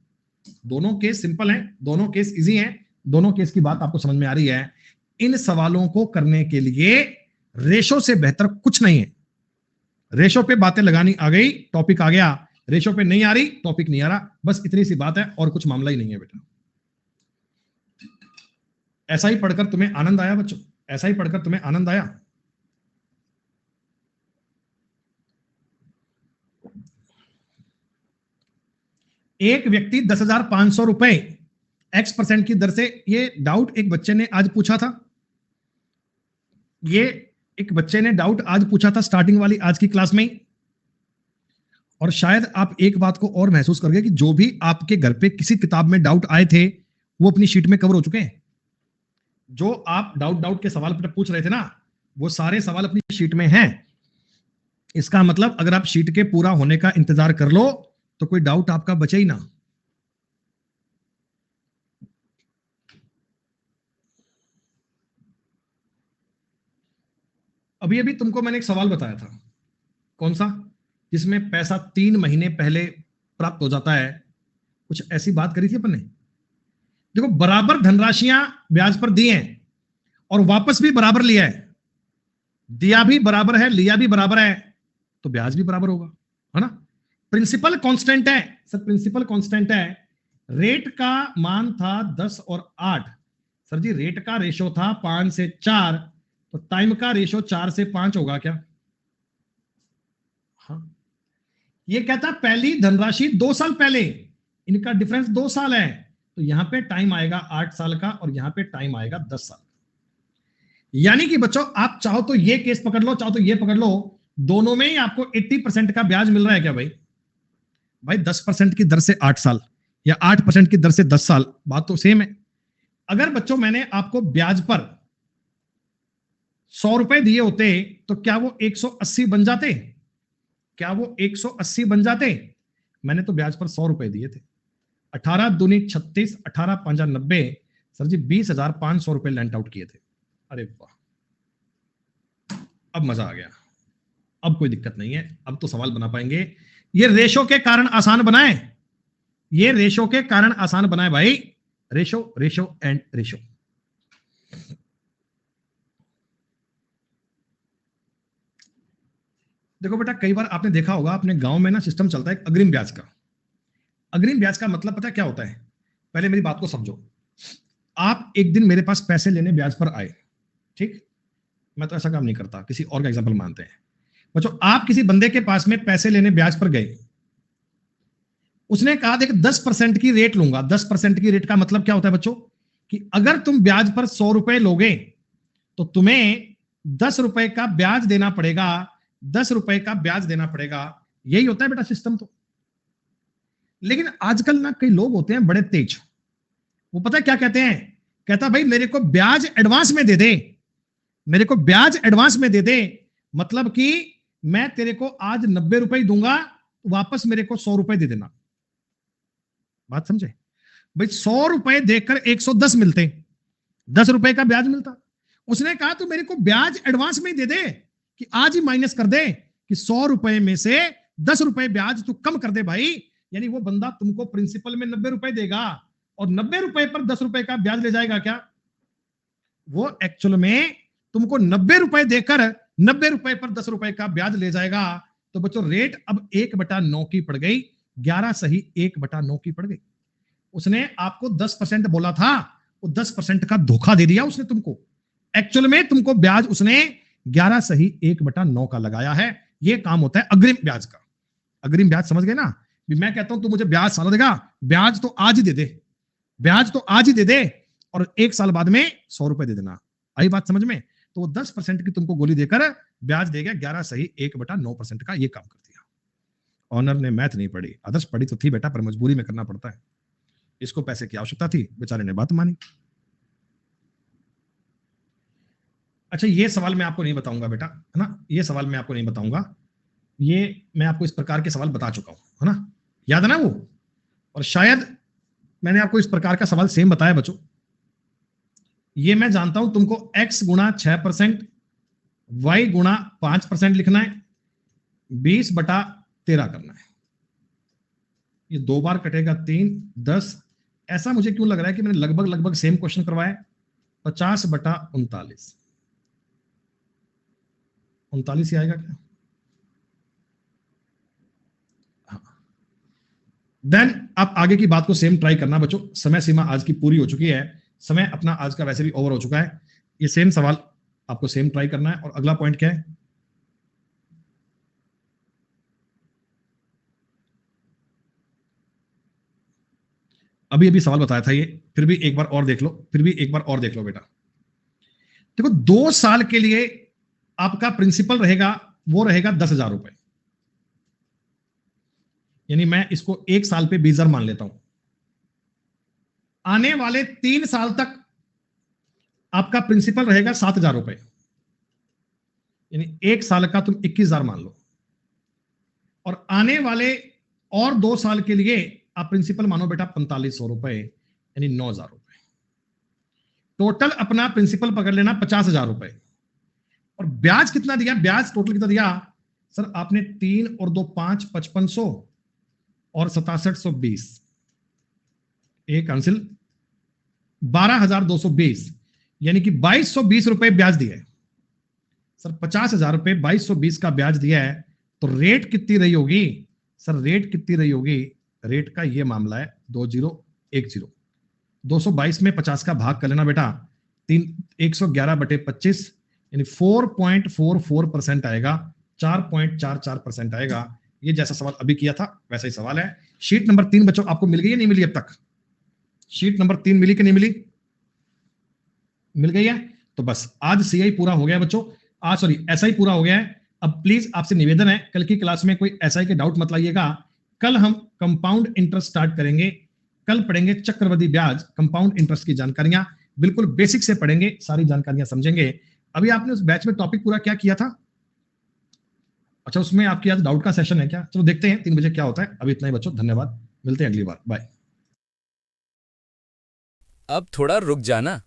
दोनों केस सिंपल हैं, दोनों केस इजी हैं, दोनों केस की बात आपको समझ में आ रही है। इन सवालों को करने के लिए रेशो से बेहतर कुछ नहीं है। रेशो पे बातें लगानी आ गई, टॉपिक आ गया, रेशो पे नहीं आ रही, टॉपिक नहीं आ रहा, बस इतनी सी बात है, और कुछ मामला ही नहीं है बेटा। ऐसा ही पढ़कर तुम्हें आनंद आया बच्चों? ऐसा ही पढ़कर तुम्हें आनंद आया? एक व्यक्ति 10,500 रुपए X% की दर से, ये डाउट एक बच्चे ने आज पूछा था, ये एक बच्चे ने डाउट आज पूछा था स्टार्टिंग वाली आज की क्लास में। और शायद आप एक बात को और महसूस करोगे कि जो भी आपके घर पे किसी किताब में डाउट आए थे, वो अपनी शीट में कवर हो चुके हैं। जो आप डाउट के सवाल पूछ रहे थे ना, वो सारे सवाल अपनी शीट में हैं। इसका मतलब अगर आप शीट के पूरा होने का इंतजार कर लो, तो कोई डाउट आपका बचे ही ना। अभी अभी तुमको मैंने एक सवाल बताया था, कौन सा? जिसमें पैसा 3 महीने पहले प्राप्त हो जाता है, कुछ ऐसी बात करी थी अपन ने। देखो बराबर धनराशियां ब्याज पर दी हैं और वापस भी बराबर लिया है, दिया भी बराबर है, लिया भी बराबर है, तो ब्याज भी बराबर होगा, है ना। प्रिंसिपल कांस्टेंट है सर, प्रिंसिपल कांस्टेंट है। रेट का मान था 10 और 8। सर जी रेट का रेशो था 5 से 4, तो टाइम का रेशो 4 से 5 होगा क्या? हाँ, ये कहता पहली धनराशि 2 साल पहले, इनका डिफरेंस 2 साल है, तो यहां पे टाइम आएगा 8 साल का और यहां पे टाइम आएगा 10 साल। यानी कि बच्चों आप चाहो तो ये केस पकड़ लो, चाहो तो ये पकड़ लो, दोनों में ही आपको 80% का ब्याज मिल रहा है क्या भाई? भाई 10% की दर से 8 साल या 8% की दर से 10 साल, बात तो सेम है। अगर बच्चों मैंने आपको ब्याज पर 100 रुपए दिए होते तो क्या वो 180 बन जाते? क्या वो 180 बन जाते? मैंने तो ब्याज पर 100 रुपए दिए थे। 18 दूनी 36, 18 पंजा 90, सर जी 20,500 रुपए लेंट आउट किए थे। अरे वाह, अब मजा आ गया, अब कोई दिक्कत नहीं है, अब तो सवाल बना पाएंगे। ये रेशो के कारण आसान बनाए, ये रेशो के कारण आसान बनाए भाई, रेशो रेशो एंड रेशो। देखो बेटा, कई बार आपने देखा होगा अपने गांव में ना सिस्टम चलता है अग्रिम ब्याज का। अग्रिम ब्याज का मतलब पता है क्या होता है? पहले मेरी बात को समझो। आप एक दिन मेरे पास पैसे लेने ब्याज पर आए, ठीक, मैं तो ऐसा काम नहीं करता, किसी और का एग्जांपल मानते हैं। बच्चों आप किसी बंदे के पास में पैसे लेने ब्याज पर गए, उसने कहा देख 10% की रेट लूंगा। 10% की रेट का मतलब क्या होता है बच्चों? कि अगर तुम ब्याज पर 100 रुपए लोगे तो तुम्हें 10 रुपए का ब्याज देना पड़ेगा, 10 रुपए का ब्याज देना पड़ेगा। यही होता है बेटा सिस्टम तो। लेकिन आजकल ना कई लोग होते हैं बड़े तेज, वो पता है क्या कहते हैं? कहता भाई मेरे को ब्याज एडवांस में दे दे, मेरे को ब्याज एडवांस में दे दे, मतलब कि मैं तेरे को आज 90 रुपए दूंगा, वापस मेरे को 100 रुपए दे देना। बात समझे भाई? 100 रुपए देकर 110 मिलते, 10 रुपए का ब्याज मिलता। उसने कहा तू मेरे को ब्याज एडवांस में दे दे, कि आज ही माइनस कर दे, कि 100 रुपए में से 10 रुपए ब्याज तू कम कर दे भाई। यानी वो बंदा तुमको प्रिंसिपल में 90 रुपए देगा और 90 रुपए पर 10 रुपए का ब्याज ले जाएगा क्या? वो एक्चुअल में तुमको 90 रुपए देकर 90 रुपए पर 10 रुपए का ब्याज ले जाएगा। तो बच्चों रेट अब 1/9 की पड़ गई, 11 सही 1/9 की पड़ गई। उसने आपको 10% बोला था, वो 10% का धोखा दे दिया उसने तुमको। एक्चुअल में तुमको ब्याज उसने 11 सही 1/9 का लगाया है। ये काम होता है अग्रिम ब्याज का। अग्रिम ब्याज समझ गए ना? मैं कहता हूं तू मुझे ब्याज साला देगा, ब्याज तो आज ही दे दे, ब्याज तो आज ही दे दे, और 1 साल बाद में 100 रुपए दे देना। आई बात समझ में? तो वो 10% की तुमको गोली देकर ब्याज देगा 11 सही 1/9% का। ये काम कर दिया। ऑनर ने मैथ नहीं पढ़ी, आदर्श पढ़ी तो थी बेटा, पर मजबूरी में करना पड़ता है। इसको पैसे की आवश्यकता थी, बेचारे ने बात मानी। अच्छा ये सवाल मैं आपको नहीं बताऊंगा बेटा, है ना, ये सवाल मैं आपको नहीं बताऊंगा, ये मैं आपको इस प्रकार के सवाल बता चुका हूं, है ना, याद है ना वो। और शायद मैंने आपको इस प्रकार का सवाल सेम बताया बच्चों। ये मैं जानता हूं तुमको x गुणा 6%, y गुणा 5% लिखना है, 20/13 करना है। ये 2 बार कटेगा 3, 10। ऐसा मुझे क्यों लग रहा है कि मैंने लगभग लगभग सेम क्वेश्चन करवाया। 50/39, 39 ही आएगा क्या? हाँ। देन आप आगे की बात को सेम ट्राई करना बच्चों। समय सीमा आज की पूरी हो चुकी है, समय अपना आज का वैसे भी ओवर हो चुका है। ये सेम सवाल आपको सेम ट्राई करना है। और अगला पॉइंट क्या है? अभी अभी सवाल बताया था ये, फिर भी एक बार और देख लो, फिर भी एक बार और देख लो बेटा। देखो 2 साल के लिए आपका प्रिंसिपल रहेगा, वो रहेगा 10,000 रुपए। यानी मैं इसको 1 साल पे 20,000 मान लेता हूं। आने वाले 3 साल तक आपका प्रिंसिपल रहेगा 7,000 रुपए। यानी 1 साल का तुम 21,000 मान लो, और आने वाले और 2 साल के लिए आप प्रिंसिपल मानो बेटा 4500 रुपए, यानी 9,000 रुपए। टोटल अपना प्रिंसिपल पकड़ लेना 50,000 रुपए। और ब्याज कितना दिया? ब्याज टोटल कितना दिया सर आपने? 3 और 2 5, 5500 और 6720, एक कैंसिल, 12,220, यानी कि 2220 रुपए ब्याज दिए। सर 50,000 रुपए 2220 का ब्याज दिया है, तो रेट कितनी रही होगी? सर रेट कितनी रही होगी? रेट का ये मामला है 2010, 222 में 50 का भाग कर लेना बेटा, 111/25 यानी 4.44% आएगा, 4.44% आएगा। ये जैसा सवाल अभी किया था वैसा ही सवाल है। शीट नंबर 3 बच्चों आपको मिल गई है नहीं मिली अब तक? शीट नंबर 3 मिली कि नहीं मिली? मिल गई है। तो बस आज सीआई पूरा हो गया बच्चों, आज सॉरी एसआई पूरा हो गया है। अब प्लीज आपसे निवेदन है, कल की क्लास में कोई एसआई के डाउट मत लाइएगा। कल हम कंपाउंड इंटरेस्ट स्टार्ट करेंगे, कल पढ़ेंगे चक्रवृद्धि ब्याज, कंपाउंड इंटरेस्ट की जानकारियां बिल्कुल बेसिक से पढ़ेंगे, सारी जानकारियां समझेंगे। अभी आपने उस बैच में टॉपिक पूरा क्या किया था? अच्छा उसमें आपकी आज डाउट का सेशन है क्या? चलो देखते हैं 3 बजे क्या होता है। अभी इतना ही बच्चों, धन्यवाद, मिलते हैं अगली बार, बाय। अब थोड़ा रुक जाना।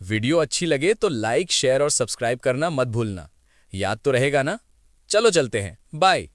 वीडियो अच्छी लगे तो लाइक, शेयर और सब्सक्राइब करना मत भूलना। याद तो रहेगा ना? चलो चलते हैं, बाय।